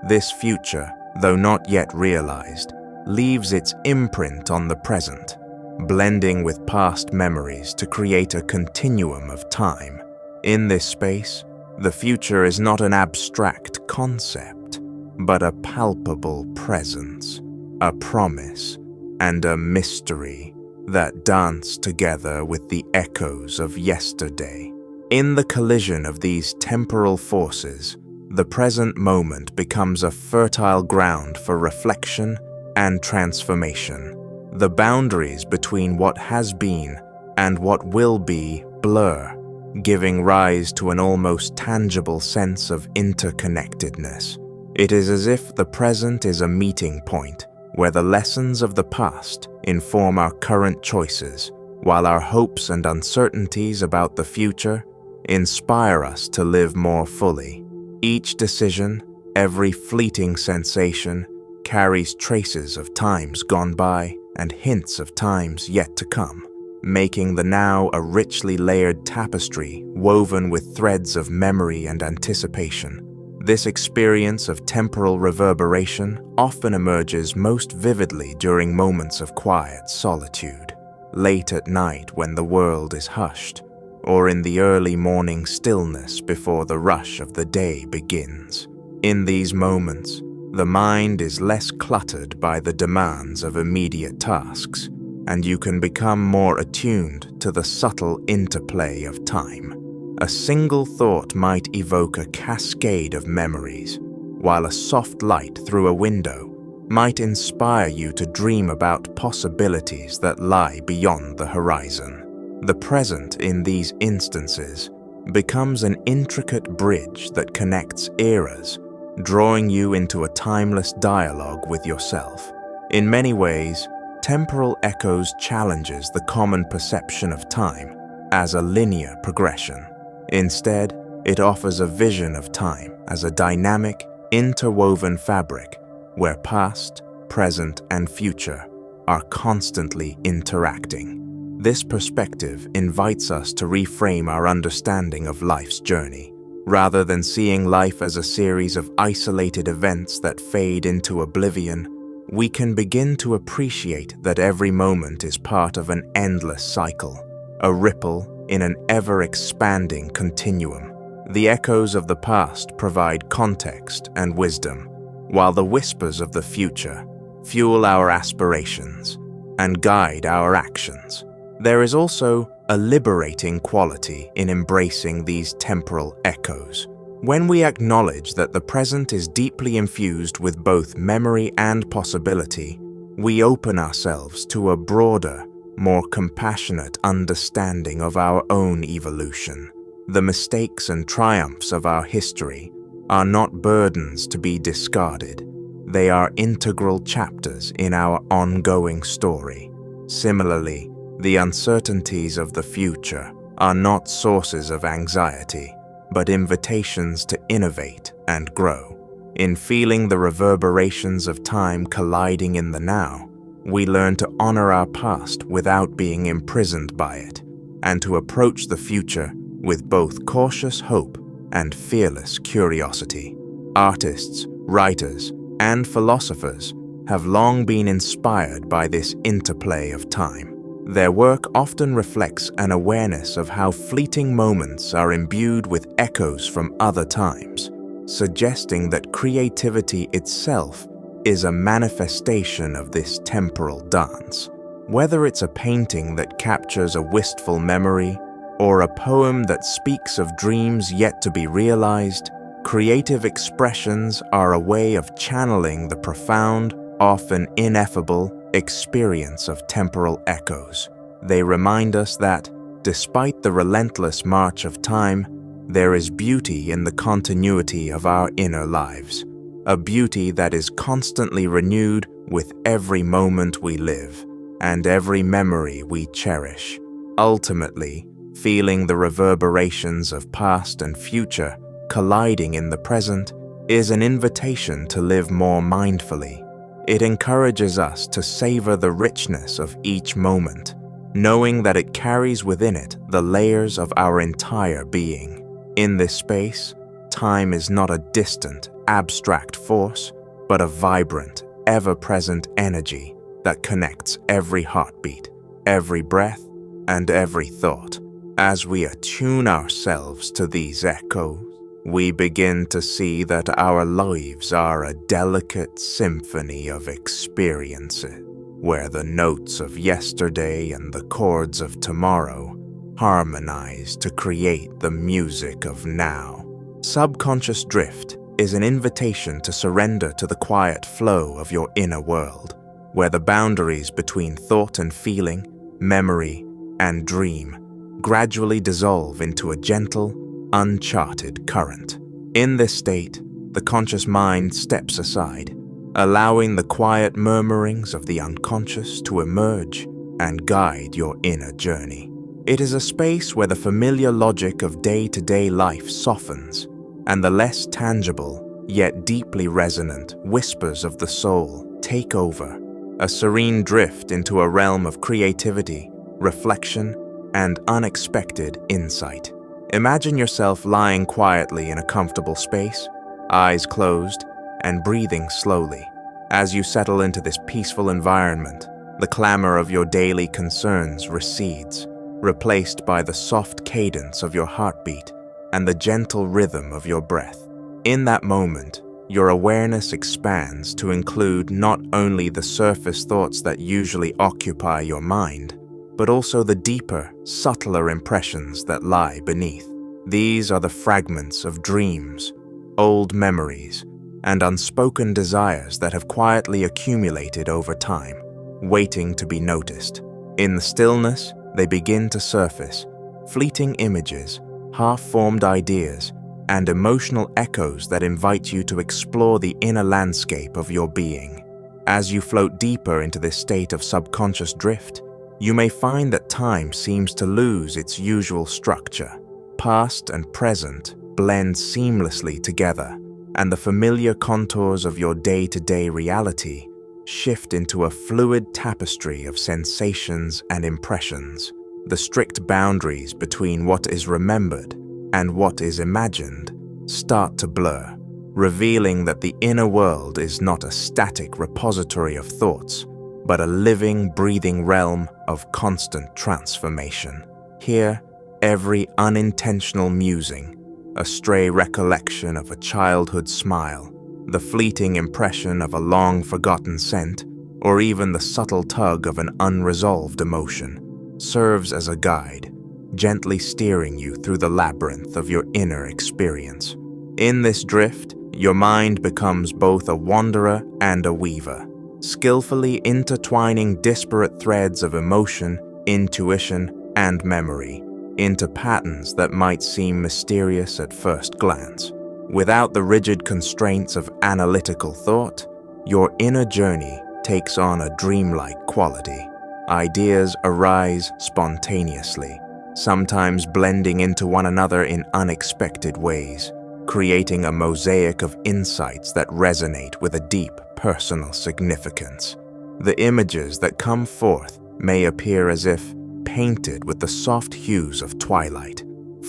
This future, though not yet realized, leaves its imprint on the present, blending with past memories to create a continuum of time. In this space, the future is not an abstract concept, but a palpable presence, a promise, and a mystery that dance together with the echoes of yesterday. In the collision of these temporal forces, the present moment becomes a fertile ground for reflection and transformation. The boundaries between what has been and what will be blur, giving rise to an almost tangible sense of interconnectedness. It is as if the present is a meeting point where the lessons of the past inform our current choices, while our hopes and uncertainties about the future inspire us to live more fully. Each decision, every fleeting sensation, carries traces of times gone by and hints of times yet to come, making the now a richly layered tapestry woven with threads of memory and anticipation. This experience of temporal reverberation often emerges most vividly during moments of quiet solitude, late at night when the world is hushed, or in the early morning stillness before the rush of the day begins. In these moments, the mind is less cluttered by the demands of immediate tasks, and you can become more attuned to the subtle interplay of time. A single thought might evoke a cascade of memories, while a soft light through a window might inspire you to dream about possibilities that lie beyond the horizon. The present in these instances becomes an intricate bridge that connects eras, drawing you into a timeless dialogue with yourself. In many ways, Temporal Echoes challenges the common perception of time as a linear progression. Instead, it offers a vision of time as a dynamic, interwoven fabric where past, present, and future are constantly interacting. This perspective invites us to reframe our understanding of life's journey. Rather than seeing life as a series of isolated events that fade into oblivion, we can begin to appreciate that every moment is part of an endless cycle, a ripple in an ever-expanding continuum. The echoes of the past provide context and wisdom, while the whispers of the future fuel our aspirations and guide our actions. There is also a liberating quality in embracing these temporal echoes. When we acknowledge that the present is deeply infused with both memory and possibility, we open ourselves to a broader, more compassionate understanding of our own evolution. The mistakes and triumphs of our history are not burdens to be discarded. They are integral chapters in our ongoing story. Similarly, the uncertainties of the future are not sources of anxiety, but invitations to innovate and grow. In feeling the reverberations of time colliding in the now, we learn to honor our past without being imprisoned by it, and to approach the future with both cautious hope and fearless curiosity. Artists, writers, and philosophers have long been inspired by this interplay of time. Their work often reflects an awareness of how fleeting moments are imbued with echoes from other times, suggesting that creativity itself is a manifestation of this temporal dance. Whether it's a painting that captures a wistful memory or a poem that speaks of dreams yet to be realized, creative expressions are a way of channeling the profound, often ineffable, experience of temporal echoes. They remind us that, despite the relentless march of time, there is beauty in the continuity of our inner lives, a beauty that is constantly renewed with every moment we live and every memory we cherish. Ultimately, feeling the reverberations of past and future colliding in the present is an invitation to live more mindfully. It encourages us to savor the richness of each moment, knowing that it carries within it the layers of our entire being. In this space, time is not a distant, abstract force, but a vibrant, ever-present energy that connects every heartbeat, every breath, and every thought. As we attune ourselves to these echoes, we begin to see that our lives are a delicate symphony of experiences, where the notes of yesterday and the chords of tomorrow harmonize to create the music of now. Subconscious drift is an invitation to surrender to the quiet flow of your inner world, where the boundaries between thought and feeling, memory and dream gradually dissolve into a gentle, uncharted current. In this state, the conscious mind steps aside, allowing the quiet murmurings of the unconscious to emerge and guide your inner journey. It is a space where the familiar logic of day-to-day life softens, and the less tangible, yet deeply resonant whispers of the soul take over, a serene drift into a realm of creativity, reflection, and unexpected insight. Imagine yourself lying quietly in a comfortable space, eyes closed, and breathing slowly. As you settle into this peaceful environment, the clamor of your daily concerns recedes, replaced by the soft cadence of your heartbeat and the gentle rhythm of your breath. In that moment, your awareness expands to include not only the surface thoughts that usually occupy your mind, but also the deeper, subtler impressions that lie beneath. These are the fragments of dreams, old memories, and unspoken desires that have quietly accumulated over time, waiting to be noticed. In the stillness, they begin to surface, fleeting images, half-formed ideas, and emotional echoes that invite you to explore the inner landscape of your being. As you float deeper into this state of subconscious drift, you may find that time seems to lose its usual structure. Past and present blend seamlessly together, and the familiar contours of your day-to-day reality shift into a fluid tapestry of sensations and impressions. The strict boundaries between what is remembered and what is imagined start to blur, revealing that the inner world is not a static repository of thoughts, but a living, breathing realm of constant transformation. Here, every unintentional musing, a stray recollection of a childhood smile, the fleeting impression of a long-forgotten scent, or even the subtle tug of an unresolved emotion, serves as a guide, gently steering you through the labyrinth of your inner experience. In this drift, your mind becomes both a wanderer and a weaver, skillfully intertwining disparate threads of emotion, intuition, and memory into patterns that might seem mysterious at first glance. Without the rigid constraints of analytical thought, your inner journey takes on a dreamlike quality. Ideas arise spontaneously, sometimes blending into one another in unexpected ways, creating a mosaic of insights that resonate with a deep personal significance. The images that come forth may appear as if painted with the soft hues of twilight,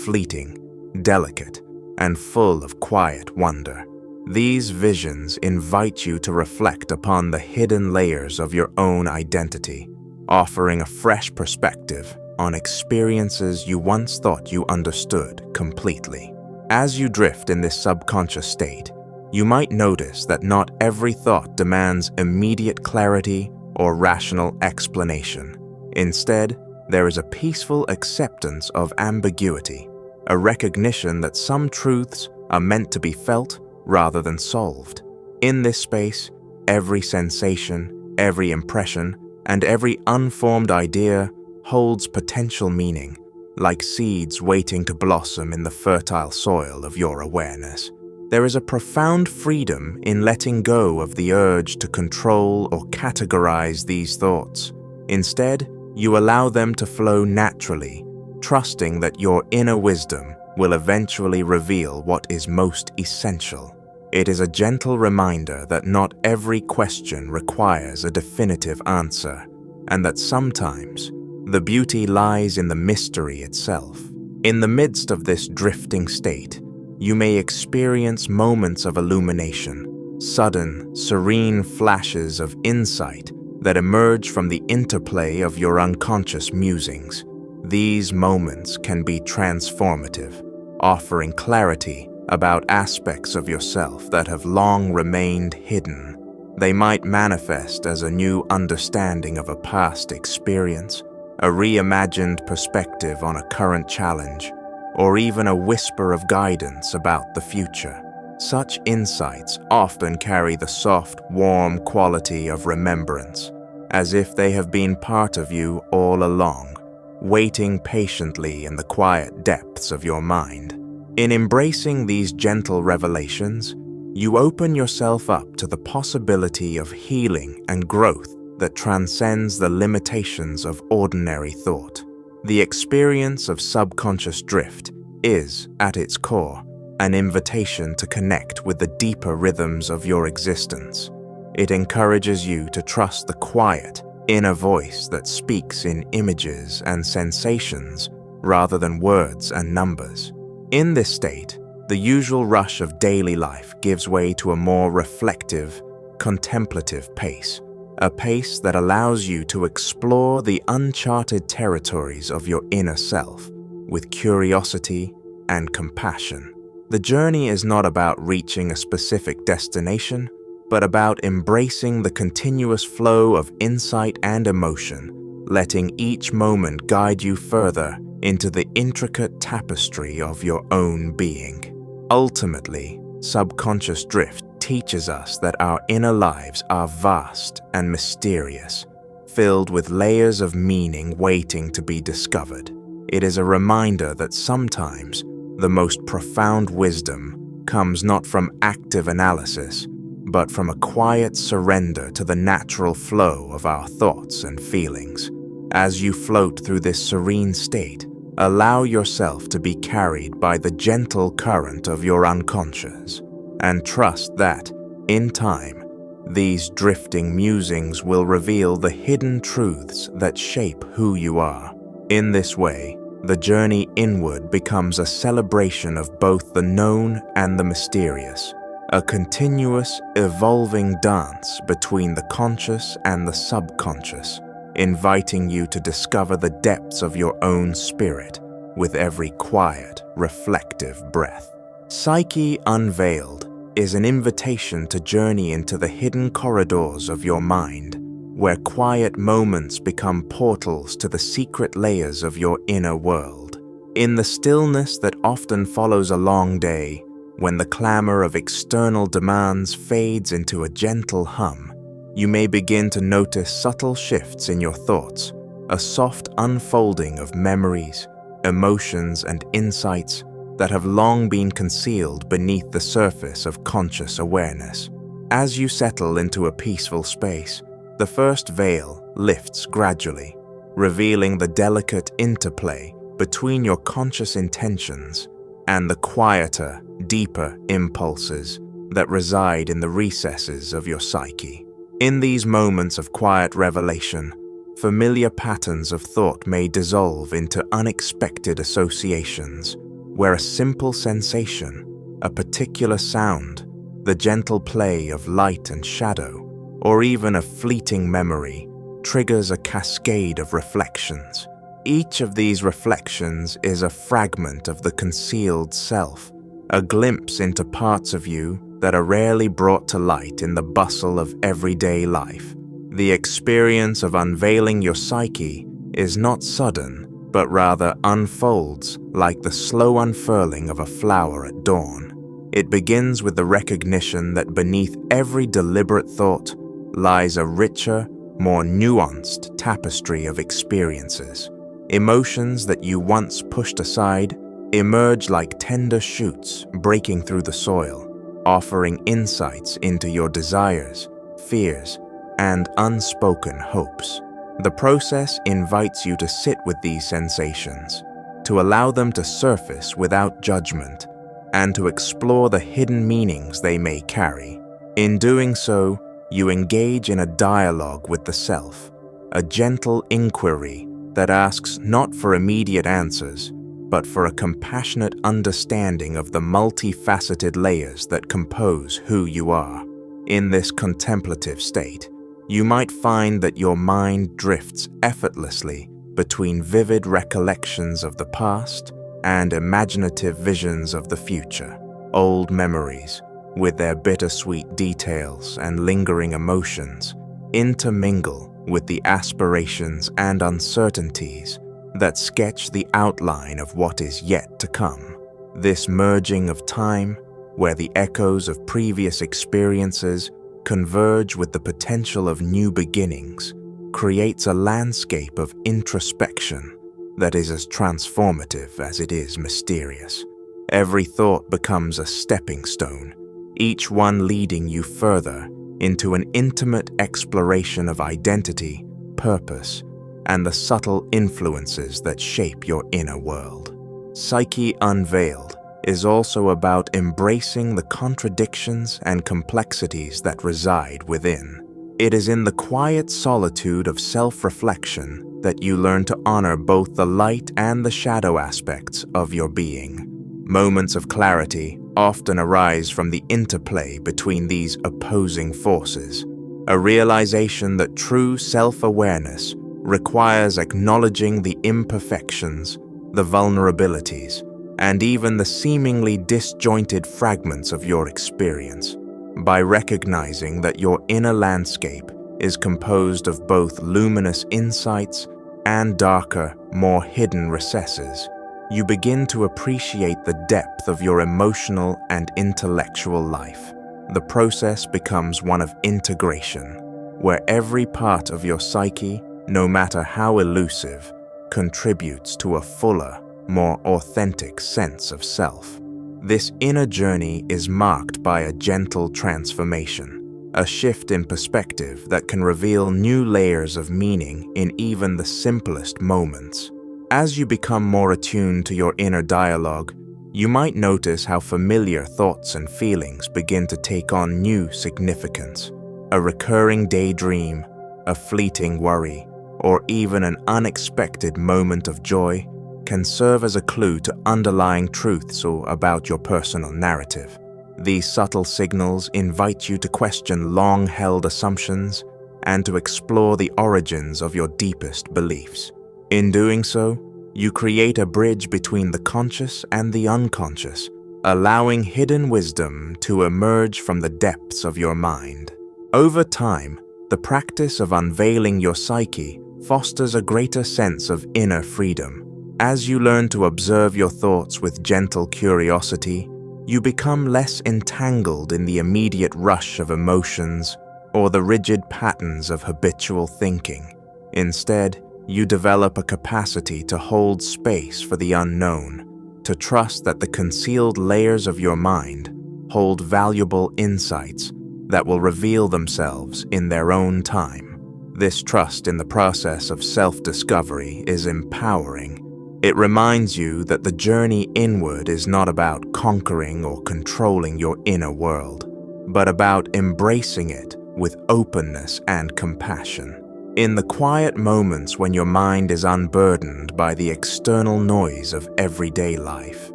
fleeting, delicate, and full of quiet wonder. These visions invite you to reflect upon the hidden layers of your own identity, offering a fresh perspective on experiences you once thought you understood completely. As you drift in this subconscious state, you might notice that not every thought demands immediate clarity or rational explanation. Instead, there is a peaceful acceptance of ambiguity, a recognition that some truths are meant to be felt rather than solved. In this space, every sensation, every impression, and every unformed idea holds potential meaning, like seeds waiting to blossom in the fertile soil of your awareness. There is a profound freedom in letting go of the urge to control or categorize these thoughts. Instead, you allow them to flow naturally, trusting that your inner wisdom will eventually reveal what is most essential. It is a gentle reminder that not every question requires a definitive answer, and that sometimes the beauty lies in the mystery itself. In the midst of this drifting state, you may experience moments of illumination, sudden, serene flashes of insight that emerge from the interplay of your unconscious musings. These moments can be transformative, offering clarity about aspects of yourself that have long remained hidden. They might manifest as a new understanding of a past experience, a reimagined perspective on a current challenge, or even a whisper of guidance about the future. Such insights often carry the soft, warm quality of remembrance, as if they have been part of you all along, waiting patiently in the quiet depths of your mind. In embracing these gentle revelations, you open yourself up to the possibility of healing and growth that transcends the limitations of ordinary thought. The experience of subconscious drift is, at its core, an invitation to connect with the deeper rhythms of your existence. It encourages you to trust the quiet, inner voice that speaks in images and sensations rather than words and numbers. In this state, the usual rush of daily life gives way to a more reflective, contemplative pace, a pace that allows you to explore the uncharted territories of your inner self with curiosity and compassion. The journey is not about reaching a specific destination, but about embracing the continuous flow of insight and emotion, letting each moment guide you further into the intricate tapestry of your own being. Ultimately, subconscious drift teaches us that our inner lives are vast and mysterious, filled with layers of meaning waiting to be discovered. It is a reminder that sometimes the most profound wisdom comes not from active analysis, but from a quiet surrender to the natural flow of our thoughts and feelings. As you float through this serene state, allow yourself to be carried by the gentle current of your unconscious, and trust that, in time, these drifting musings will reveal the hidden truths that shape who you are. In this way, the journey inward becomes a celebration of both the known and the mysterious, a continuous, evolving dance between the conscious and the subconscious, inviting you to discover the depths of your own spirit with every quiet, reflective breath. Psyche Unveiled is an invitation to journey into the hidden corridors of your mind, where quiet moments become portals to the secret layers of your inner world. In the stillness that often follows a long day, when the clamor of external demands fades into a gentle hum, you may begin to notice subtle shifts in your thoughts, a soft unfolding of memories, emotions, and insights that have long been concealed beneath the surface of conscious awareness. As you settle into a peaceful space, the first veil lifts gradually, revealing the delicate interplay between your conscious intentions and the quieter, deeper impulses that reside in the recesses of your psyche. In these moments of quiet revelation, familiar patterns of thought may dissolve into unexpected associations, where a simple sensation, a particular sound, the gentle play of light and shadow, or even a fleeting memory, triggers a cascade of reflections. Each of these reflections is a fragment of the concealed self, a glimpse into parts of you that are rarely brought to light in the bustle of everyday life. The experience of unveiling your psyche is not sudden, but rather unfolds like the slow unfurling of a flower at dawn. It begins with the recognition that beneath every deliberate thought lies a richer, more nuanced tapestry of experiences. Emotions that you once pushed aside emerge like tender shoots breaking through the soil, offering insights into your desires, fears, and unspoken hopes. The process invites you to sit with these sensations, to allow them to surface without judgment, and to explore the hidden meanings they may carry. In doing so, you engage in a dialogue with the self, a gentle inquiry that asks not for immediate answers, but for a compassionate understanding of the multifaceted layers that compose who you are. In this contemplative state, you might find that your mind drifts effortlessly between vivid recollections of the past and imaginative visions of the future. Old memories, with their bittersweet details and lingering emotions, intermingle with the aspirations and uncertainties that sketch the outline of what is yet to come. This merging of time, where the echoes of previous experiences converge with the potential of new beginnings, creates a landscape of introspection that is as transformative as it is mysterious. Every thought becomes a stepping stone, each one leading you further into an intimate exploration of identity, purpose, and the subtle influences that shape your inner world. Psyche Unveiled is also about embracing the contradictions and complexities that reside within. It is in the quiet solitude of self-reflection that you learn to honor both the light and the shadow aspects of your being. Moments of clarity often arise from the interplay between these opposing forces, a realization that true self-awareness requires acknowledging the imperfections, the vulnerabilities, and even the seemingly disjointed fragments of your experience. By recognizing that your inner landscape is composed of both luminous insights and darker, more hidden recesses, you begin to appreciate the depth of your emotional and intellectual life. The process becomes one of integration, where every part of your psyche, no matter how elusive, contributes to a fuller, more authentic sense of self. This inner journey is marked by a gentle transformation, a shift in perspective that can reveal new layers of meaning in even the simplest moments. As you become more attuned to your inner dialogue, you might notice how familiar thoughts and feelings begin to take on new significance. A recurring daydream, a fleeting worry, or even an unexpected moment of joy can serve as a clue to underlying truths or about your personal narrative. These subtle signals invite you to question long-held assumptions and to explore the origins of your deepest beliefs. In doing so, you create a bridge between the conscious and the unconscious, allowing hidden wisdom to emerge from the depths of your mind. Over time, the practice of unveiling your psyche fosters a greater sense of inner freedom. As you learn to observe your thoughts with gentle curiosity, you become less entangled in the immediate rush of emotions or the rigid patterns of habitual thinking. Instead, you develop a capacity to hold space for the unknown, to trust that the concealed layers of your mind hold valuable insights that will reveal themselves in their own time. This trust in the process of self-discovery is empowering. It reminds you that the journey inward is not about conquering or controlling your inner world, but about embracing it with openness and compassion. In the quiet moments when your mind is unburdened by the external noise of everyday life,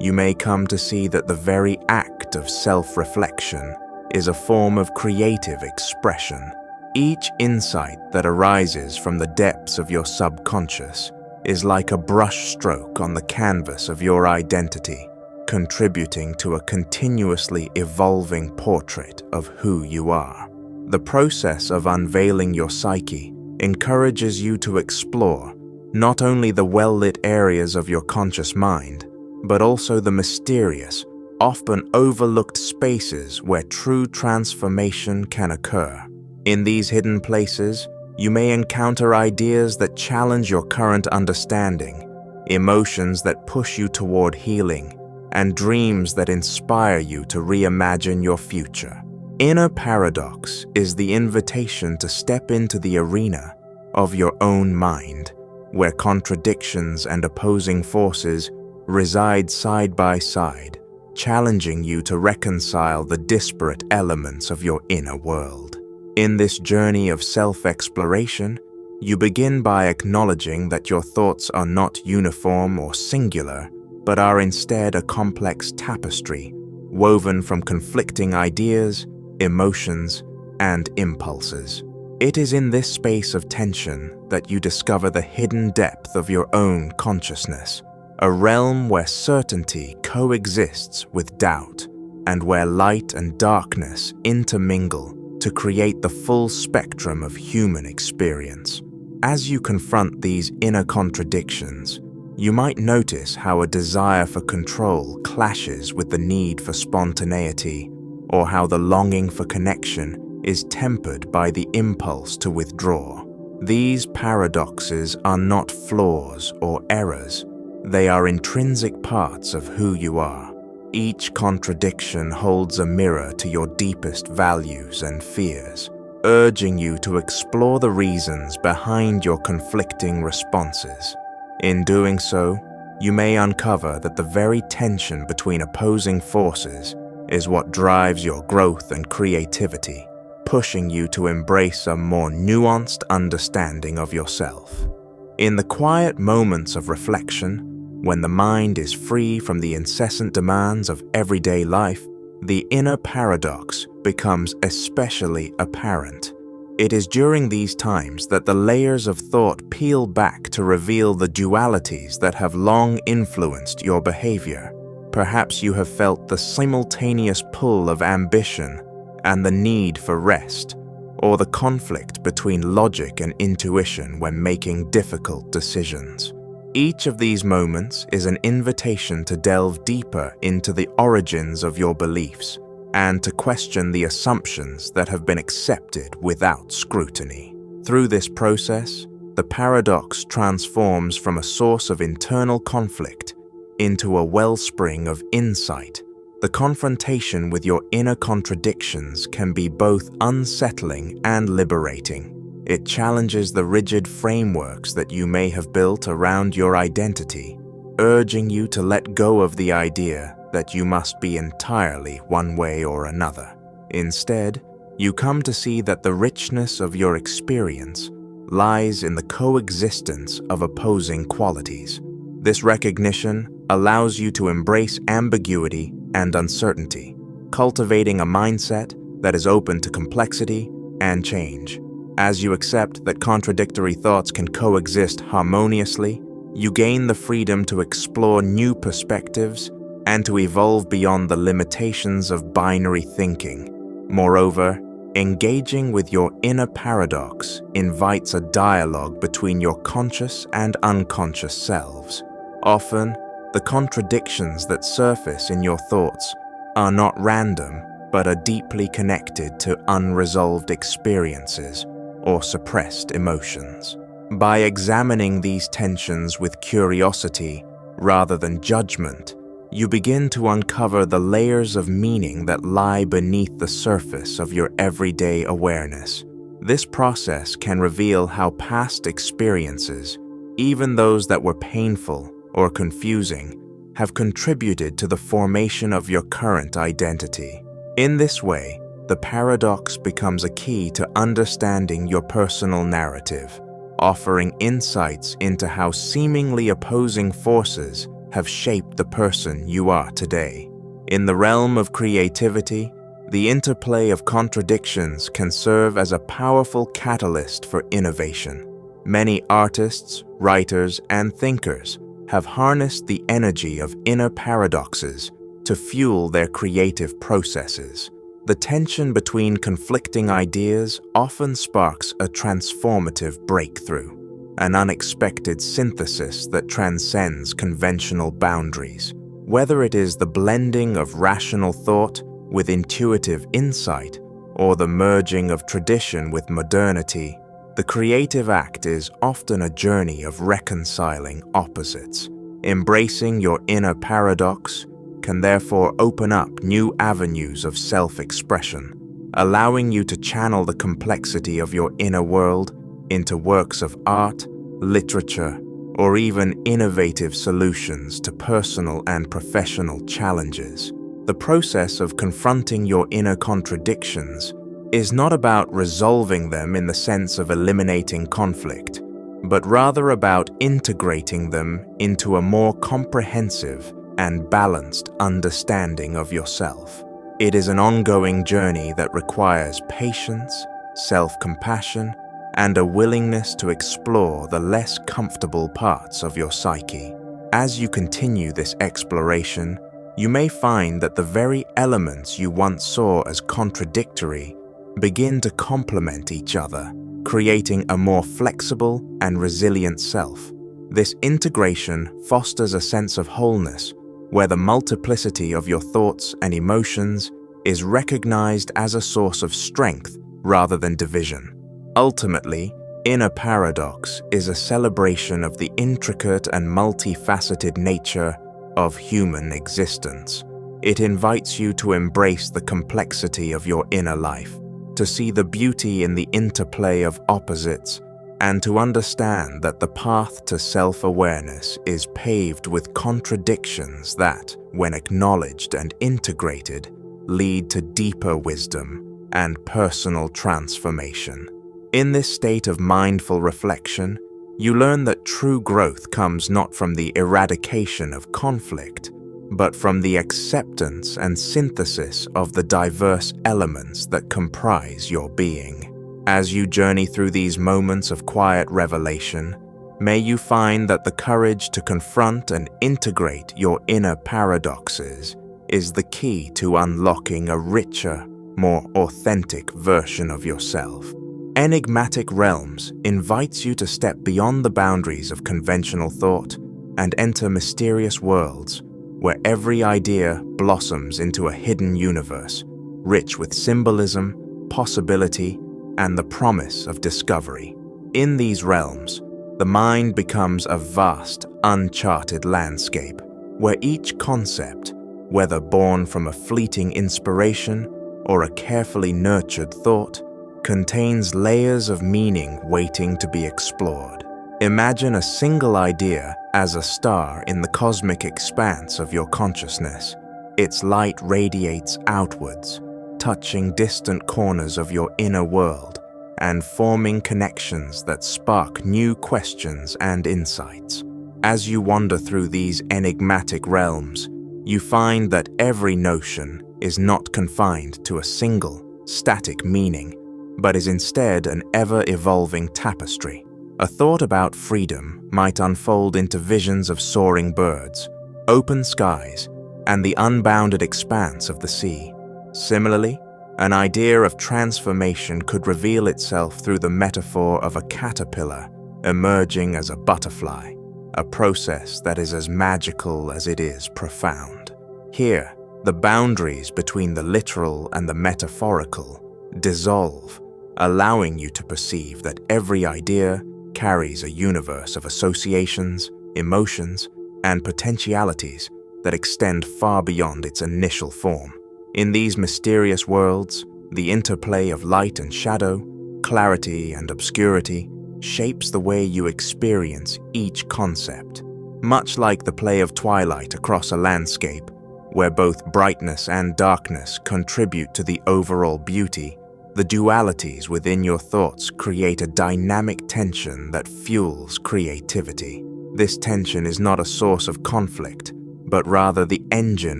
you may come to see that the very act of self-reflection is a form of creative expression. Each insight that arises from the depths of your subconscious is like a brushstroke on the canvas of your identity, contributing to a continuously evolving portrait of who you are. The process of unveiling your psyche encourages you to explore not only the well-lit areas of your conscious mind, but also the mysterious, often overlooked spaces where true transformation can occur. In these hidden places, you may encounter ideas that challenge your current understanding, emotions that push you toward healing, and dreams that inspire you to reimagine your future. Inner paradox is the invitation to step into the arena of your own mind, where contradictions and opposing forces reside side by side, challenging you to reconcile the disparate elements of your inner world. In this journey of self-exploration, you begin by acknowledging that your thoughts are not uniform or singular, but are instead a complex tapestry woven from conflicting ideas, emotions, and impulses. It is in this space of tension that you discover the hidden depth of your own consciousness, a realm where certainty coexists with doubt, and where light and darkness intermingle to create the full spectrum of human experience. As you confront these inner contradictions, you might notice how a desire for control clashes with the need for spontaneity, or how the longing for connection is tempered by the impulse to withdraw. These paradoxes are not flaws or errors. They are intrinsic parts of who you are. Each contradiction holds a mirror to your deepest values and fears, urging you to explore the reasons behind your conflicting responses. In doing so, you may uncover that the very tension between opposing forces is what drives your growth and creativity, pushing you to embrace a more nuanced understanding of yourself. In the quiet moments of reflection, when the mind is free from the incessant demands of everyday life, the inner paradox becomes especially apparent. It is during these times that the layers of thought peel back to reveal the dualities that have long influenced your behavior. Perhaps you have felt the simultaneous pull of ambition and the need for rest, or the conflict between logic and intuition when making difficult decisions. Each of these moments is an invitation to delve deeper into the origins of your beliefs and to question the assumptions that have been accepted without scrutiny. Through this process, the paradox transforms from a source of internal conflict into a wellspring of insight. The confrontation with your inner contradictions can be both unsettling and liberating. It challenges the rigid frameworks that you may have built around your identity, urging you to let go of the idea that you must be entirely one way or another. Instead, you come to see that the richness of your experience lies in the coexistence of opposing qualities. This recognition allows you to embrace ambiguity and uncertainty, cultivating a mindset that is open to complexity and change. As you accept that contradictory thoughts can coexist harmoniously, you gain the freedom to explore new perspectives and to evolve beyond the limitations of binary thinking. Moreover, engaging with your inner paradox invites a dialogue between your conscious and unconscious selves. Often, the contradictions that surface in your thoughts are not random, but are deeply connected to unresolved experiences or suppressed emotions. By examining these tensions with curiosity rather than judgment, you begin to uncover the layers of meaning that lie beneath the surface of your everyday awareness. This process can reveal how past experiences, even those that were painful, or confusing have contributed to the formation of your current identity. In this way, the paradox becomes a key to understanding your personal narrative, offering insights into how seemingly opposing forces have shaped the person you are today. In the realm of creativity, the interplay of contradictions can serve as a powerful catalyst for innovation. Many artists, writers, and thinkers have harnessed the energy of inner paradoxes to fuel their creative processes. The tension between conflicting ideas often sparks a transformative breakthrough, an unexpected synthesis that transcends conventional boundaries. Whether it is the blending of rational thought with intuitive insight, or the merging of tradition with modernity, the creative act is often a journey of reconciling opposites. Embracing your inner paradox can therefore open up new avenues of self-expression, allowing you to channel the complexity of your inner world into works of art, literature, or even innovative solutions to personal and professional challenges. The process of confronting your inner contradictions is not about resolving them in the sense of eliminating conflict, but rather about integrating them into a more comprehensive and balanced understanding of yourself. It is an ongoing journey that requires patience, self-compassion, and a willingness to explore the less comfortable parts of your psyche. As you continue this exploration, you may find that the very elements you once saw as contradictory begin to complement each other, creating a more flexible and resilient self. This integration fosters a sense of wholeness, where the multiplicity of your thoughts and emotions is recognized as a source of strength rather than division. Ultimately, inner paradox is a celebration of the intricate and multifaceted nature of human existence. It invites you to embrace the complexity of your inner life, to see the beauty in the interplay of opposites, and to understand that the path to self-awareness is paved with contradictions that, when acknowledged and integrated, lead to deeper wisdom and personal transformation. In this state of mindful reflection, you learn that true growth comes not from the eradication of conflict, but from the acceptance and synthesis of the diverse elements that comprise your being. As you journey through these moments of quiet revelation, may you find that the courage to confront and integrate your inner paradoxes is the key to unlocking a richer, more authentic version of yourself. Enigmatic Realms invites you to step beyond the boundaries of conventional thought and enter mysterious worlds where every idea blossoms into a hidden universe, rich with symbolism, possibility, and the promise of discovery. In these realms, the mind becomes a vast, uncharted landscape, where each concept, whether born from a fleeting inspiration or a carefully nurtured thought, contains layers of meaning waiting to be explored. Imagine a single idea as a star in the cosmic expanse of your consciousness. Its light radiates outwards, touching distant corners of your inner world and forming connections that spark new questions and insights. As you wander through these enigmatic realms, you find that every notion is not confined to a single, static meaning, but is instead an ever-evolving tapestry. A thought about freedom might unfold into visions of soaring birds, open skies, and the unbounded expanse of the sea. Similarly, an idea of transformation could reveal itself through the metaphor of a caterpillar emerging as a butterfly, a process that is as magical as it is profound. Here, the boundaries between the literal and the metaphorical dissolve, allowing you to perceive that every idea carries a universe of associations, emotions, and potentialities that extend far beyond its initial form. In these mysterious worlds, the interplay of light and shadow, clarity and obscurity, shapes the way you experience each concept. Much like the play of twilight across a landscape, where both brightness and darkness contribute to the overall beauty, the dualities within your thoughts create a dynamic tension that fuels creativity. This tension is not a source of conflict, but rather the engine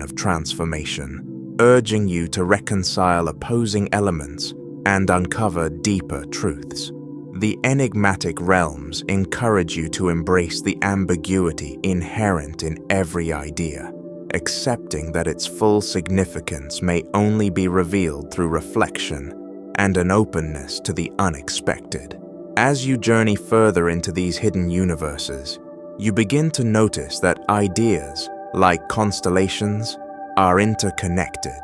of transformation, urging you to reconcile opposing elements and uncover deeper truths. The enigmatic realms encourage you to embrace the ambiguity inherent in every idea, accepting that its full significance may only be revealed through reflection and an openness to the unexpected. As you journey further into these hidden universes, you begin to notice that ideas, like constellations, are interconnected.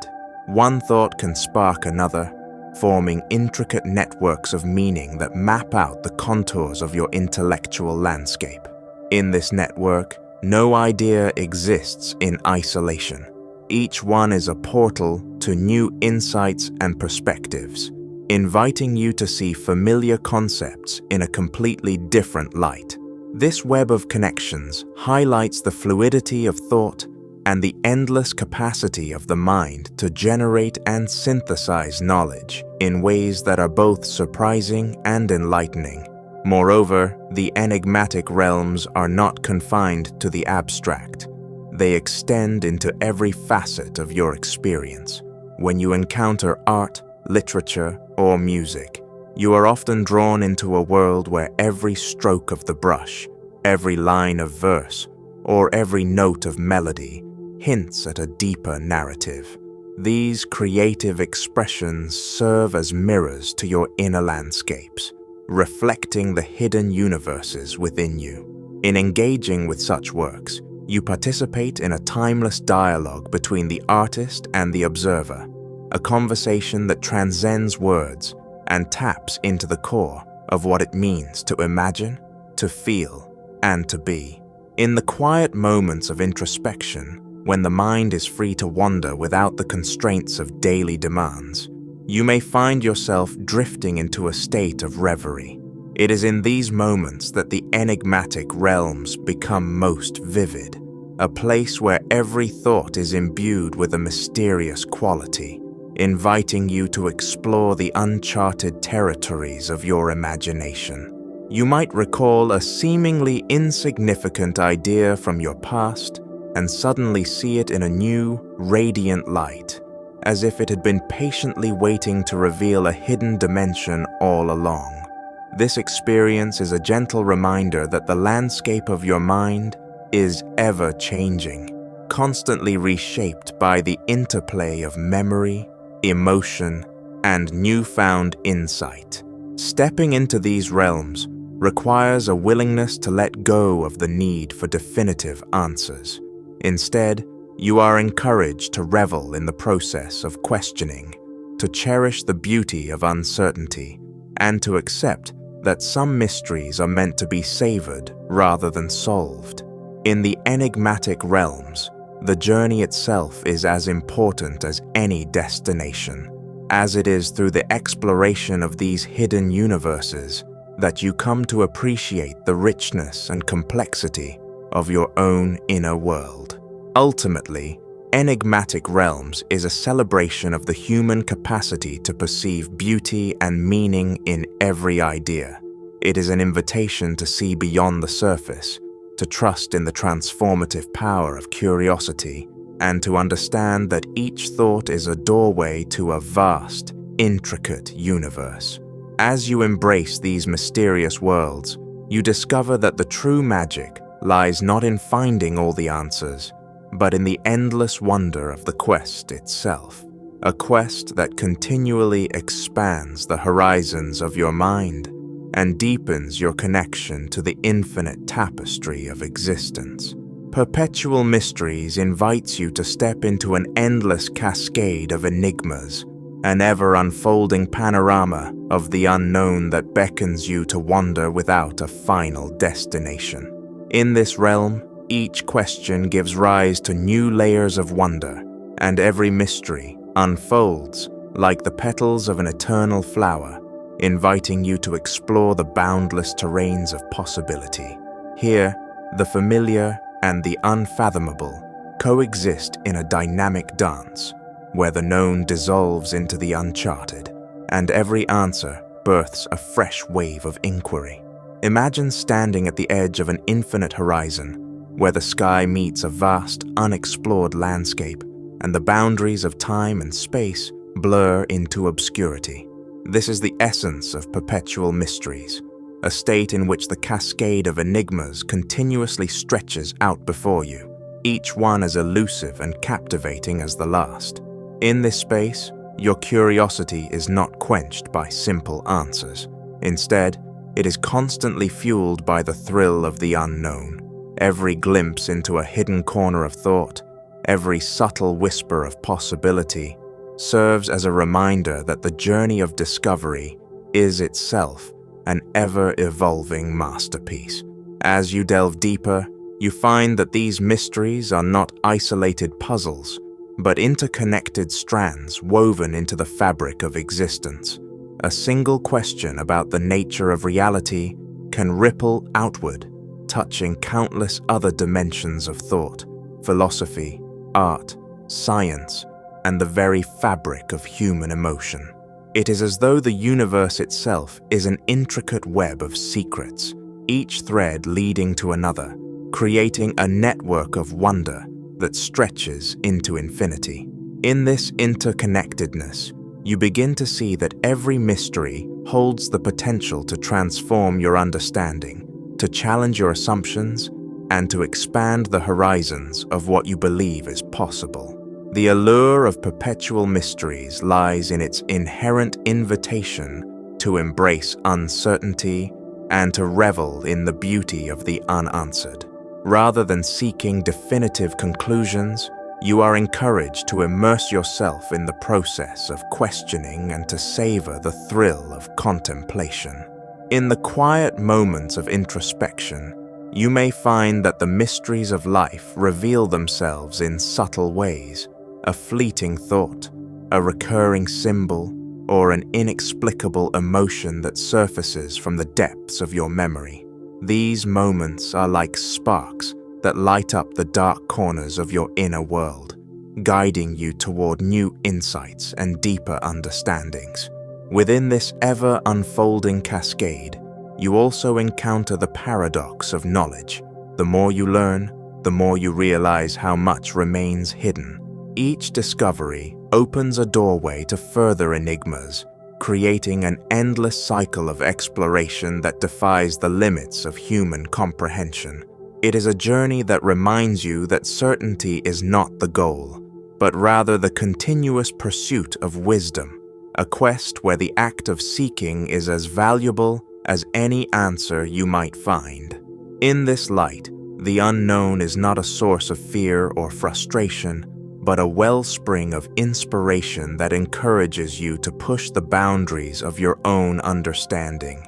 One thought can spark another, forming intricate networks of meaning that map out the contours of your intellectual landscape. In this network, no idea exists in isolation. Each one is a portal to new insights and perspectives, inviting you to see familiar concepts in a completely different light. This web of connections highlights the fluidity of thought and the endless capacity of the mind to generate and synthesize knowledge in ways that are both surprising and enlightening. Moreover, the enigmatic realms are not confined to the abstract. They extend into every facet of your experience. When you encounter art, literature, or music, you are often drawn into a world where every stroke of the brush, every line of verse, or every note of melody hints at a deeper narrative. These creative expressions serve as mirrors to your inner landscapes, reflecting the hidden universes within you. In engaging with such works, you participate in a timeless dialogue between the artist and the observer, a conversation that transcends words and taps into the core of what it means to imagine, to feel, and to be. In the quiet moments of introspection, when the mind is free to wander without the constraints of daily demands, you may find yourself drifting into a state of reverie. It is in these moments that the enigmatic realms become most vivid, a place where every thought is imbued with a mysterious quality, inviting you to explore the uncharted territories of your imagination. You might recall a seemingly insignificant idea from your past and suddenly see it in a new, radiant light, as if it had been patiently waiting to reveal a hidden dimension all along. This experience is a gentle reminder that the landscape of your mind is ever-changing, constantly reshaped by the interplay of memory, emotion, and newfound insight. Stepping into these realms requires a willingness to let go of the need for definitive answers. Instead, you are encouraged to revel in the process of questioning, to cherish the beauty of uncertainty, and to accept that some mysteries are meant to be savored rather than solved. In the enigmatic realms, the journey itself is as important as any destination, as it is through the exploration of these hidden universes that you come to appreciate the richness and complexity of your own inner world. Ultimately, Enigmatic Realms is a celebration of the human capacity to perceive beauty and meaning in every idea. It is an invitation to see beyond the surface, to trust in the transformative power of curiosity, and to understand that each thought is a doorway to a vast, intricate universe. As you embrace these mysterious worlds, you discover that the true magic lies not in finding all the answers, but in the endless wonder of the quest itself, a quest that continually expands the horizons of your mind and deepens your connection to the infinite tapestry of existence. Perpetual Mysteries invites you to step into an endless cascade of enigmas, an ever-unfolding panorama of the unknown that beckons you to wander without a final destination. In this realm, each question gives rise to new layers of wonder, and every mystery unfolds like the petals of an eternal flower, inviting you to explore the boundless terrains of possibility. Here, the familiar and the unfathomable coexist in a dynamic dance, where the known dissolves into the uncharted, and every answer births a fresh wave of inquiry. Imagine standing at the edge of an infinite horizon, where the sky meets a vast, unexplored landscape, and the boundaries of time and space blur into obscurity. This is the essence of Perpetual Mysteries, a state in which the cascade of enigmas continuously stretches out before you, each one as elusive and captivating as the last. In this space, your curiosity is not quenched by simple answers. Instead, it is constantly fueled by the thrill of the unknown. Every glimpse into a hidden corner of thought, every subtle whisper of possibility, serves as a reminder that the journey of discovery is itself an ever-evolving masterpiece. As you delve deeper, you find that these mysteries are not isolated puzzles, but interconnected strands woven into the fabric of existence. A single question about the nature of reality can ripple outward, touching countless other dimensions of thought, philosophy, art, science, and the very fabric of human emotion. It is as though the universe itself is an intricate web of secrets, each thread leading to another, creating a network of wonder that stretches into infinity. In this interconnectedness, you begin to see that every mystery holds the potential to transform your understanding, to challenge your assumptions, and to expand the horizons of what you believe is possible. The allure of Perpetual Mysteries lies in its inherent invitation to embrace uncertainty and to revel in the beauty of the unanswered. Rather than seeking definitive conclusions, you are encouraged to immerse yourself in the process of questioning and to savor the thrill of contemplation. In the quiet moments of introspection, you may find that the mysteries of life reveal themselves in subtle ways: a fleeting thought, a recurring symbol, or an inexplicable emotion that surfaces from the depths of your memory. These moments are like sparks that light up the dark corners of your inner world, guiding you toward new insights and deeper understandings. Within this ever-unfolding cascade, you also encounter the paradox of knowledge. The more you learn, the more you realize how much remains hidden. Each discovery opens a doorway to further enigmas, creating an endless cycle of exploration that defies the limits of human comprehension. It is a journey that reminds you that certainty is not the goal, but rather the continuous pursuit of wisdom, a quest where the act of seeking is as valuable as any answer you might find. In this light, the unknown is not a source of fear or frustration, but a wellspring of inspiration that encourages you to push the boundaries of your own understanding.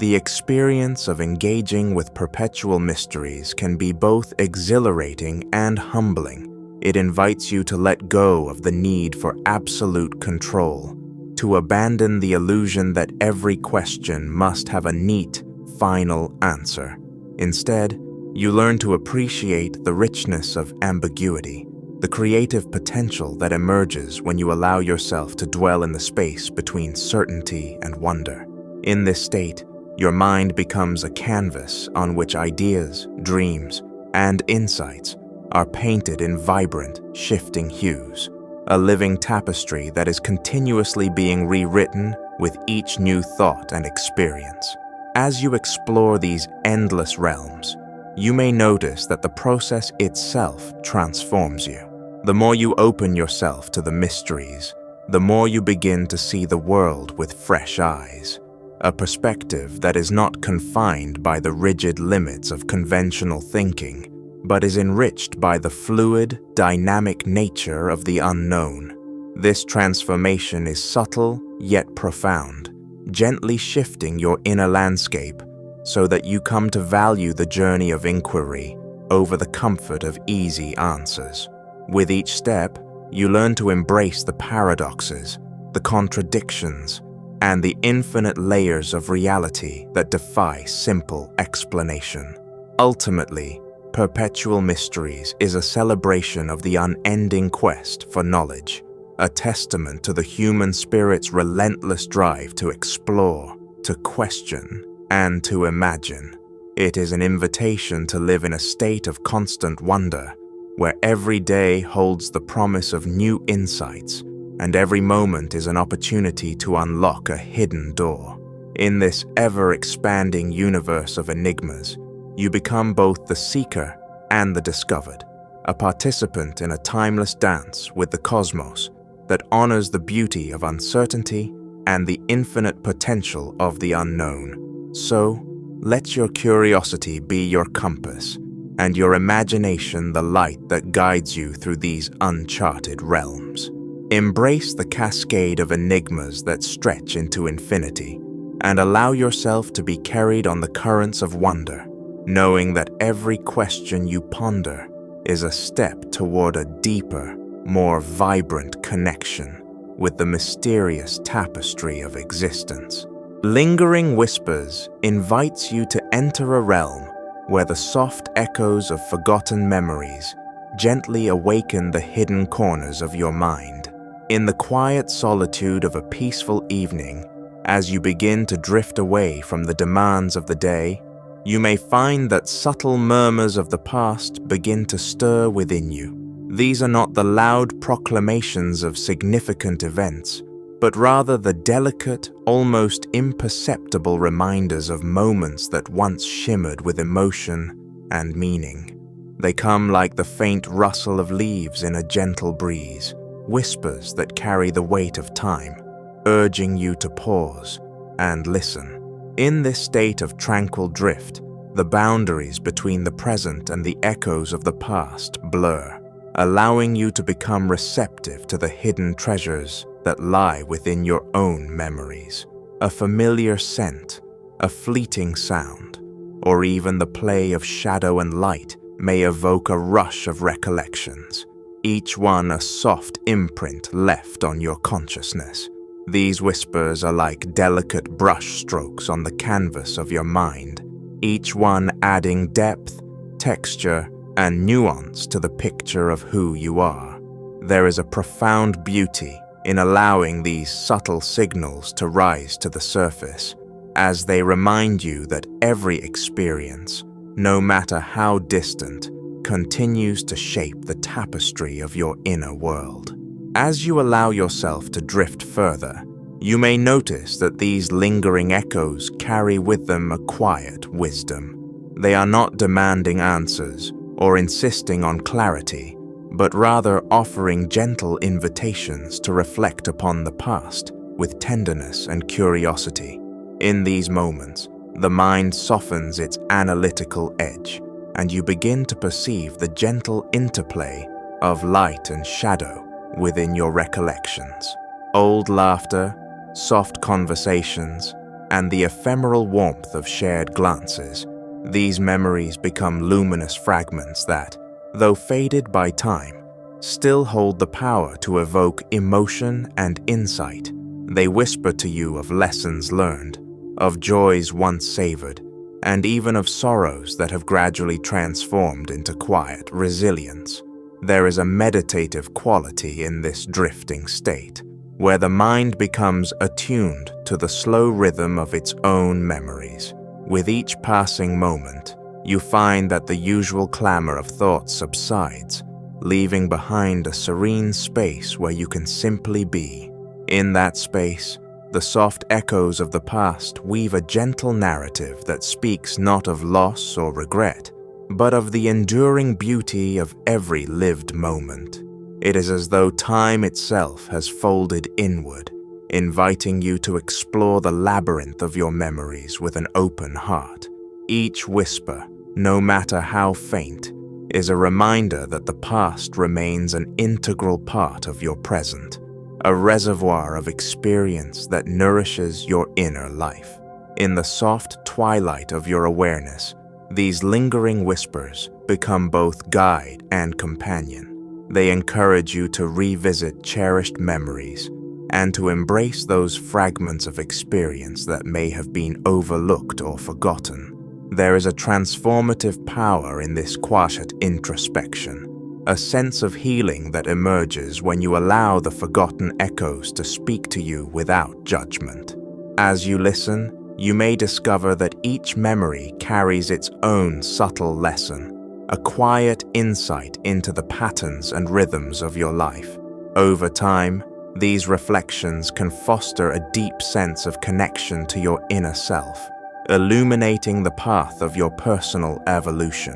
The experience of engaging with Perpetual Mysteries can be both exhilarating and humbling. It invites you to let go of the need for absolute control, to abandon the illusion that every question must have a neat, final answer. Instead, you learn to appreciate the richness of ambiguity, the creative potential that emerges when you allow yourself to dwell in the space between certainty and wonder. In this state, your mind becomes a canvas on which ideas, dreams, and insights are painted in vibrant, shifting hues, a living tapestry that is continuously being rewritten with each new thought and experience. As you explore these endless realms, you may notice that the process itself transforms you. The more you open yourself to the mysteries, the more you begin to see the world with fresh eyes, a perspective that is not confined by the rigid limits of conventional thinking, but is enriched by the fluid, dynamic nature of the unknown. This transformation is subtle yet profound, gently shifting your inner landscape so that you come to value the journey of inquiry over the comfort of easy answers. With each step, you learn to embrace the paradoxes, the contradictions, and the infinite layers of reality that defy simple explanation. Ultimately, Perpetual Mysteries is a celebration of the unending quest for knowledge, a testament to the human spirit's relentless drive to explore, to question, and to imagine. It is an invitation to live in a state of constant wonder, where every day holds the promise of new insights, and every moment is an opportunity to unlock a hidden door. In this ever-expanding universe of enigmas, you become both the seeker and the discovered, a participant in a timeless dance with the cosmos that honors the beauty of uncertainty and the infinite potential of the unknown. So, let your curiosity be your compass, and your imagination the light that guides you through these uncharted realms. Embrace the cascade of enigmas that stretch into infinity, and allow yourself to be carried on the currents of wonder, knowing that every question you ponder is a step toward a deeper, more vibrant connection with the mysterious tapestry of existence. Lingering Whispers invites you to enter a realm where the soft echoes of forgotten memories gently awaken the hidden corners of your mind. In the quiet solitude of a peaceful evening, as you begin to drift away from the demands of the day, you may find that subtle murmurs of the past begin to stir within you. These are not the loud proclamations of significant events, but rather the delicate, almost imperceptible reminders of moments that once shimmered with emotion and meaning. They come like the faint rustle of leaves in a gentle breeze, whispers that carry the weight of time, urging you to pause and listen. In this state of tranquil drift, the boundaries between the present and the echoes of the past blur, allowing you to become receptive to the hidden treasures that lie within your own memories. A familiar scent, a fleeting sound, or even the play of shadow and light may evoke a rush of recollections, each one a soft imprint left on your consciousness. These whispers are like delicate brush strokes on the canvas of your mind, each one adding depth, texture, and nuance to the picture of who you are. There is a profound beauty in allowing these subtle signals to rise to the surface, as they remind you that every experience, no matter how distant, continues to shape the tapestry of your inner world. As you allow yourself to drift further, you may notice that these lingering echoes carry with them a quiet wisdom. They are not demanding answers or insisting on clarity, but rather offering gentle invitations to reflect upon the past with tenderness and curiosity. In these moments, the mind softens its analytical edge, and you begin to perceive the gentle interplay of light and shadow within your recollections. Old laughter, soft conversations, and the ephemeral warmth of shared glances. These memories become luminous fragments that, though faded by time, still hold the power to evoke emotion and insight. They whisper to you of lessons learned, of joys once savored, and even of sorrows that have gradually transformed into quiet resilience. There is a meditative quality in this drifting state, where the mind becomes attuned to the slow rhythm of its own memories. With each passing moment, you find that the usual clamor of thoughts subsides, leaving behind a serene space where you can simply be. In that space, the soft echoes of the past weave a gentle narrative that speaks not of loss or regret, but of the enduring beauty of every lived moment. It is as though time itself has folded inward, inviting you to explore the labyrinth of your memories with an open heart. Each whisper, no matter how faint, is a reminder that the past remains an integral part of your present, a reservoir of experience that nourishes your inner life. In the soft twilight of your awareness, these lingering whispers become both guide and companion. They encourage you to revisit cherished memories and to embrace those fragments of experience that may have been overlooked or forgotten. There is a transformative power in this quiet introspection, a sense of healing that emerges when you allow the forgotten echoes to speak to you without judgment. As you listen, you may discover that each memory carries its own subtle lesson, a quiet insight into the patterns and rhythms of your life. Over time, these reflections can foster a deep sense of connection to your inner self, illuminating the path of your personal evolution.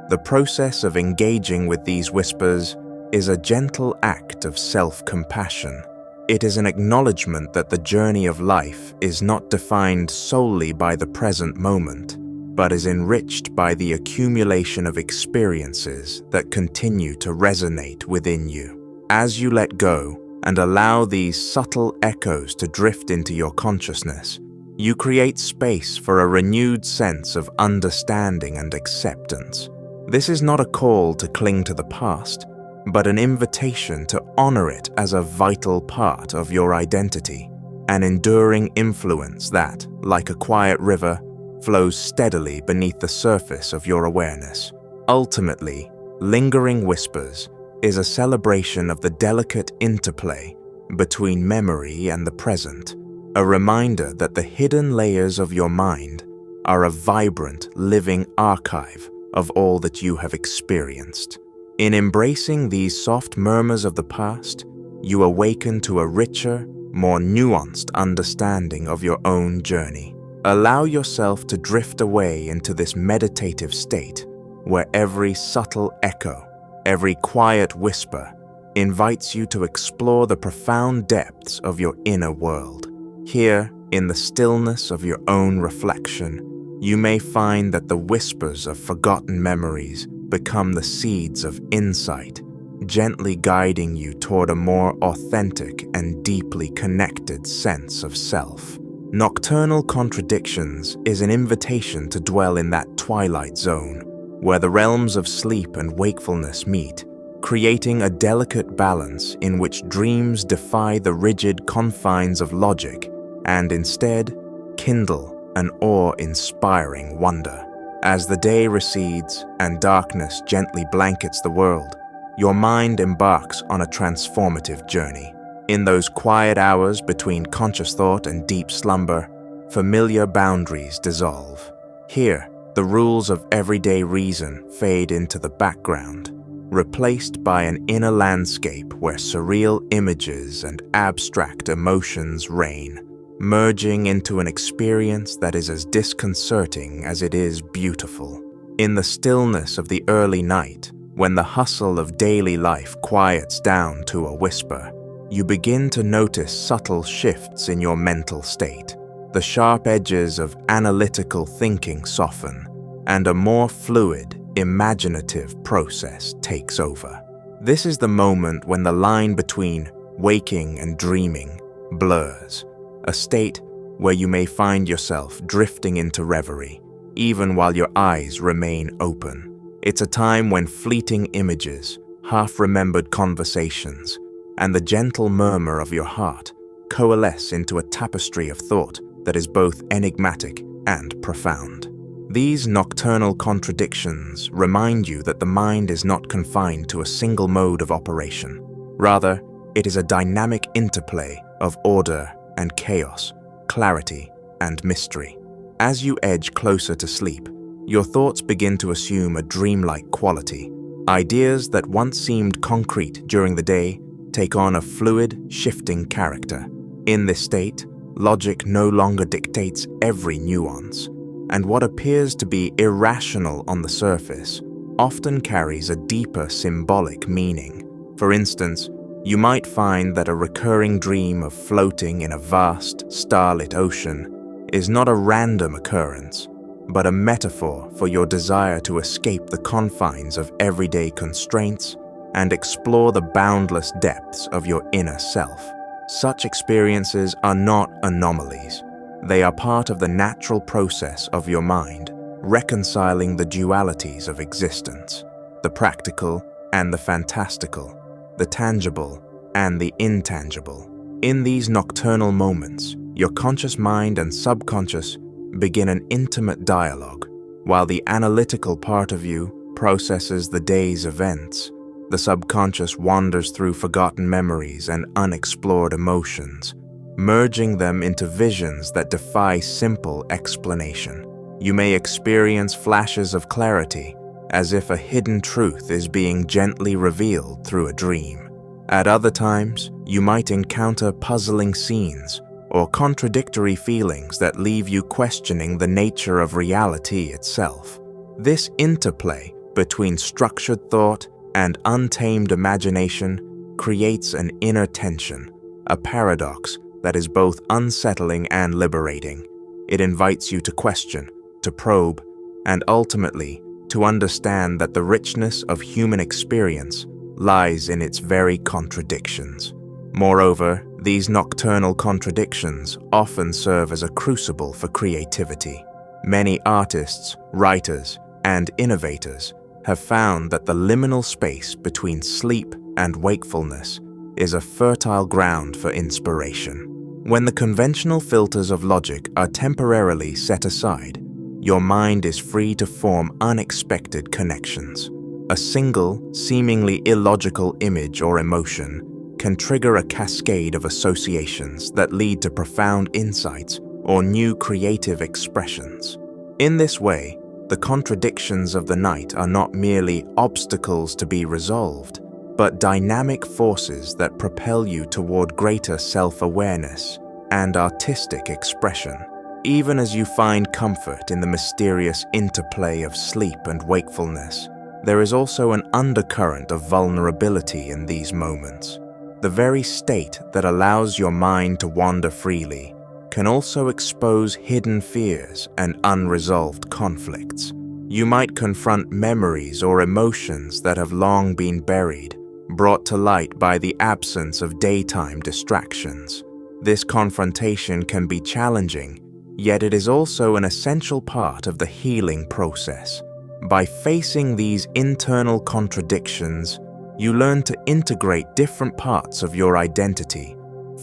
The process of engaging with these whispers is a gentle act of self-compassion. It is an acknowledgement that the journey of life is not defined solely by the present moment, but is enriched by the accumulation of experiences that continue to resonate within you. As you let go and allow these subtle echoes to drift into your consciousness, you create space for a renewed sense of understanding and acceptance. This is not a call to cling to the past, but an invitation to honor it as a vital part of your identity, an enduring influence that, like a quiet river, flows steadily beneath the surface of your awareness. Ultimately, Lingering Whispers is a celebration of the delicate interplay between memory and the present, a reminder that the hidden layers of your mind are a vibrant, living archive of all that you have experienced. In embracing these soft murmurs of the past, you awaken to a richer, more nuanced understanding of your own journey. Allow yourself to drift away into this meditative state where every subtle echo, every quiet whisper invites you to explore the profound depths of your inner world. Here, in the stillness of your own reflection, you may find that the whispers of forgotten memories become the seeds of insight, gently guiding you toward a more authentic and deeply connected sense of self. Nocturnal Contradictions is an invitation to dwell in that twilight zone, where the realms of sleep and wakefulness meet, creating a delicate balance in which dreams defy the rigid confines of logic and instead kindle an awe-inspiring wonder. As the day recedes and darkness gently blankets the world, your mind embarks on a transformative journey. In those quiet hours between conscious thought and deep slumber, familiar boundaries dissolve. Here, the rules of everyday reason fade into the background, replaced by an inner landscape where surreal images and abstract emotions reign, merging into an experience that is as disconcerting as it is beautiful. In the stillness of the early night, when the hustle of daily life quiets down to a whisper, you begin to notice subtle shifts in your mental state. The sharp edges of analytical thinking soften, and a more fluid, imaginative process takes over. This is the moment when the line between waking and dreaming blurs, a state where you may find yourself drifting into reverie, even while your eyes remain open. It's a time when fleeting images, half-remembered conversations, and the gentle murmur of your heart coalesce into a tapestry of thought that is both enigmatic and profound. These nocturnal contradictions remind you that the mind is not confined to a single mode of operation. Rather, it is a dynamic interplay of order and chaos, clarity and mystery. As you edge closer to sleep, your thoughts begin to assume a dreamlike quality. Ideas that once seemed concrete during the day take on a fluid, shifting character. In this state, logic no longer dictates every nuance, and what appears to be irrational on the surface often carries a deeper symbolic meaning. For instance, you might find that a recurring dream of floating in a vast, starlit ocean is not a random occurrence, but a metaphor for your desire to escape the confines of everyday constraints and explore the boundless depths of your inner self. Such experiences are not anomalies. They are part of the natural process of your mind, reconciling the dualities of existence, the practical and the fantastical, the tangible and the intangible. In these nocturnal moments, your conscious mind and subconscious begin an intimate dialogue, While the analytical part of you processes the day's events, the subconscious wanders through forgotten memories and unexplored emotions, merging them into visions that defy simple explanation. You may experience flashes of clarity, as if a hidden truth is being gently revealed through a dream. At other times, you might encounter puzzling scenes or contradictory feelings that leave you questioning the nature of reality itself. This interplay between structured thought and untamed imagination creates an inner tension, a paradox that is both unsettling and liberating. It invites you to question, to probe, and ultimately to understand that the richness of human experience lies in its very contradictions. Moreover, these nocturnal contradictions often serve as a crucible for creativity. Many artists, writers, and innovators have found that the liminal space between sleep and wakefulness is a fertile ground for inspiration. When the conventional filters of logic are temporarily set aside, your mind is free to form unexpected connections. A single, seemingly illogical image or emotion can trigger a cascade of associations that lead to profound insights or new creative expressions. In this way, the contradictions of the night are not merely obstacles to be resolved, but dynamic forces that propel you toward greater self-awareness and artistic expression. Even as you find comfort in the mysterious interplay of sleep and wakefulness, there is also an undercurrent of vulnerability in these moments. The very state that allows your mind to wander freely can also expose hidden fears and unresolved conflicts. You might confront memories or emotions that have long been buried, brought to light by the absence of daytime distractions. This confrontation can be challenging, yet it is also an essential part of the healing process. By facing these internal contradictions, you learn to integrate different parts of your identity,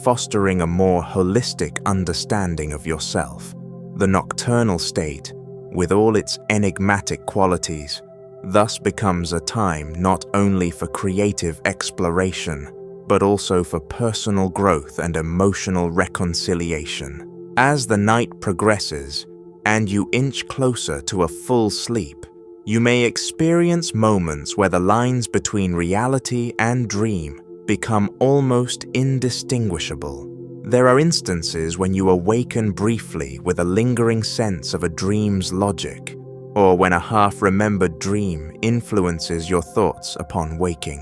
fostering a more holistic understanding of yourself. The nocturnal state, with all its enigmatic qualities, thus becomes a time not only for creative exploration, but also for personal growth and emotional reconciliation. As the night progresses and you inch closer to a full sleep, you may experience moments where the lines between reality and dream become almost indistinguishable. There are instances when you awaken briefly with a lingering sense of a dream's logic, or when a half-remembered dream influences your thoughts upon waking.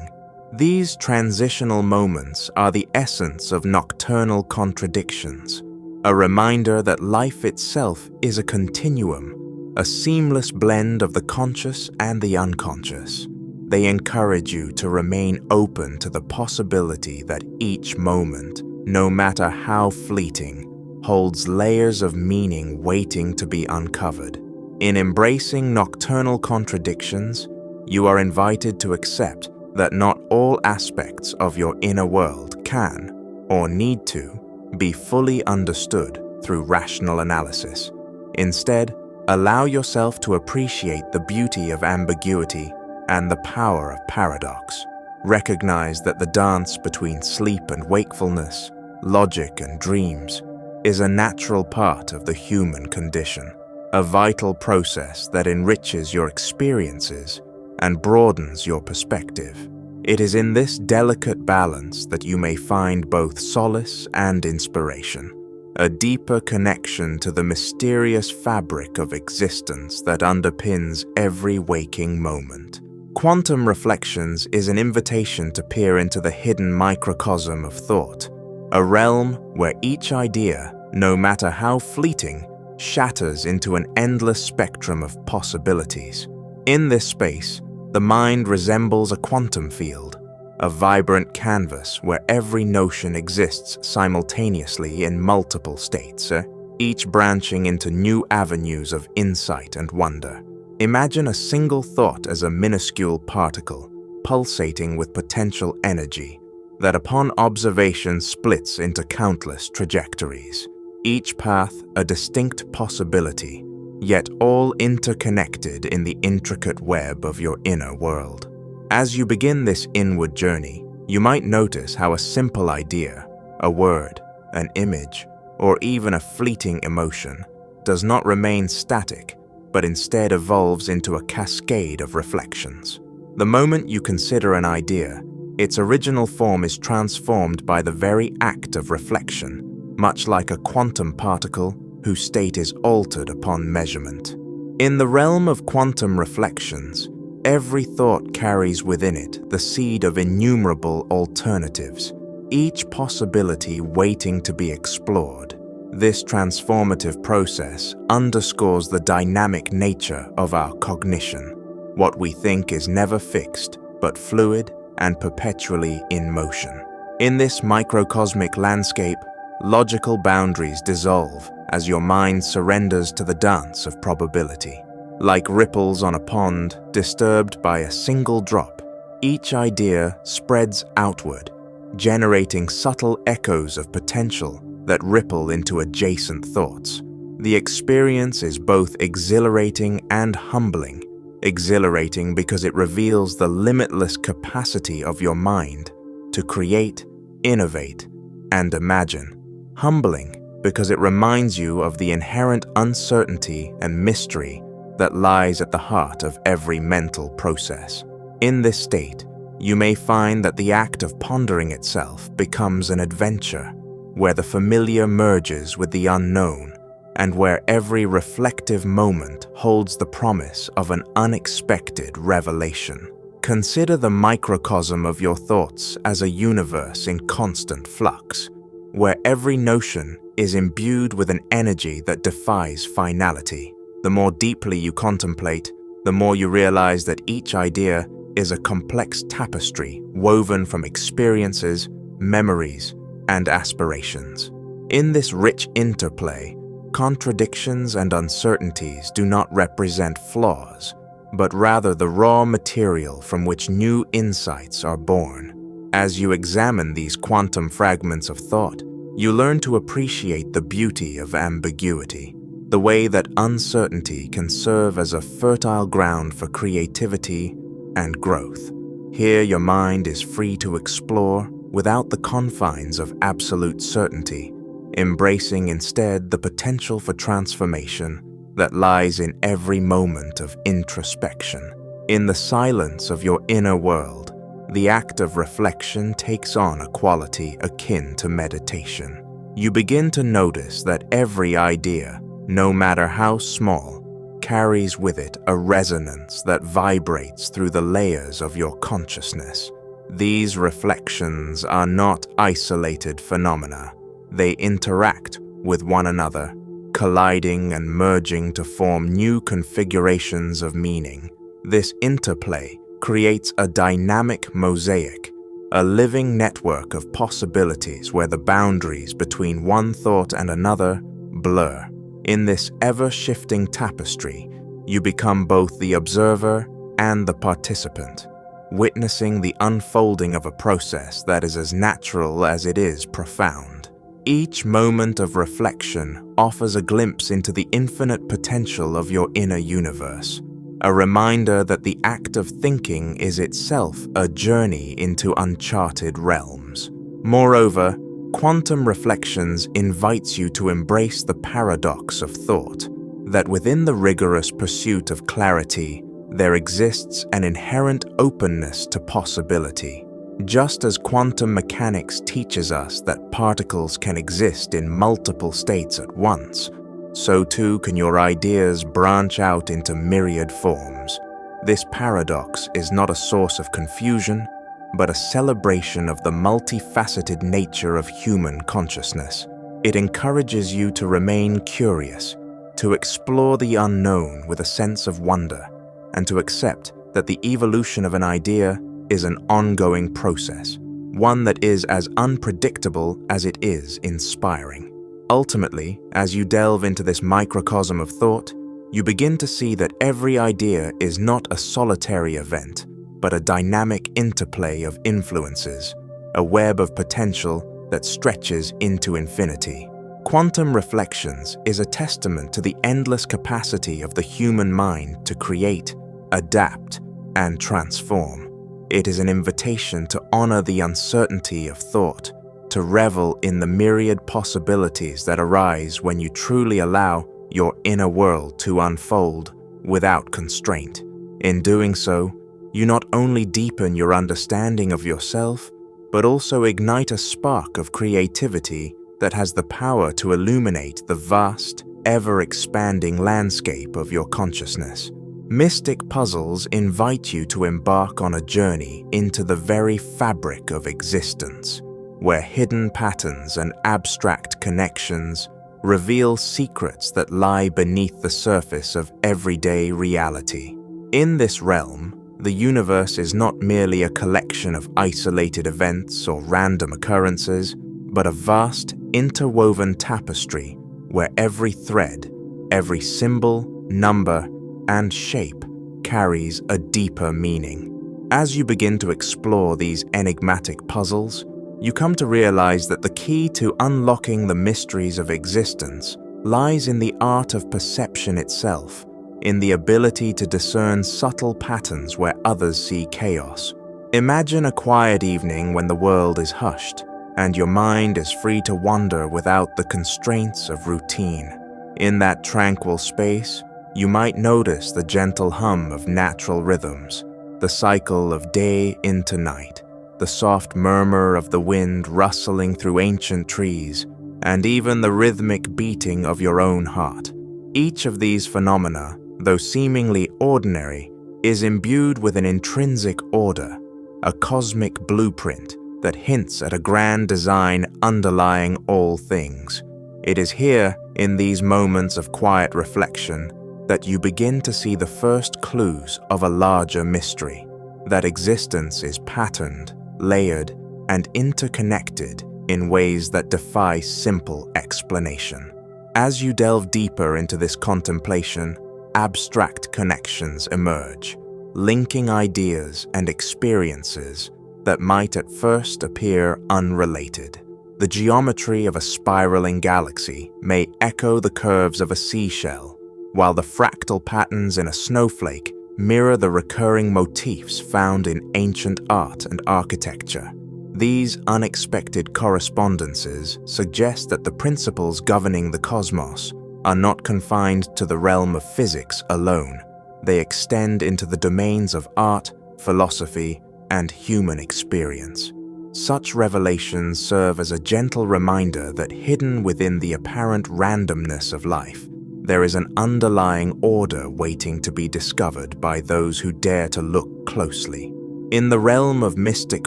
These transitional moments are the essence of nocturnal contradictions, a reminder that life itself is a continuum, a seamless blend of the conscious and the unconscious. They encourage you to remain open to the possibility that each moment, no matter how fleeting, holds layers of meaning waiting to be uncovered. In embracing nocturnal contradictions, you are invited to accept that not all aspects of your inner world can, or need to, be fully understood through rational analysis. Instead, allow yourself to appreciate the beauty of ambiguity and the power of paradox. Recognize that the dance between sleep and wakefulness, logic and dreams, is a natural part of the human condition, a vital process that enriches your experiences and broadens your perspective. It is in this delicate balance that you may find both solace and inspiration, a deeper connection to the mysterious fabric of existence that underpins every waking moment. Quantum Reflections is an invitation to peer into the hidden microcosm of thought, a realm where each idea, no matter how fleeting, shatters into an endless spectrum of possibilities. In this space, the mind resembles a quantum field, a vibrant canvas where every notion exists simultaneously in multiple states, each branching into new avenues of insight and wonder. Imagine a single thought as a minuscule particle, pulsating with potential energy, that upon observation splits into countless trajectories, each path a distinct possibility, yet all interconnected in the intricate web of your inner world. As you begin this inward journey, you might notice how a simple idea, a word, an image, or even a fleeting emotion does not remain static, but instead evolves into a cascade of reflections. The moment you consider an idea, its original form is transformed by the very act of reflection, much like a quantum particle whose state is altered upon measurement. In the realm of quantum reflections, every thought carries within it the seed of innumerable alternatives, each possibility waiting to be explored. This transformative process underscores the dynamic nature of our cognition. What we think is never fixed, but fluid and perpetually in motion. In this microcosmic landscape, logical boundaries dissolve as your mind surrenders to the dance of probability. Like ripples on a pond, disturbed by a single drop, each idea spreads outward, generating subtle echoes of potential that ripple into adjacent thoughts. The experience is both exhilarating and humbling. Exhilarating because it reveals the limitless capacity of your mind to create, innovate, and imagine. Humbling because it reminds you of the inherent uncertainty and mystery that lies at the heart of every mental process. In this state, you may find that the act of pondering itself becomes an adventure, where the familiar merges with the unknown, and where every reflective moment holds the promise of an unexpected revelation. Consider the microcosm of your thoughts as a universe in constant flux, where every notion is imbued with an energy that defies finality. The more deeply you contemplate, the more you realize that each idea is a complex tapestry woven from experiences, memories, and aspirations. In this rich interplay, contradictions and uncertainties do not represent flaws, but rather the raw material from which new insights are born. As you examine these quantum fragments of thought, you learn to appreciate the beauty of ambiguity, the way that uncertainty can serve as a fertile ground for creativity and growth. Here your mind is free to explore without the confines of absolute certainty, embracing instead the potential for transformation that lies in every moment of introspection. In the silence of your inner world, the act of reflection takes on a quality akin to meditation. You begin to notice that every idea, no matter how small, carries with it a resonance that vibrates through the layers of your consciousness. These reflections are not isolated phenomena. They interact with one another, colliding and merging to form new configurations of meaning. This interplay creates a dynamic mosaic, a living network of possibilities where the boundaries between one thought and another blur. In this ever-shifting tapestry, you become both the observer and the participant, witnessing the unfolding of a process that is as natural as it is profound. Each moment of reflection offers a glimpse into the infinite potential of your inner universe, a reminder that the act of thinking is itself a journey into uncharted realms. Moreover, quantum reflections invites you to embrace the paradox of thought, that within the rigorous pursuit of clarity, there exists an inherent openness to possibility. Just as quantum mechanics teaches us that particles can exist in multiple states at once, so too can your ideas branch out into myriad forms. This paradox is not a source of confusion, but a celebration of the multifaceted nature of human consciousness. It encourages you to remain curious, to explore the unknown with a sense of wonder, and to accept that the evolution of an idea is an ongoing process, one that is as unpredictable as it is inspiring. Ultimately, as you delve into this microcosm of thought, you begin to see that every idea is not a solitary event, but a dynamic interplay of influences, a web of potential that stretches into infinity. Quantum Reflections is a testament to the endless capacity of the human mind to create, adapt, and transform. It is an invitation to honor the uncertainty of thought, to revel in the myriad possibilities that arise when you truly allow your inner world to unfold without constraint. In doing so, you not only deepen your understanding of yourself, but also ignite a spark of creativity that has the power to illuminate the vast, ever-expanding landscape of your consciousness. Mystic puzzles invite you to embark on a journey into the very fabric of existence, where hidden patterns and abstract connections reveal secrets that lie beneath the surface of everyday reality. In this realm, the universe is not merely a collection of isolated events or random occurrences, but a vast, interwoven tapestry where every thread, every symbol, number, and shape carries a deeper meaning. As you begin to explore these enigmatic puzzles, you come to realize that the key to unlocking the mysteries of existence lies in the art of perception itself, in the ability to discern subtle patterns where others see chaos. Imagine a quiet evening when the world is hushed, and your mind is free to wander without the constraints of routine. In that tranquil space, you might notice the gentle hum of natural rhythms, the cycle of day into night, the soft murmur of the wind rustling through ancient trees, and even the rhythmic beating of your own heart. Each of these phenomena, though seemingly ordinary, is imbued with an intrinsic order, a cosmic blueprint that hints at a grand design underlying all things. It is here, in these moments of quiet reflection, that you begin to see the first clues of a larger mystery, that existence is patterned, layered, and interconnected in ways that defy simple explanation. As you delve deeper into this contemplation, abstract connections emerge, linking ideas and experiences that might at first appear unrelated. The geometry of a spiraling galaxy may echo the curves of a seashell, while the fractal patterns in a snowflake mirror the recurring motifs found in ancient art and architecture. These unexpected correspondences suggest that the principles governing the cosmos are not confined to the realm of physics alone. They extend into the domains of art, philosophy, and human experience. Such revelations serve as a gentle reminder that hidden within the apparent randomness of life, there is an underlying order waiting to be discovered by those who dare to look closely. In the realm of mystic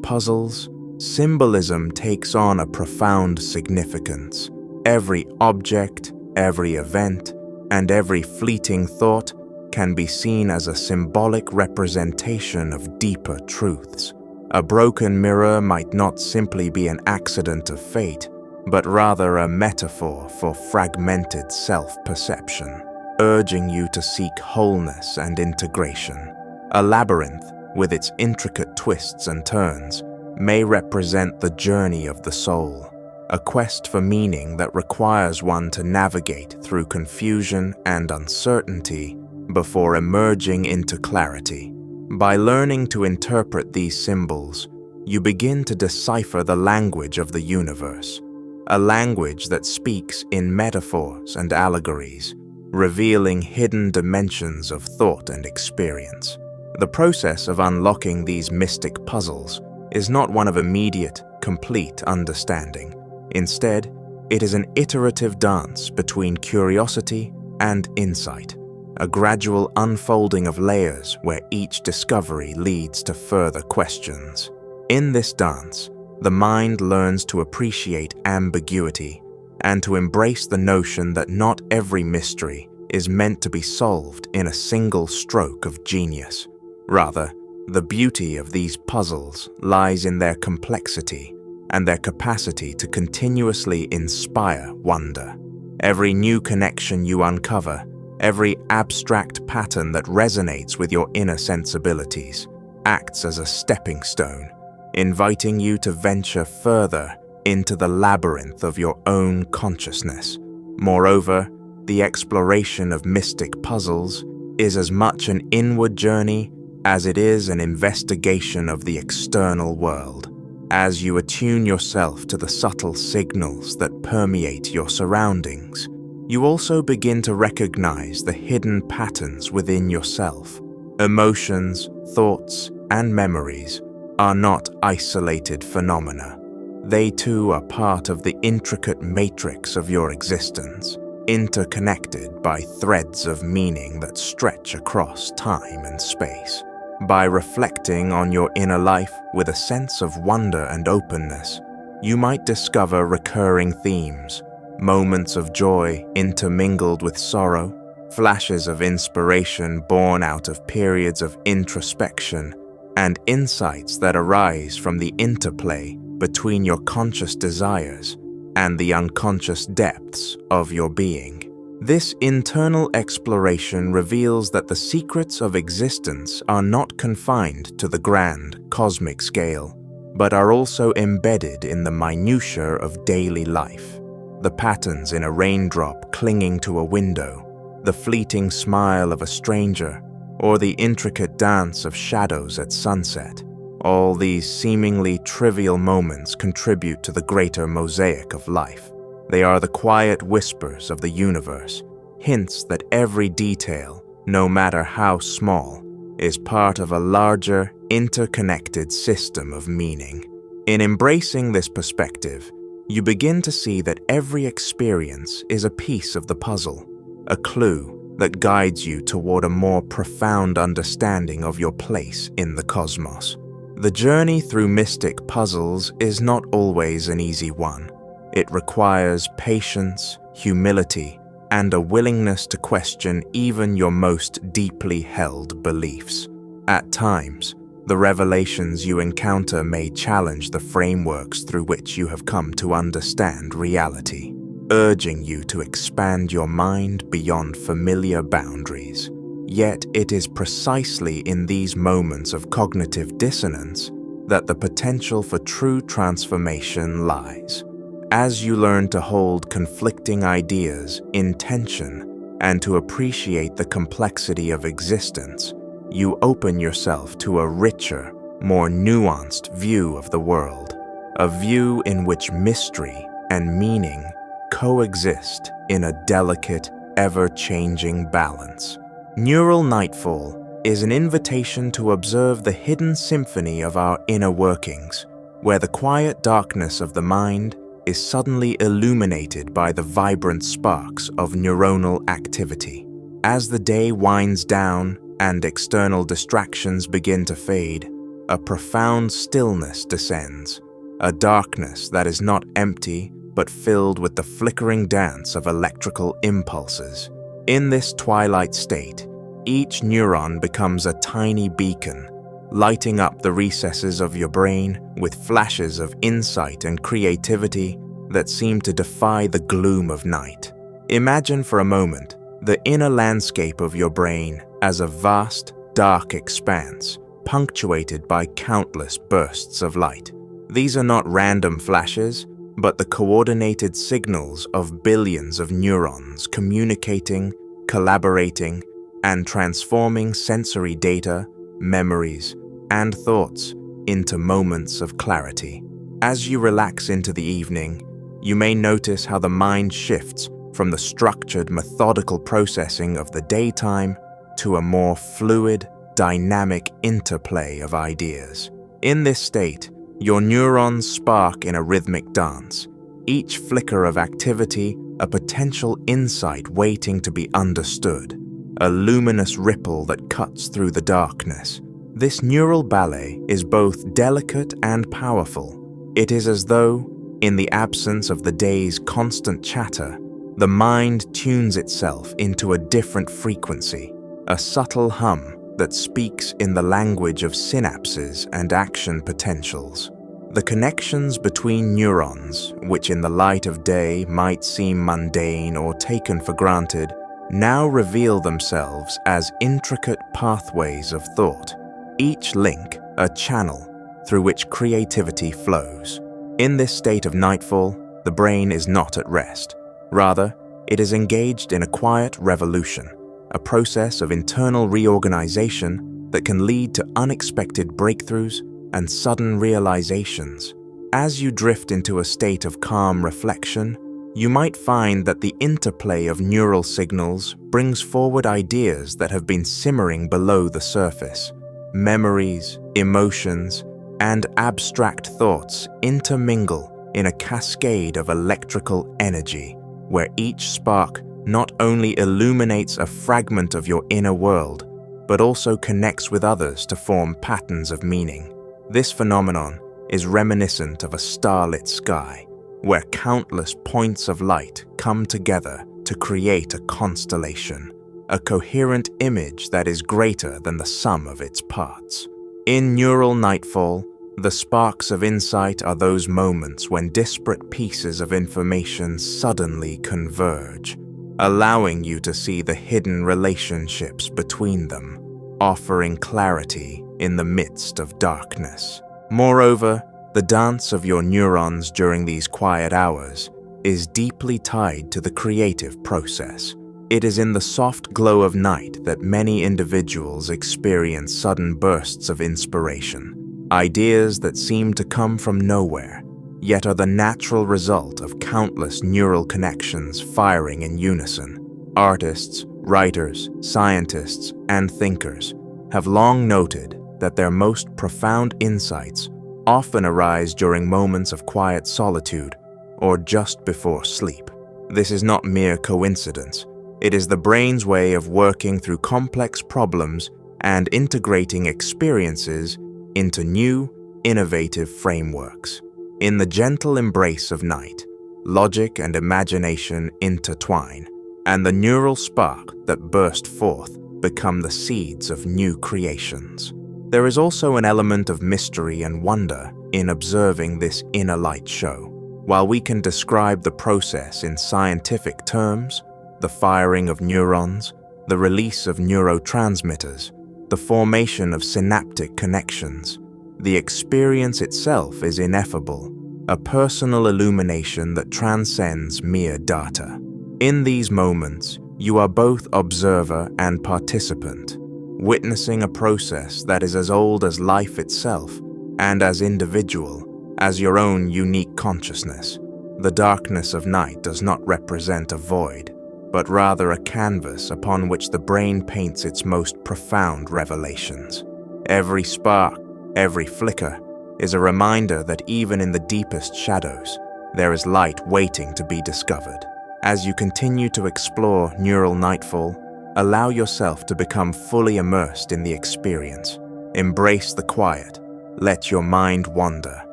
puzzles, symbolism takes on a profound significance. Every object, every event, and every fleeting thought can be seen as a symbolic representation of deeper truths. A broken mirror might not simply be an accident of fate, but rather a metaphor for fragmented self-perception, urging you to seek wholeness and integration. A labyrinth, with its intricate twists and turns, may represent the journey of the soul, a quest for meaning that requires one to navigate through confusion and uncertainty before emerging into clarity. By learning to interpret these symbols, you begin to decipher the language of the universe, a language that speaks in metaphors and allegories, revealing hidden dimensions of thought and experience. The process of unlocking these mystic puzzles is not one of immediate, complete understanding. Instead, it is an iterative dance between curiosity and insight, a gradual unfolding of layers where each discovery leads to further questions. In this dance, the mind learns to appreciate ambiguity and to embrace the notion that not every mystery is meant to be solved in a single stroke of genius. Rather, the beauty of these puzzles lies in their complexity and their capacity to continuously inspire wonder. Every new connection you uncover, every abstract pattern that resonates with your inner sensibilities, acts as a stepping stone, inviting you to venture further into the labyrinth of your own consciousness. Moreover, the exploration of mystic puzzles is as much an inward journey as it is an investigation of the external world. As you attune yourself to the subtle signals that permeate your surroundings, you also begin to recognize the hidden patterns within yourself. Emotions, thoughts, and memories are not isolated phenomena. They too are part of the intricate matrix of your existence, interconnected by threads of meaning that stretch across time and space. By reflecting on your inner life with a sense of wonder and openness, you might discover recurring themes, moments of joy intermingled with sorrow, flashes of inspiration born out of periods of introspection, and insights that arise from the interplay between your conscious desires and the unconscious depths of your being. This internal exploration reveals that the secrets of existence are not confined to the grand cosmic scale, but are also embedded in the minutiae of daily life. The patterns in a raindrop clinging to a window, the fleeting smile of a stranger, or the intricate dance of shadows at sunset. All these seemingly trivial moments contribute to the greater mosaic of life. They are the quiet whispers of the universe, hints that every detail, no matter how small, is part of a larger, interconnected system of meaning. In embracing this perspective, you begin to see that every experience is a piece of the puzzle, a clue that guides you toward a more profound understanding of your place in the cosmos. The journey through mystic puzzles is not always an easy one. It requires patience, humility, and a willingness to question even your most deeply held beliefs. At times, the revelations you encounter may challenge the frameworks through which you have come to understand reality, urging you to expand your mind beyond familiar boundaries. Yet it is precisely in these moments of cognitive dissonance that the potential for true transformation lies. As you learn to hold conflicting ideas in tension and to appreciate the complexity of existence, you open yourself to a richer, more nuanced view of the world, a view in which mystery and meaning coexist in a delicate, ever-changing balance. Neural Nightfall is an invitation to observe the hidden symphony of our inner workings, where the quiet darkness of the mind is suddenly illuminated by the vibrant sparks of neuronal activity. As the day winds down and external distractions begin to fade, a profound stillness descends, a darkness that is not empty but filled with the flickering dance of electrical impulses. In this twilight state, each neuron becomes a tiny beacon, lighting up the recesses of your brain with flashes of insight and creativity that seem to defy the gloom of night. Imagine for a moment the inner landscape of your brain as a vast, dark expanse, punctuated by countless bursts of light. These are not random flashes, but the coordinated signals of billions of neurons communicating, collaborating, and transforming sensory data, memories, and thoughts into moments of clarity. As you relax into the evening, you may notice how the mind shifts from the structured, methodical processing of the daytime to a more fluid, dynamic interplay of ideas. In this state, your neurons spark in a rhythmic dance, each flicker of activity a potential insight waiting to be understood, a luminous ripple that cuts through the darkness. This neural ballet is both delicate and powerful. It is as though, in the absence of the day's constant chatter, the mind tunes itself into a different frequency, a subtle hum that speaks in the language of synapses and action potentials. The connections between neurons, which in the light of day might seem mundane or taken for granted, now reveal themselves as intricate pathways of thought, each link a channel through which creativity flows. In this state of nightfall, the brain is not at rest. Rather, it is engaged in a quiet revolution, a process of internal reorganization that can lead to unexpected breakthroughs and sudden realizations. As you drift into a state of calm reflection, you might find that the interplay of neural signals brings forward ideas that have been simmering below the surface. Memories, emotions, and abstract thoughts intermingle in a cascade of electrical energy, where each spark not only illuminates a fragment of your inner world, but also connects with others to form patterns of meaning. This phenomenon is reminiscent of a starlit sky, where countless points of light come together to create a constellation, a coherent image that is greater than the sum of its parts. In neural nightfall, the sparks of insight are those moments when disparate pieces of information suddenly converge, allowing you to see the hidden relationships between them, offering clarity in the midst of darkness. Moreover, the dance of your neurons during these quiet hours is deeply tied to the creative process. It is in the soft glow of night that many individuals experience sudden bursts of inspiration, ideas that seem to come from nowhere, yet are the natural result of countless neural connections firing in unison. Artists, writers, scientists, and thinkers have long noted that their most profound insights often arise during moments of quiet solitude or just before sleep. This is not mere coincidence. It is the brain's way of working through complex problems and integrating experiences into new, innovative frameworks. In the gentle embrace of night, logic and imagination intertwine, and the neural spark that burst forth become the seeds of new creations. There is also an element of mystery and wonder in observing this inner light show. While we can describe the process in scientific terms, the firing of neurons, the release of neurotransmitters, the formation of synaptic connections, the experience itself is ineffable, a personal illumination that transcends mere data. In these moments, you are both observer and participant, witnessing a process that is as old as life itself and as individual as your own unique consciousness. The darkness of night does not represent a void, but rather a canvas upon which the brain paints its most profound revelations. Every spark, every flicker, is a reminder that even in the deepest shadows, there is light waiting to be discovered. As you continue to explore neural nightfall, allow yourself to become fully immersed in the experience. Embrace the quiet, let your mind wander,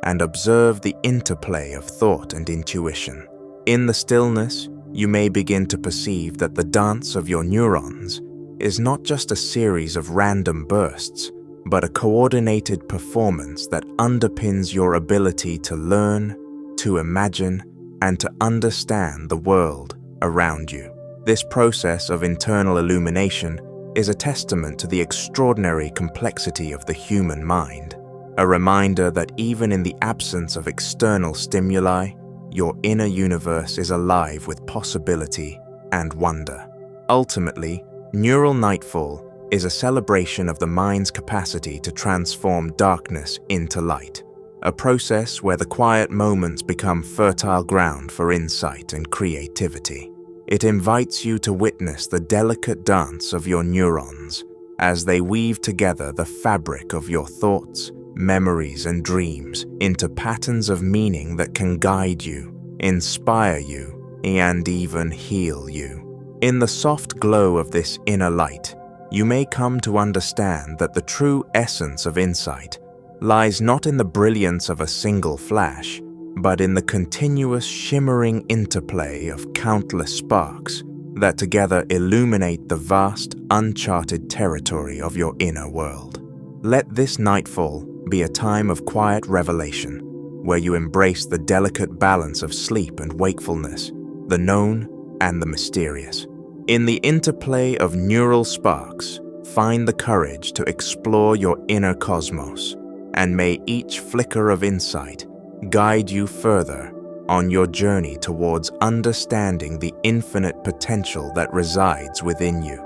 and observe the interplay of thought and intuition. In the stillness, you may begin to perceive that the dance of your neurons is not just a series of random bursts, but a coordinated performance that underpins your ability to learn, to imagine, and to understand the world around you. This process of internal illumination is a testament to the extraordinary complexity of the human mind, a reminder that even in the absence of external stimuli, your inner universe is alive with possibility and wonder. Ultimately, neural nightfall is a celebration of the mind's capacity to transform darkness into light, a process where the quiet moments become fertile ground for insight and creativity. It invites you to witness the delicate dance of your neurons as they weave together the fabric of your thoughts, memories, and dreams into patterns of meaning that can guide you, inspire you, and even heal you. In the soft glow of this inner light, you may come to understand that the true essence of insight lies not in the brilliance of a single flash, but in the continuous shimmering interplay of countless sparks that together illuminate the vast, uncharted territory of your inner world. Let this nightfall be a time of quiet revelation, where you embrace the delicate balance of sleep and wakefulness, the known and the mysterious. In the interplay of neural sparks, find the courage to explore your inner cosmos, and may each flicker of insight guide you further on your journey towards understanding the infinite potential that resides within you.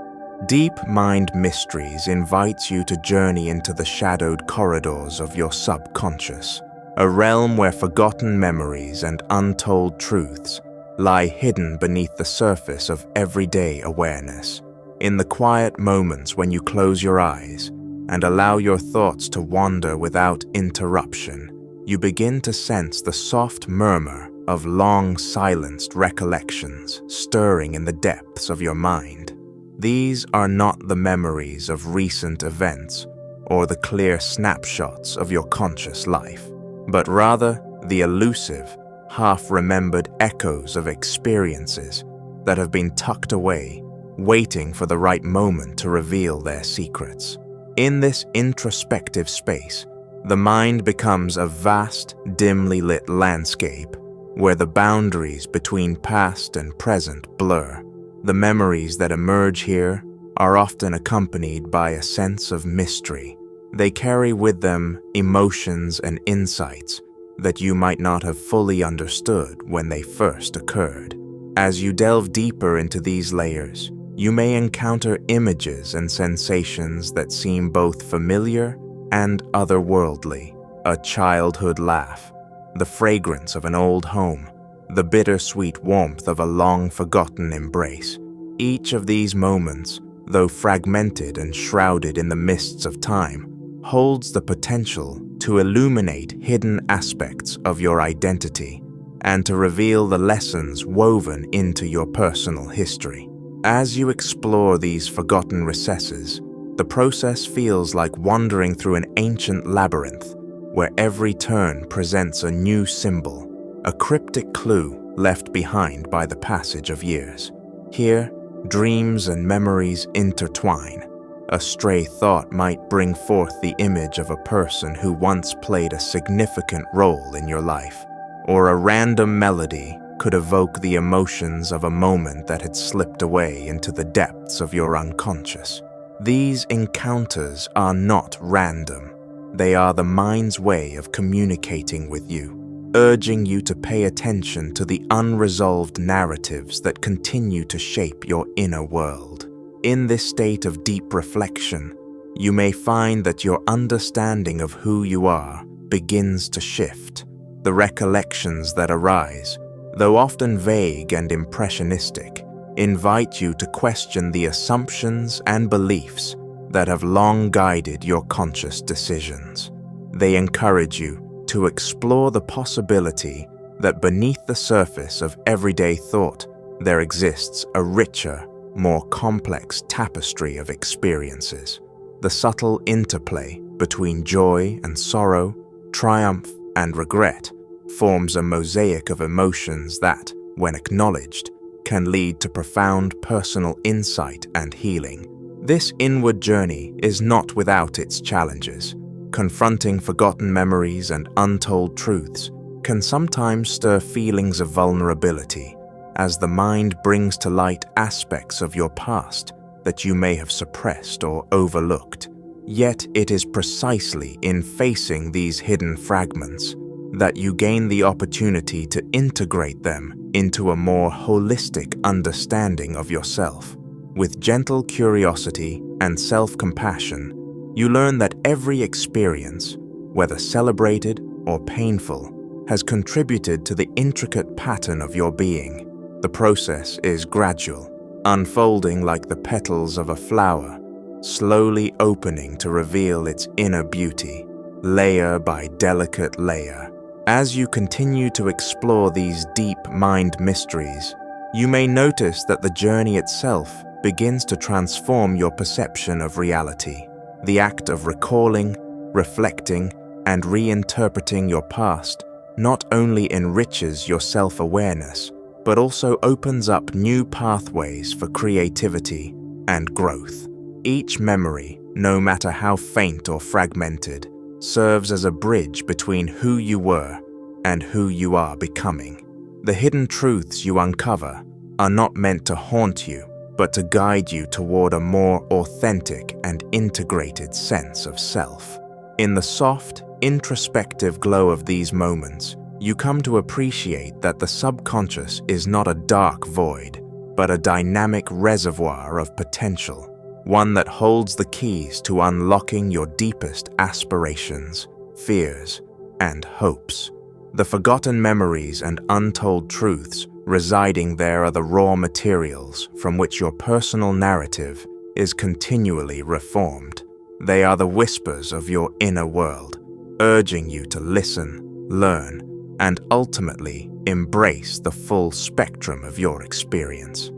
Deep Mind Mysteries invites you to journey into the shadowed corridors of your subconscious, a realm where forgotten memories and untold truths lie hidden beneath the surface of everyday awareness. In the quiet moments when you close your eyes and allow your thoughts to wander without interruption, you begin to sense the soft murmur of long-silenced recollections stirring in the depths of your mind. These are not the memories of recent events or the clear snapshots of your conscious life, but rather the elusive, half-remembered echoes of experiences that have been tucked away, waiting for the right moment to reveal their secrets. In this introspective space, the mind becomes a vast, dimly lit landscape where the boundaries between past and present blur. The memories that emerge here are often accompanied by a sense of mystery. They carry with them emotions and insights that you might not have fully understood when they first occurred. As you delve deeper into these layers, you may encounter images and sensations that seem both familiar and otherworldly. A childhood laugh, the fragrance of an old home, the bittersweet warmth of a long-forgotten embrace. Each of these moments, though fragmented and shrouded in the mists of time, holds the potential to illuminate hidden aspects of your identity and to reveal the lessons woven into your personal history. As you explore these forgotten recesses, the process feels like wandering through an ancient labyrinth where every turn presents a new symbol, a cryptic clue left behind by the passage of years. Here, dreams and memories intertwine. A stray thought might bring forth the image of a person who once played a significant role in your life, or a random melody could evoke the emotions of a moment that had slipped away into the depths of your unconscious. These encounters are not random. They are the mind's way of communicating with you, urging you to pay attention to the unresolved narratives that continue to shape your inner world. In this state of deep reflection, you may find that your understanding of who you are begins to shift. The recollections that arise, though often vague and impressionistic, invite you to question the assumptions and beliefs that have long guided your conscious decisions. They encourage you to explore the possibility that beneath the surface of everyday thought, there exists a richer, more complex tapestry of experiences. The subtle interplay between joy and sorrow, triumph and regret, forms a mosaic of emotions that, when acknowledged, can lead to profound personal insight and healing. This inward journey is not without its challenges. Confronting forgotten memories and untold truths can sometimes stir feelings of vulnerability, as the mind brings to light aspects of your past that you may have suppressed or overlooked. Yet it is precisely in facing these hidden fragments that you gain the opportunity to integrate them into a more holistic understanding of yourself. With gentle curiosity and self-compassion, you learn that every experience, whether celebrated or painful, has contributed to the intricate pattern of your being. The process is gradual, unfolding like the petals of a flower, slowly opening to reveal its inner beauty, layer by delicate layer. As you continue to explore these deep mind mysteries, you may notice that the journey itself begins to transform your perception of reality. The act of recalling, reflecting, and reinterpreting your past not only enriches your self-awareness, but also opens up new pathways for creativity and growth. Each memory, no matter how faint or fragmented, serves as a bridge between who you were and who you are becoming. The hidden truths you uncover are not meant to haunt you, but to guide you toward a more authentic and integrated sense of self. In the soft, introspective glow of these moments, you come to appreciate that the subconscious is not a dark void, but a dynamic reservoir of potential, one that holds the keys to unlocking your deepest aspirations, fears, and hopes. The forgotten memories and untold truths residing there are the raw materials from which your personal narrative is continually reformed. They are the whispers of your inner world, urging you to listen, learn, and ultimately embrace the full spectrum of your experience.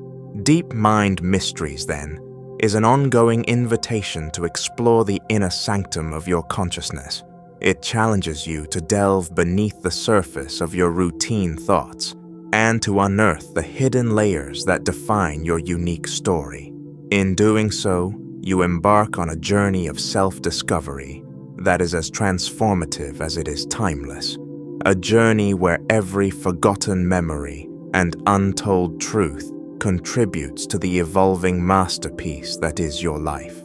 Deep Mind Mysteries, then, is an ongoing invitation to explore the inner sanctum of your consciousness. It challenges you to delve beneath the surface of your routine thoughts and to unearth the hidden layers that define your unique story. In doing so, you embark on a journey of self-discovery that is as transformative as it is timeless. A journey where every forgotten memory and untold truth contributes to the evolving masterpiece that is your life.